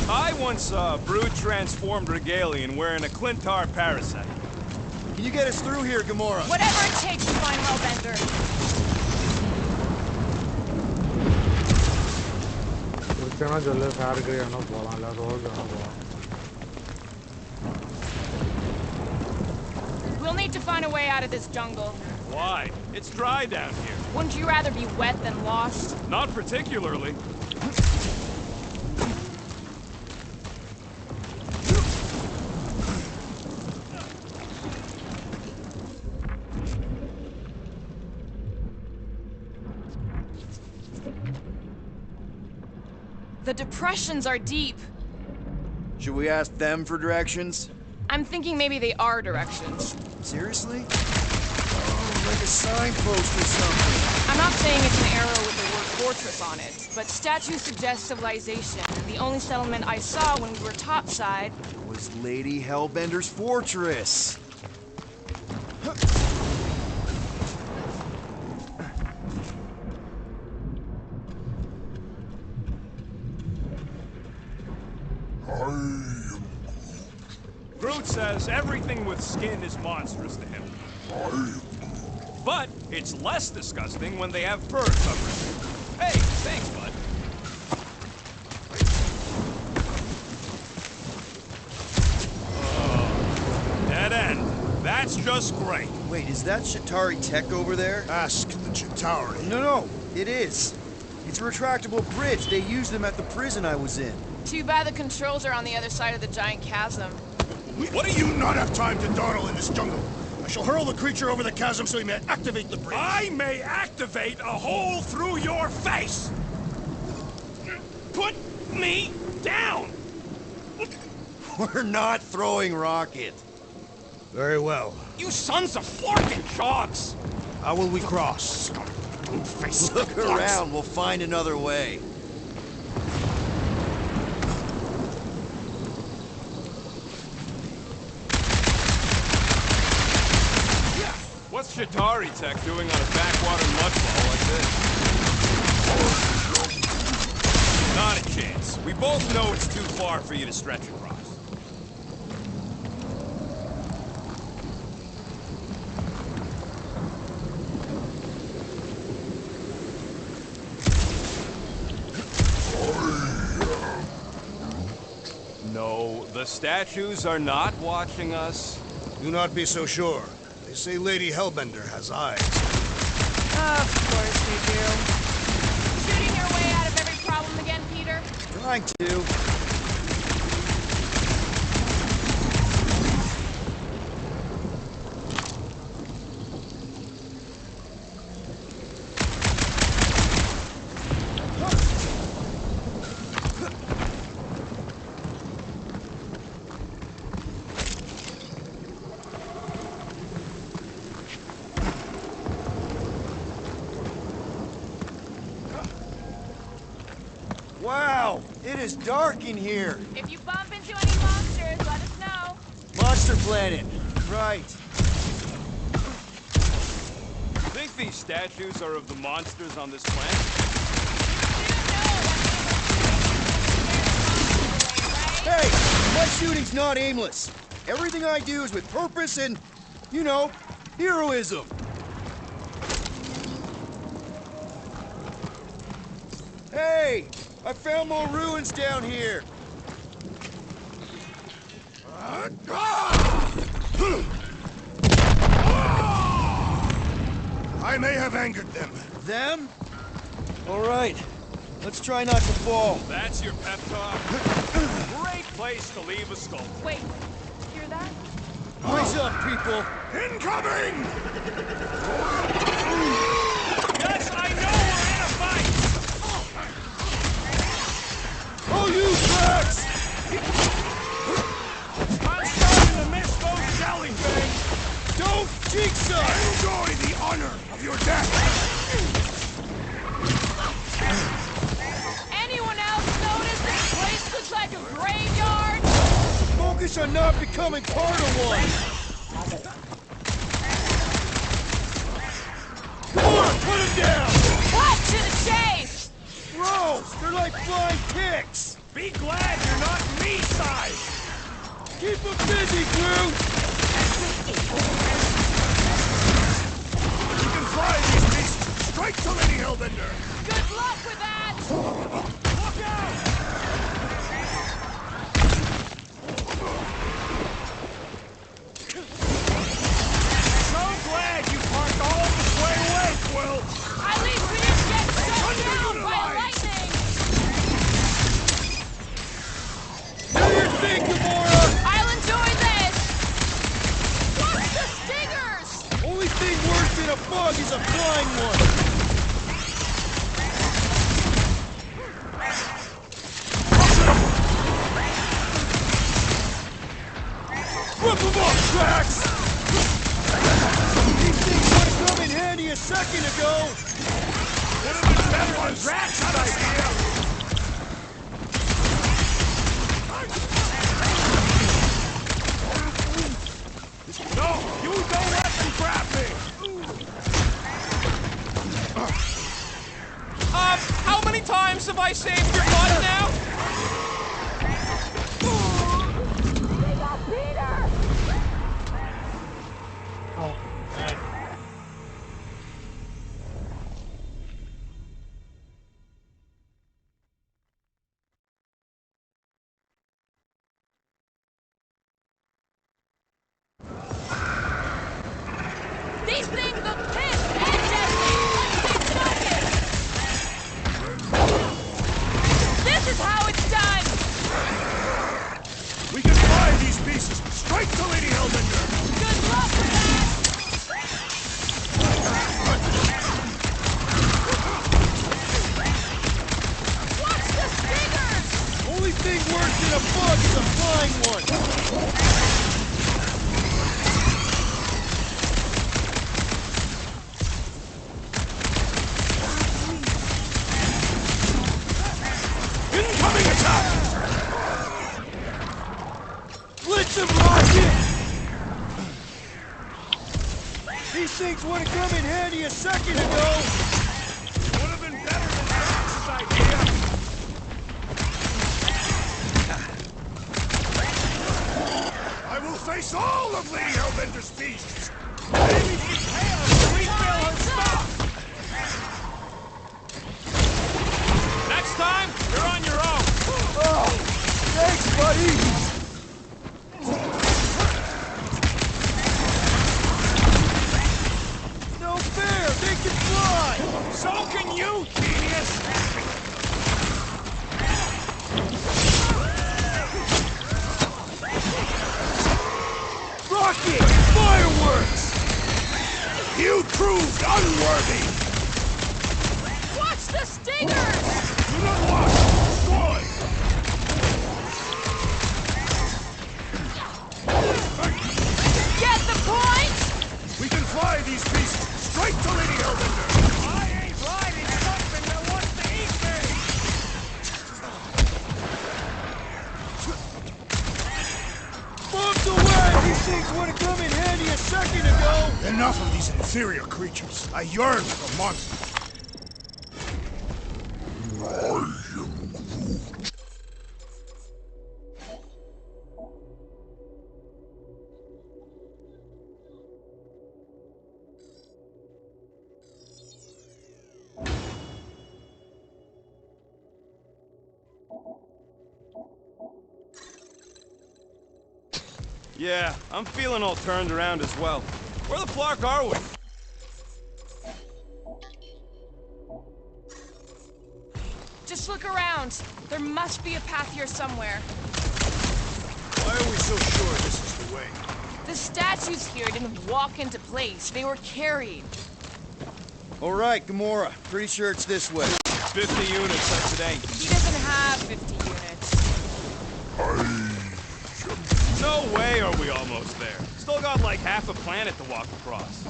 I once saw a brood-transformed Regalian wearing a Clintar parasite. Can you get us through here, Gamora? Whatever it takes to find Hellbender. We'll need to find a way out of this jungle. Why? It's dry down here. Wouldn't you rather be wet than lost? Not particularly. The depressions are deep. Should we ask them for directions? I'm thinking maybe they are directions. Seriously? Oh, like a signpost or something. I'm not saying it's an arrow with the word fortress on it, but statues suggest civilization. The only settlement I saw when we were topside was Lady Hellbender's fortress. Groot says everything with skin is monstrous to him. But it's less disgusting when they have fur coverage. Hey, thanks, bud. Dead end. That's just great. Wait, is that Chitauri tech over there? Ask the Chitauri. No, it is. It's a retractable bridge. They used them at the prison I was in. Too bad the controls are on the other side of the giant chasm. What do you not have time to dawdle in this jungle? I shall hurl the creature over the chasm so he may activate the bridge. I may activate a hole through your face! Put me down! We're not throwing rocket. Very well. You sons of Flarkin jogs! How will we cross? Look around, we'll find another way. What's Chitauri tech doing on a backwater mudfall like this? Not a chance. We both know it's too far for you to stretch across. No, the statues are not watching us. Do not be so sure. They say Lady Hellbender has eyes. Of course they do. Shooting your way out of every problem again, Peter? Trying to. Wow, it is dark in here. If you bump into any monsters, let us know. Monster Planet. Right. Think these statues are of the monsters on this planet? Hey, my shooting's not aimless. Everything I do is with purpose and, you know, heroism. Hey, I found more ruins down here. I may have angered them. Them? All right. Let's try not to fall. That's your pep talk? Great place to leave a skull. Wait, hear that? Brace up, people! Incoming! Yes, I know we're in a fight! Oh, you tracks! I'm starting to miss those jellyfish! Don't jigsaw! Enjoy the honor of your death! Anyone else notice this place looks like a graveyard? Focus on not becoming part of one! Come on, put him down! Cut to the chase! Bros, they're like flying kicks! Be glad you're not me-size! Keep them busy, Groot! You can fly these beasts straight to Lady Hellbender! Good luck with that! Look out! So glad you parked all this way away, Quill! At least we didn't get shut down by lightning! Do your thing, Gamora! I'll enjoy this! What's the stingers? Only thing worse than a bug is a flying one! Rip them off, Drax! These things would have come in handy a second ago! Would have been better on Drax's idea! No! You don't let them grab me! How many times have I saved your butt now? These things look pissed and deadly! Let's get focused! This is how it's done! We can fly these pieces straight to Lady Hellbender! Good luck with that! Watch the stingers! Only thing worse than a bug is a flying one! Incoming attack! Blitz him, Rocket! These things would have come in handy a second ago! Would have been better than Drax's idea! I will face all of Lady Hellbender's beasts! Maybe she'd pay us to refill her stock! Next time, you're on your own! Oh, thanks, buddy! No fair! They can fly! So can you, genius! Rocket! Fireworks! You proved unworthy! Watch the stingers! Do not watch! Destroy! Get the point? We can fly these beasts straight to Lady Hellbender! I ain't riding something that wants to eat me! Bombs away! These things would have come in handy a second ago! Enough of these inferior creatures. I yearn for monsters. Yeah, I'm feeling all turned around as well. Where the flark are we? Just look around. There must be a path here somewhere. Why are we so sure this is the way? The statues here didn't walk into place. They were carried. All right, Gamora. Pretty sure it's this way. 50 units, that's it ain't. He doesn't have 50 units. No way are we almost there. Still got like half a planet to walk across.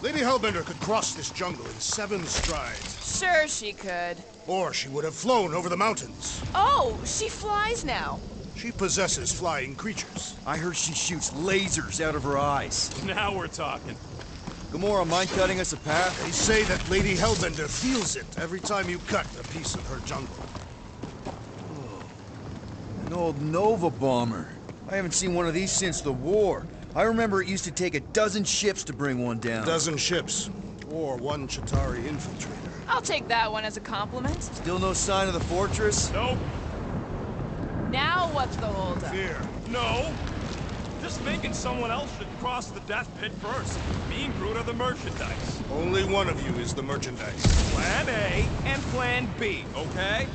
Lady Hellbender could cross this jungle in 7 strides. Sure she could. Or she would have flown over the mountains. Oh, she flies now. She possesses flying creatures. I heard she shoots lasers out of her eyes. Now we're talking. Gamora, mind cutting us a path? They say that Lady Hellbender feels it every time you cut a piece of her jungle. An old Nova bomber. I haven't seen one of these since the war. I remember it used to take a dozen ships to bring one down. A dozen ships. Or 1 Chitauri infiltrator. I'll take that one as a compliment. Still no sign of the fortress? Nope. Now what's the holdup? Fear. No. Just thinking someone else should cross the death pit first. Me and Groot are the merchandise. Only one of you is the merchandise. Plan A and Plan B, okay?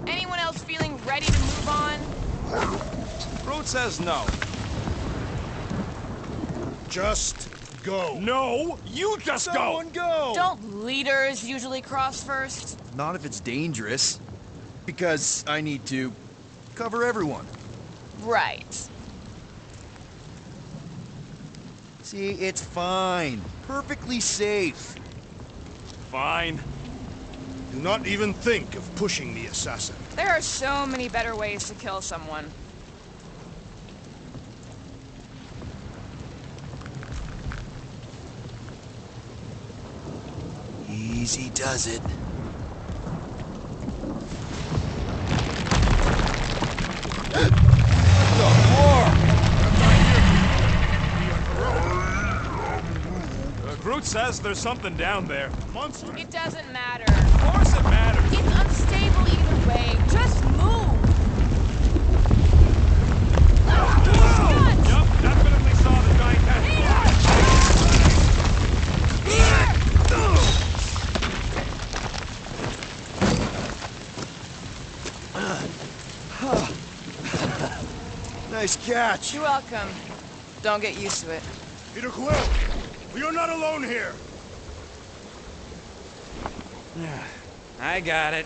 Anyone else feeling ready to move on? Groot says no. Just go. No, you just Someone go! Don't leaders usually cross first? Not if it's dangerous. Because I need to cover everyone. Right. See, it's fine. Perfectly safe. Fine. Do not even think of pushing the assassin. There are so many better ways to kill someone. Easy does it. Groot says there's something down there. Monster. It doesn't matter. Of course it matters. It's unstable either way. Just move. Yup, definitely saw the giant head. Nice catch. You're welcome. Don't get used to it. Peter Quill, we are not alone here. I got it.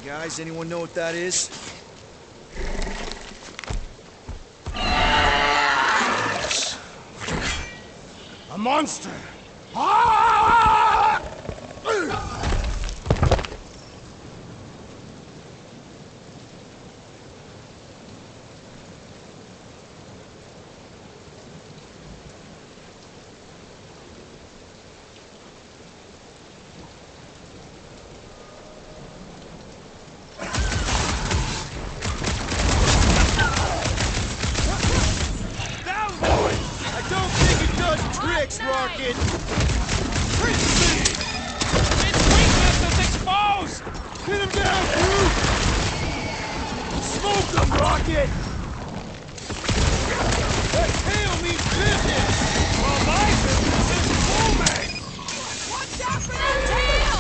Guys, anyone know what that is? A monster! Ah! Tricks, Rocket! Its weakness is exposed! Hit him down, Groot! Smoke him, Rocket! That tail means business! Well, my business is booming! Watch out for that tail!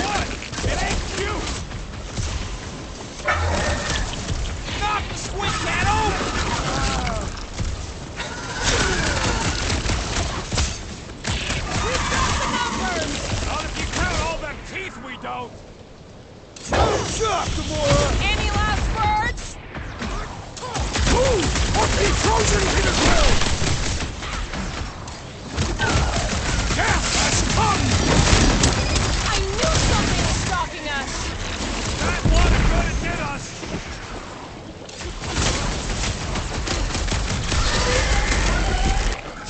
What? It ain't cute! Knock the squid cat over! We've got the numbers! Not if you count all them teeth we don't! Shot, Gamora! Any last words? Move! Or be frozen, Peter Quill! Death has come! I knew something was stalking us! That one is gonna get us!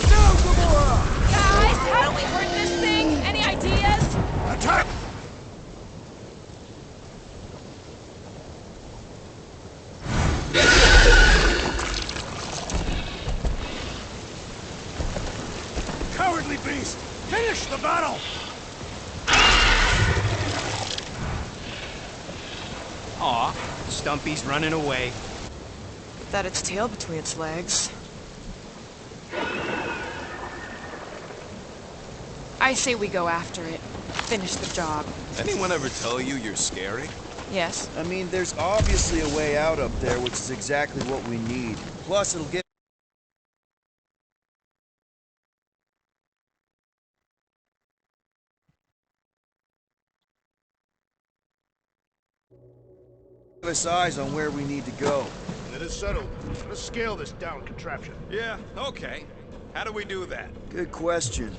No, Gamora! Guys, how do we hurt this thing? Any ideas? Attack finish the battle! Aw, Stumpy's running away. That its tail between its legs. I say we go after it. Finish the job. Anyone ever tell you you're scary? Yes. I mean, there's obviously a way out up there, which is exactly what we need. Plus, it'll get... give us eyes on where we need to go. It is settled. Let's scale this down contraption. Yeah, okay. How do we do that? Good question.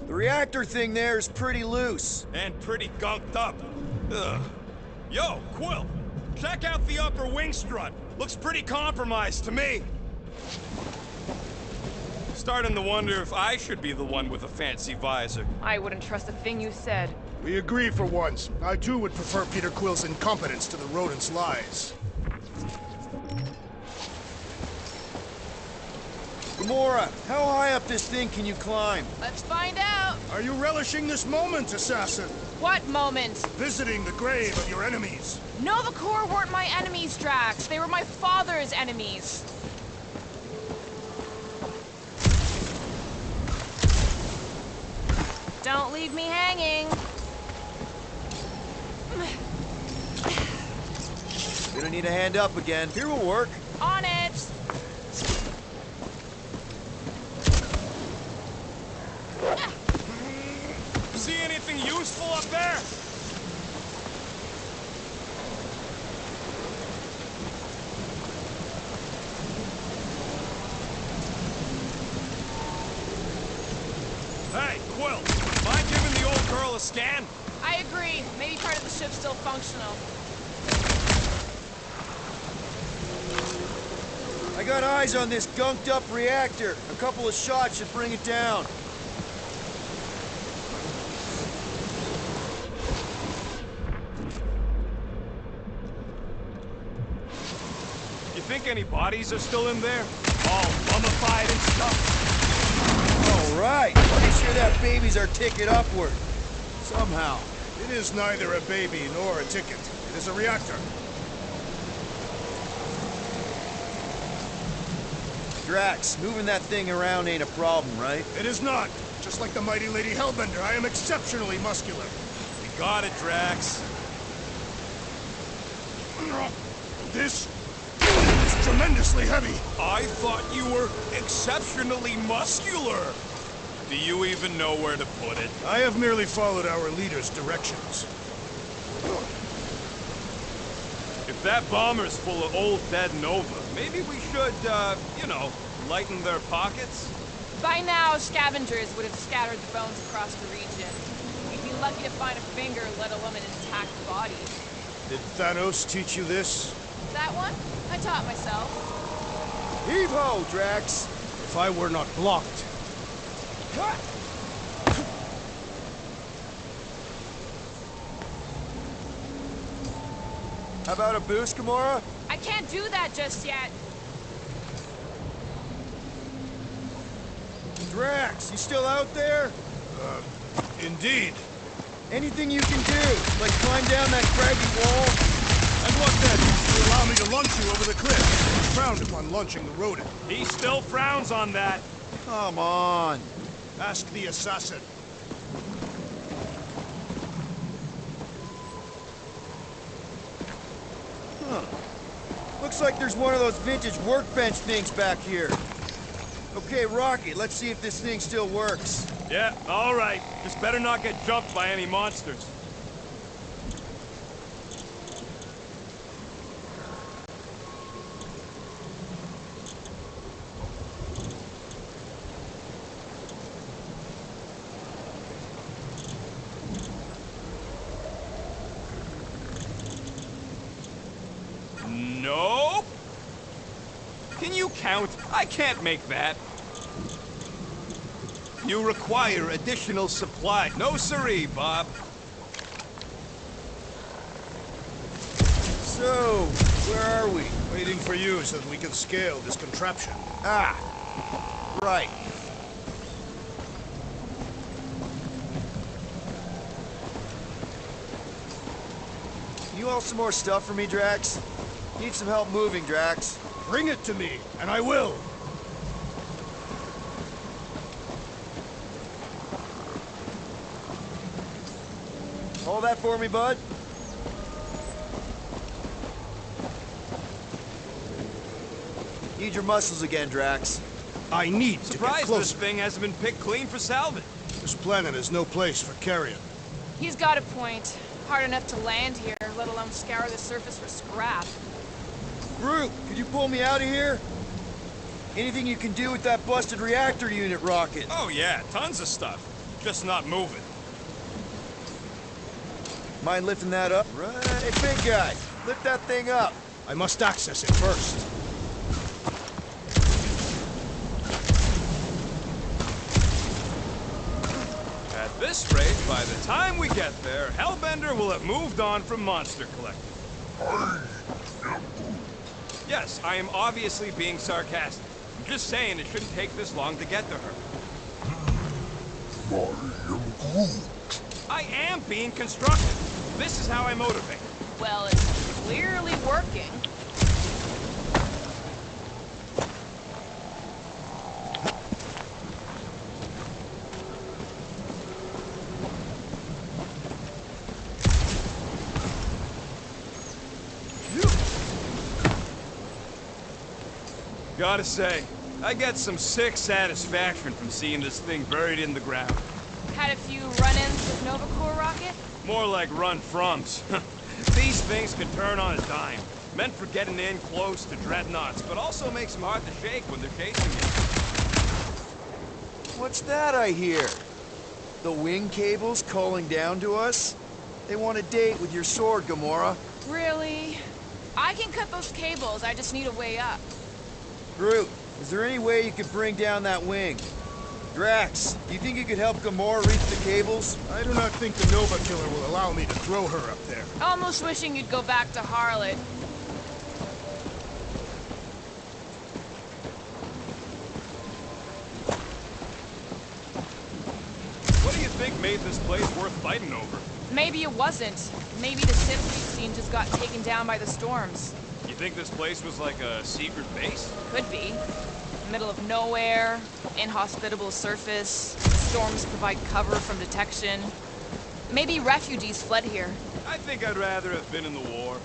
The reactor thing there is pretty loose. And pretty gunked up. Ugh. Yo, Quill! Check out the upper wing strut. Looks pretty compromised to me. Starting to wonder if I should be the one with a fancy visor. I wouldn't trust a thing you said. We agree for once. I too would prefer Peter Quill's incompetence to the rodent's lies. Gamora, how high up this thing can you climb? Let's find out. Are you relishing this moment, assassin? What moment? Visiting the grave of your enemies. No, the Corps weren't my enemies, Drax. They were my father's enemies. Don't leave me hanging. Gonna need a hand up again. Here will work. On it. See anything useful up there? Hey, Quill, mind giving the old girl a scan? I agree. Maybe part of the ship's still functional. I got eyes on this gunked up reactor. A couple of shots should bring it down. You think any bodies are still in there? All mummified and stuff? All right. Pretty sure that baby's our ticket upward. Somehow. It is neither a baby nor a ticket. It is a reactor. Drax, moving that thing around ain't a problem, right? It is not. Just like the mighty Lady Hellbender, I am exceptionally muscular. You got it, Drax. This is tremendously heavy. I thought you were exceptionally muscular. Do you even know where to put it? I have merely followed our leader's directions. If that bomber's full of old dead Nova, maybe we should, you know, lighten their pockets? By now, scavengers would have scattered the bones across the region. We'd be lucky to find a finger, let alone an intact body. Did Thanos teach you this? That one? I taught myself. Heave-ho, Drax! If I were not blocked. How about a boost, Gamora? I can't do that just yet. Drax, you still out there? Indeed. Anything you can do, like climb down that craggy wall? And what then? You allow me to launch you over the cliff. It's frowned upon launching the rodent. He still frowns on that. Come on. Ask the assassin. Huh. Looks like there's one of those vintage workbench things back here. Okay, Rocket, let's see if this thing still works. Yeah, all right. Just better not get jumped by any monsters. Nope. Can you count? I can't make that. You require additional supply. No siree, Bob. So, where are we? Waiting for you so that we can scale this contraption. Ah, right. You all some more stuff for me, Drax? Need some help moving, Drax. Bring it to me, and I will. Hold that for me, bud. Need your muscles again, Drax. I need to get Surprised closer. this thing hasn't been picked clean for salvage. This planet is no place for carrion. He's got a point. Hard enough to land here, let alone scour the surface for scrap. Groot, could you pull me out of here? Anything you can do with that busted reactor unit rocket? Oh yeah, tons of stuff. Just not moving. Mind lifting that up? Right. Hey, big guy, lift that thing up. I must access it first. At this rate, by the time we get there, Hellbender will have moved on from Monster Collector. Yes, I am obviously being sarcastic. I'm just saying it shouldn't take this long to get to her. I am being constructive. This is how I motivate. Well, it's clearly working. Gotta say, I get some sick satisfaction from seeing this thing buried in the ground. Had a few run-ins with Nova Corps rocket? More like run-froms. These things can turn on a dime. Meant for getting in close to dreadnoughts, but also makes them hard to shake when they're chasing you. What's that I hear? The wing cables calling down to us? They want a date with your sword, Gamora. Really? I can cut those cables, I just need a way up. Groot, is there any way you could bring down that wing? Drax, do you think you could help Gamora reach the cables? I do not think the Nova Killer will allow me to throw her up there. Almost wishing you'd go back to Harlot. What do you think made this place worth fighting over? Maybe it wasn't. Maybe the Sith we've seen just got taken down by the storms. You think this place was like a secret base? Could be. Middle of nowhere, inhospitable surface, storms provide cover from detection. Maybe refugees fled here. I think I'd rather have been in the war.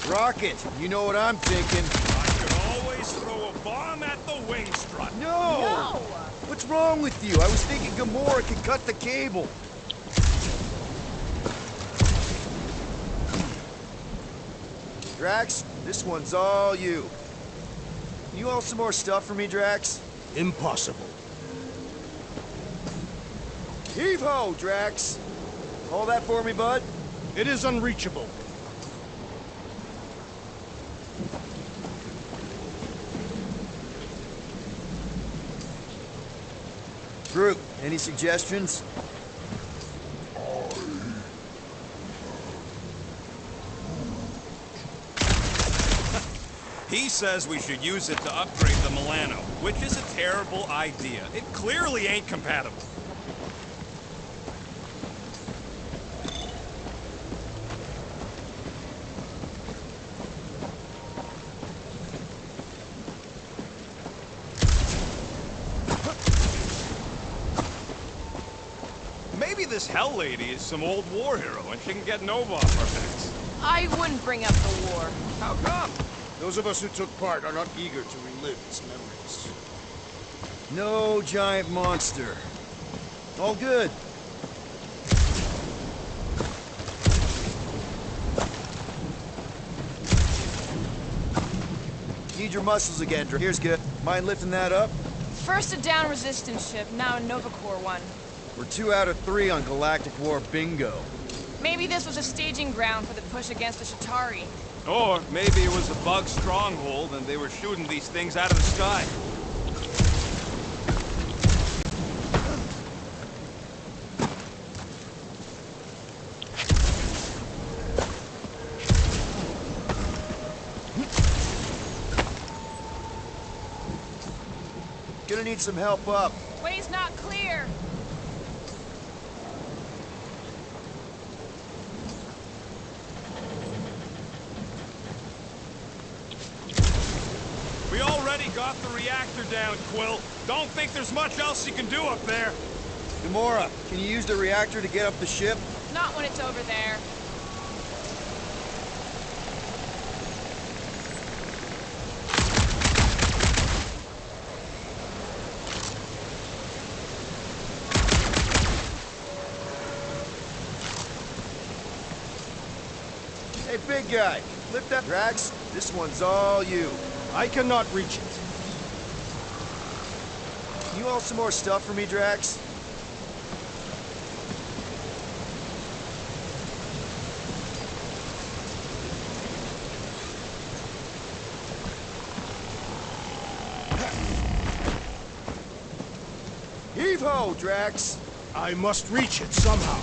Rocket, you know what I'm thinking. I could always throw a bomb at the wing strut. No! What's wrong with you? I was thinking Gamora could cut the cable. Drax, this one's all you. You all some more stuff for me, Drax? Impossible. Heave-ho, Drax! Hold that for me, bud. It is unreachable. Groot, any suggestions? He says we should use it to upgrade the Milano, which is a terrible idea. It clearly ain't compatible. Maybe this Hell Lady is some old war hero and she can get Nova off our backs. I wouldn't bring up the war. How come? Those of us who took part are not eager to relive its memories. No giant monster. All good. Need your muscles again, Drax. Here's good. Mind lifting that up? First a down resistance ship, now a Nova Corps one. We're 2 out of 3 on Galactic War bingo. Maybe this was a staging ground for the push against the Chitauri. Or maybe it was a bug stronghold and they were shooting these things out of the sky. gonna need some help up. Way's not clear. We already got the reactor down, Quill. Don't think there's much else you can do up there. Gamora, can you use the reactor to get up the ship? Not when it's over there. Hey, big guy, lift that. Drax, this one's all you. I cannot reach it. Can you haul some more stuff for me, Drax? Heave-ho, Drax! I must reach it somehow.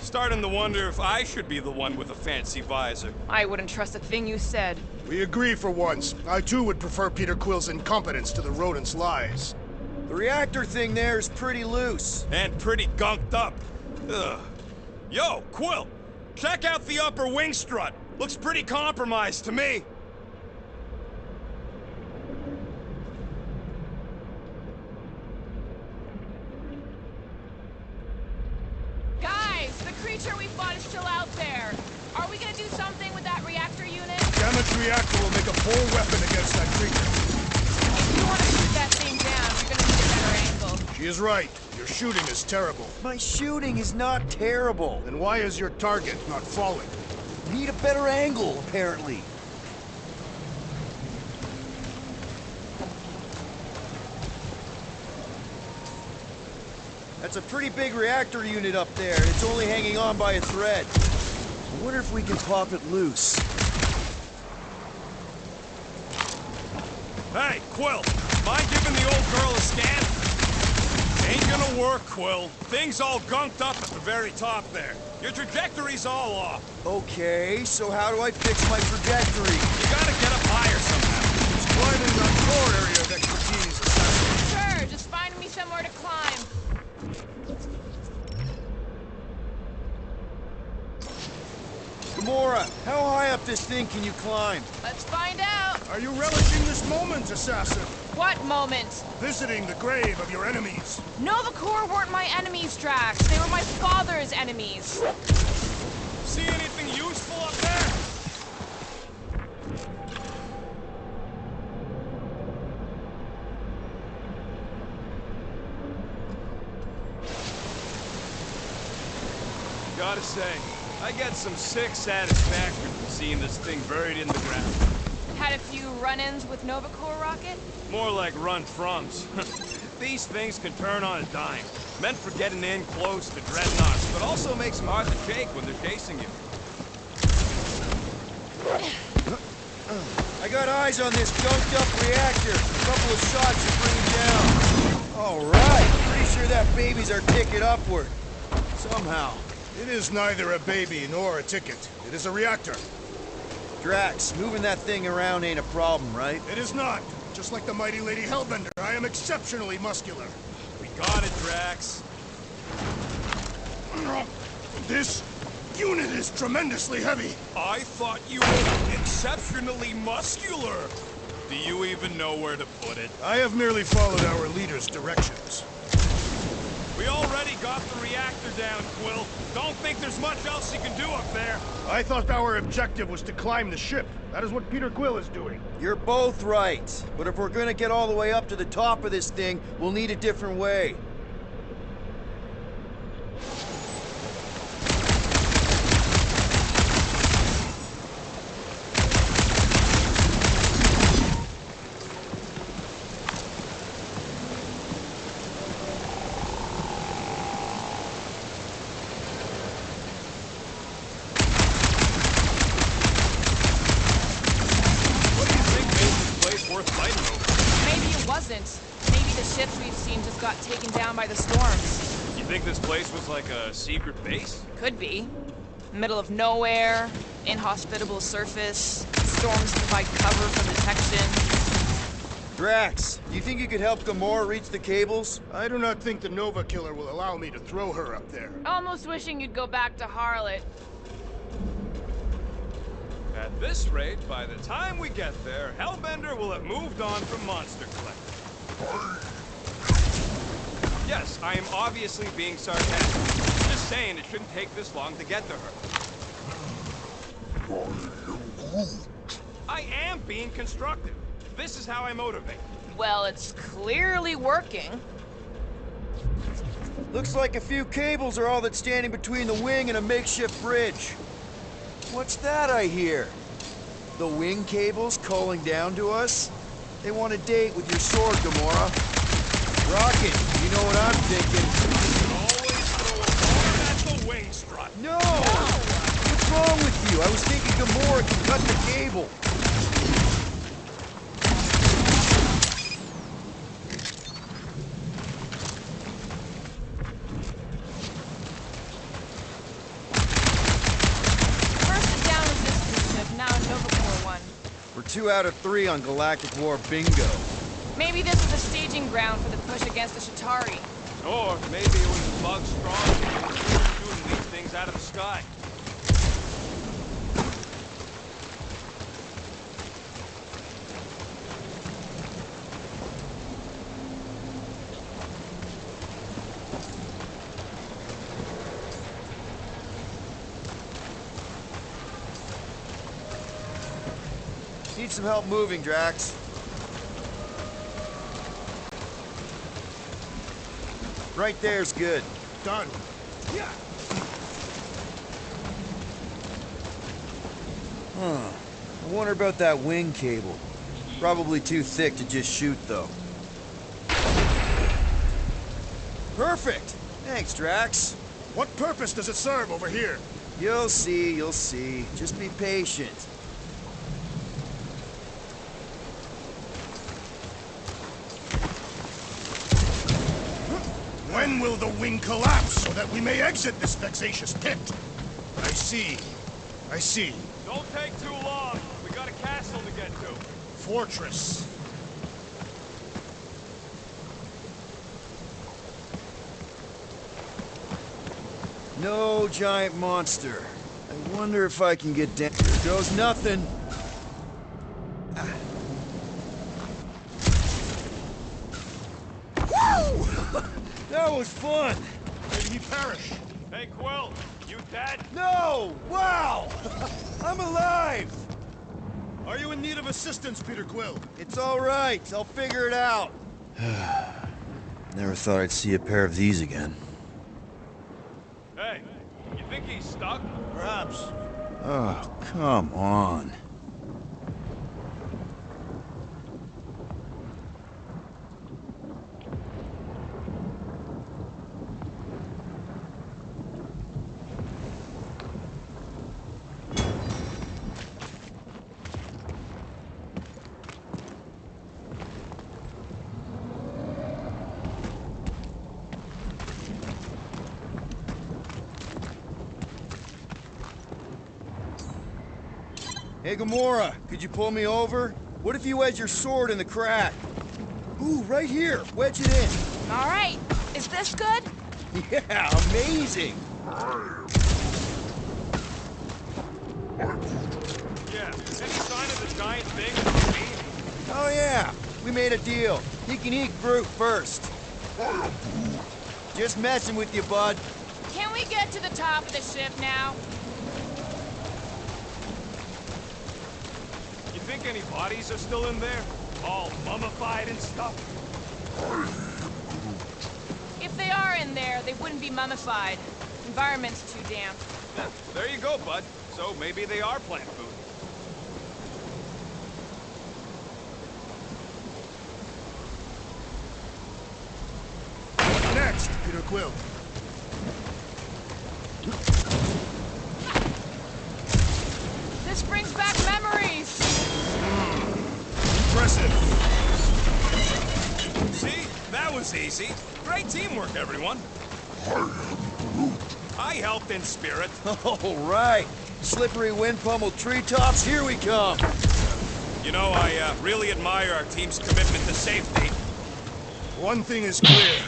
Starting to wonder if I should be the one with a fancy visor. I wouldn't trust a thing you said. We agree for once. I too would prefer Peter Quill's incompetence to the rodent's lies. The reactor thing there is pretty loose. And pretty gunked up. Ugh. Yo, Quill! Check out the upper wing strut. Looks pretty compromised to me. Guys, the creature we fought is still out there. Are we gonna do something with that reactor unit? Damaged reactor will make a full weapon against that creature. If you want to shoot that thing down, you're gonna need a better angle. She is right. Your shooting is terrible. My shooting is not terrible. Then why is your target not falling? Need a better angle, apparently. That's a pretty big reactor unit up there, and it's only hanging on by a thread. I wonder if we can pop it loose. Hey, Quill! Mind giving the old girl a scan? Ain't gonna work, Quill. Thing's all gunked up at the very top there. Your trajectory's all off. Okay, so how do I fix my trajectory? You gotta get up higher somehow. It's climbing that core area of expertise, Assassin. Sure, just find me somewhere to climb. Gamora, how high up this thing can you climb? Let's find out. Are you relishing this moment, Assassin? What moment? Visiting the grave of your enemies. Nova Corps weren't my enemies, Drax. They were my father's enemies. See anything useful up there? Gotta say, I get some sick satisfaction from seeing this thing buried in the ground. Had a few run-ins with Nova Corps rocket? More like run-froms. These things can turn on a dime. Meant for getting in close to dreadnoughts, but also makes them hard to shake when they're chasing you. I got eyes on this gunked up reactor. A couple of shots should bring him down. All right. Pretty sure that baby's our ticket upward. Somehow. It is neither a baby nor a ticket. It is a reactor. Drax, moving that thing around ain't a problem, right? It is not. Just like the mighty Lady Hellbender, I am exceptionally muscular. We got it, Drax. This unit is tremendously heavy. I thought you were exceptionally muscular. Do you even know where to put it? I have merely followed our leader's directions. We already got the reactor down, Quill. Don't think there's much else you can do up there. I thought our objective was to climb the ship. That is what Peter Quill is doing. You're both right. But if we're gonna get all the way up to the top of this thing, we'll need a different way. ships we've seen just got taken down by the storms. You think this place was like a secret base? Could be. Middle of nowhere, inhospitable surface, storms provide cover from detection. Drax, do you think you could help Gamora reach the cables? I do not think the Nova Killer will allow me to throw her up there. Almost wishing you'd go back to Harlot. At this rate, by the time we get there, Hellbender will have moved on from Monster Collector. Yes, I am obviously being sarcastic. Just saying it shouldn't take this long to get to her. I am being constructive. This is how I motivate. Well, it's clearly working. Looks like a few cables are all that's standing between the wing and a makeshift bridge. What's that I hear? The wing cables calling down to us? They want a date with your sword, Gamora. Rocket, you know what I'm thinking. Always throw a ball at the wing strut. No! What's wrong with you? I was thinking Gamora can cut the cable. We're 2 out of 3 on Galactic War bingo. Maybe this is a staging ground for the push against the Chitauri. Or maybe it was Bug Strong shooting these things out of the sky. Need some help moving, Drax. Right there's good. Done. Yeah. Huh. I wonder about that wing cable. Probably too thick to just shoot, though. Perfect! Thanks, Drax. What purpose does it serve over here? You'll see, you'll see. Just be patient. When will the wing collapse so that we may exit this vexatious pit? I see. I see. Don't take too long. We got a castle to get to. Fortress. No giant monster. I wonder if I can get down. Here goes nothing. Woo! That was fun. Did he perish? Hey, Quill, you dead? No! Wow! I'm alive! Are you in need of assistance, Peter Quill? It's all right. I'll figure it out. Never thought I'd see a pair of these again. Hey, you think he's stuck? Perhaps. Oh, come on. Hey, Gamora, could you pull me over? What if you wedge your sword in the crack? Ooh, right here. Wedge it in. All right. Is this good? Yeah, amazing. Yeah. Any sign of the giant thing? Oh, yeah. We made a deal. He can eat Groot first. Just messing with you, bud. Can we get to the top of the ship now? You think any bodies are still in there? All mummified and stuff? If they are in there, they wouldn't be mummified. Environment's too damp. There you go, bud. So maybe they are plant food. What's next, Peter Quill? This brings back memories. Impressive. See? That was easy. Great teamwork, everyone. I helped in spirit. All right. Slippery wind pummeled treetops, here we come. You know, I really admire our team's commitment to safety. One thing is clear.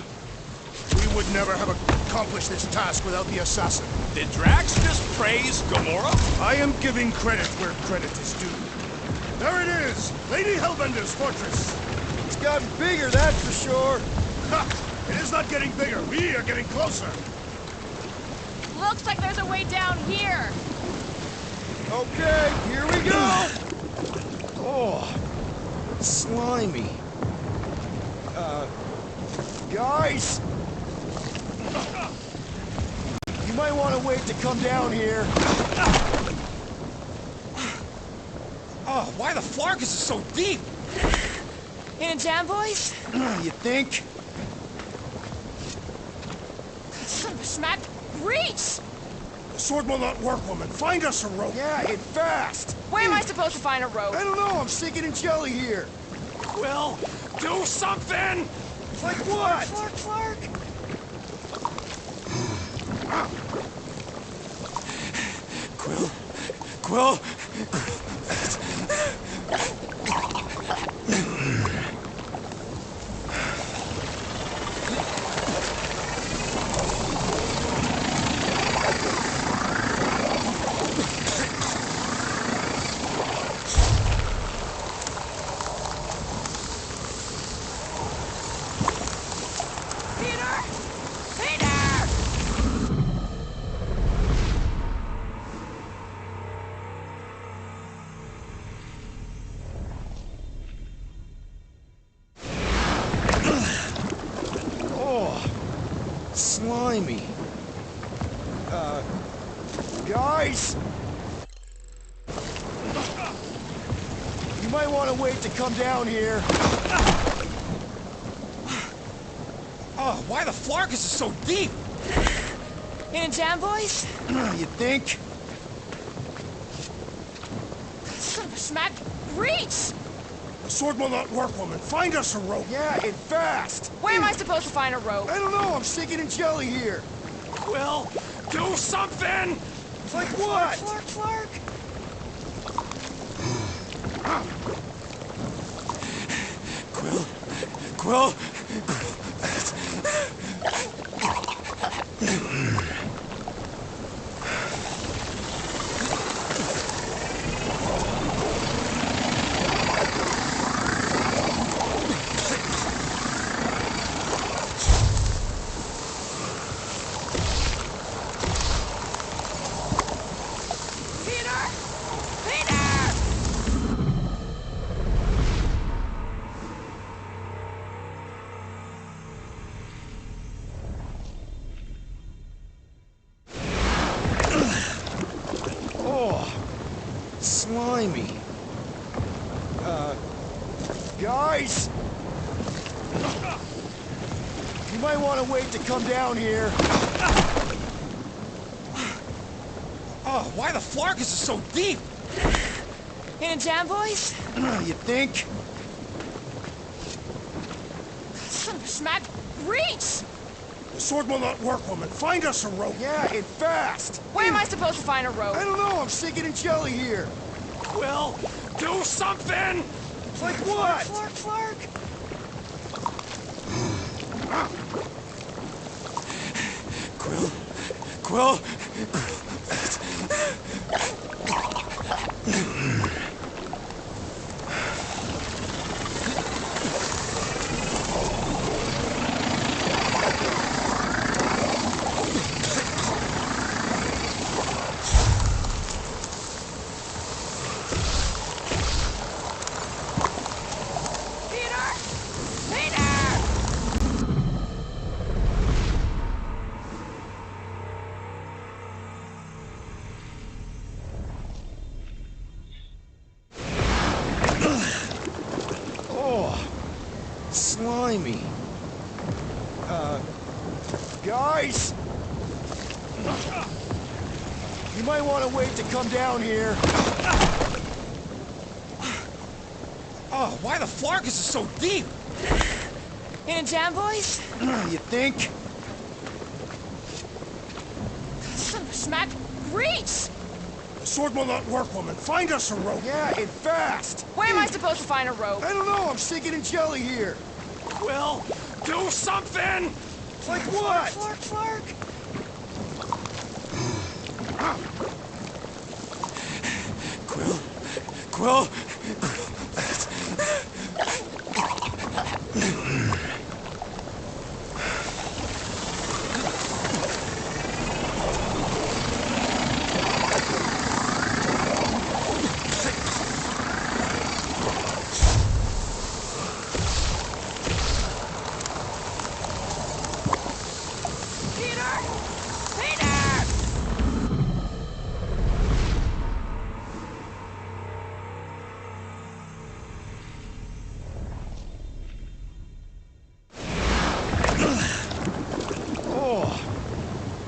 We would never have accomplished this task without the assassin. Did Drax just praise Gamora? I am giving credit where credit is due. There it is! Lady Hellbender's fortress! It's gotten bigger, that's for sure. Ha! It is not getting bigger. We are getting closer. Looks like there's a way down here. Okay, here we go. Oh, slimy. Guys! You might want to wait to come down here. Oh, why the Flarkus is so deep? In a jam, boys? You think? Son of a smack. Reach! The sword will not work, woman. Find us a rope. Yeah, and fast. Where am I supposed to find a rope? I don't know. I'm sinking in jelly here. Quill, do something! Like what? Clark. Quill. Slimy. Guys! You might want to wait to come down here. Oh, why the Flarkus is so deep? In a jam, boys? You think? Son of a smack. Reach! The sword will not work, woman. Find us a rope. Yeah, and fast. Where am I supposed to find a rope? I don't know. I'm sinking in jelly here. Quill, do something! Like what? Clark. Quill. Slimy. Guys! You might want to wait to come down here. Oh, why the Flarkus is so deep? In a jam, boys? You think? Son of a smack. Reach! The sword will not work, woman. Find us a rope. Yeah, and fast. Where am I supposed to find a rope? I don't know. I'm sinking in jelly here. Quill, do something! Like what? Clark. Quill. Slimy. Guys! You might want to wait to come down here. Oh, why the Flarkus is so deep? In a jam, boys? You think? Son of a smack. Reach! The sword will not work, woman. Find us a rope. Yeah, and fast. Where am I supposed to find a rope? I don't know. I'm sinking in jelly here. Quill, do something! Like what? Flark. Quill.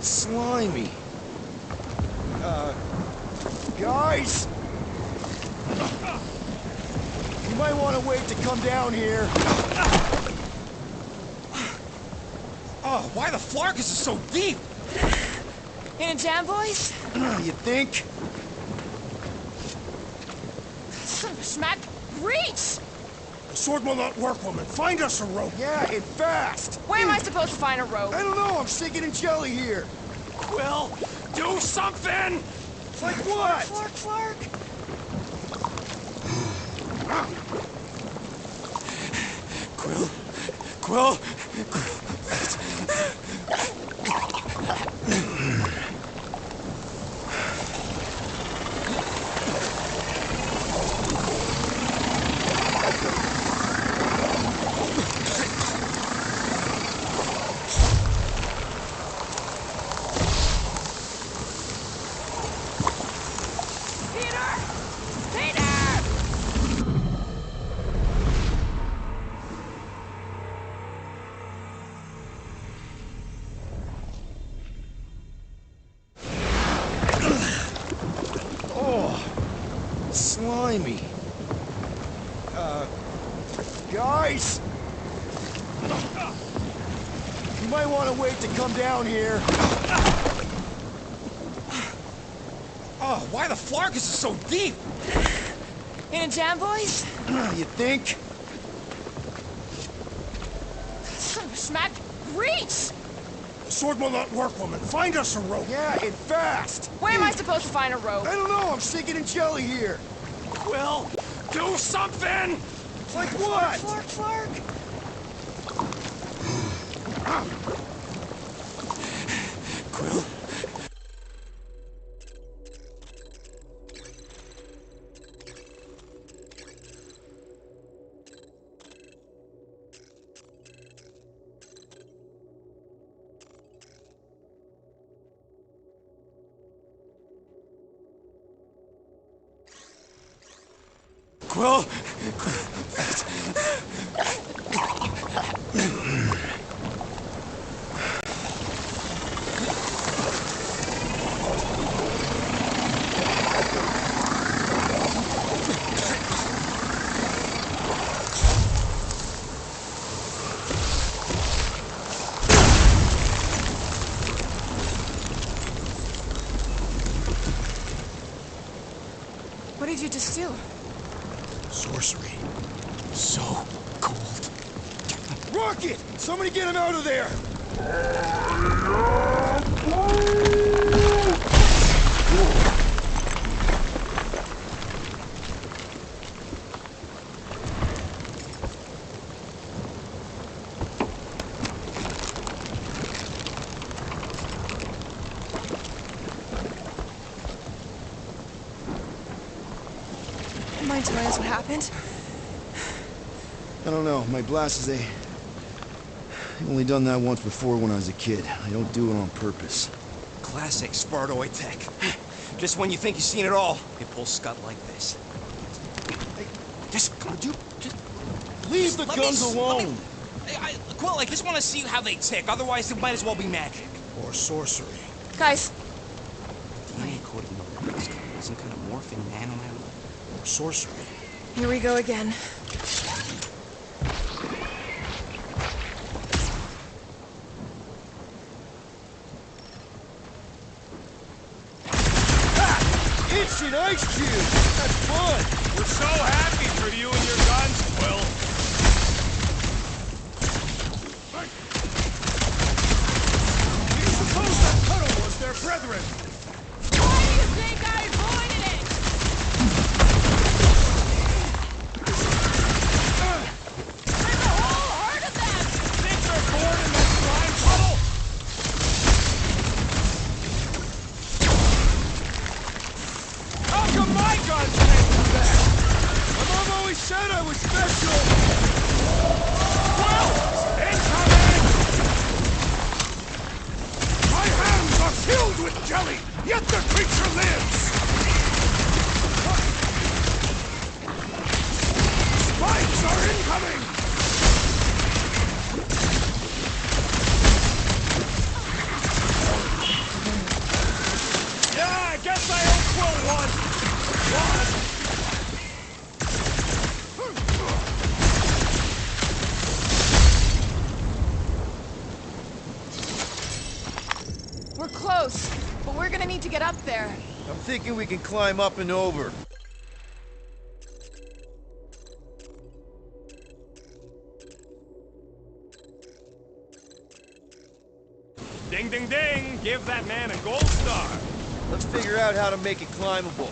Slimy. Guys! You might want to wait to come down here. Oh, why the flark is it so deep? In a jam, boys? You think? Son of a smack. Reach! The sword will not work, woman. Find us a rope. Yeah, and fast. Where am I supposed to find a rope? I don't know. I'm sinking in jelly here. Quill, do something! Like what? Flark. Quill. Slimy. Guys! You might want to wait to come down here. Oh, why the flark is it so deep? In a jam, boys? You think? Son of a smack. Reach! The sword will not work, woman. Find us a rope. Yeah, and fast. Where am I supposed to find a rope? I don't know. I'm sinking in jelly here. Quill, do something! Like what? Flark. Quill. Quill. What did you just do? Sorcery. So cold. Rocket! Somebody get him out of there! Mind telling us what happened? I don't know. My blast is I've only done that once before when I was a kid. I don't do it on purpose. Classic Spartoid tech. Just when you think you've seen it all, it pulls scut like this. Hey, just come on, dude. Just leave the guns alone. Quill, I just want to see how they tick. Otherwise, it might as well be magic or sorcery. Guys. DNA coded in some kind of morphing nano. Or sorcery. Here we go again. ice cube! That's fun! We're so happy for you and your guns, Quill. Do you suppose that tunnel was their brethren? Why do you think I avoided it? There's a whole herd of them! Think they're born in that slime puddle? How come my guns can't do that? My mom always said I was special! Well, incoming! My hands are filled with jelly, yet the creature lives! Spikes are incoming! Yeah, I guess I owe Quill one! We're close, but we're gonna need to get up there. I'm thinking we can climb up and over. Ding, ding, ding! Give that man a gold star! Let's figure out how to make it climbable.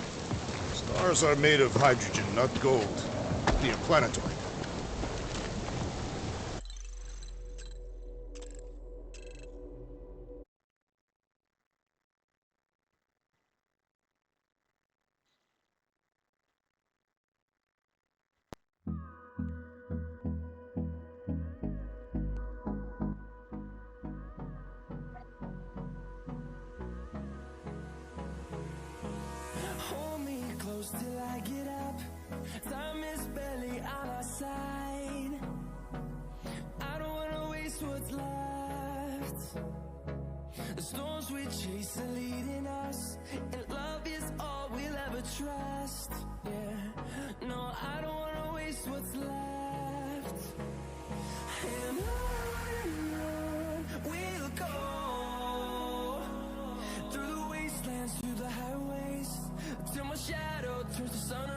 Stars are made of hydrogen, not gold. The planetoid. Hold me close till I get up. Time is barely on our side. I don't wanna waste what's left. The storms we chase are leading us, and love is all we'll ever trust. Yeah, no, I don't wanna waste what's left. And on we'll go, through the wastelands, through the highways, till my shadow turns to sun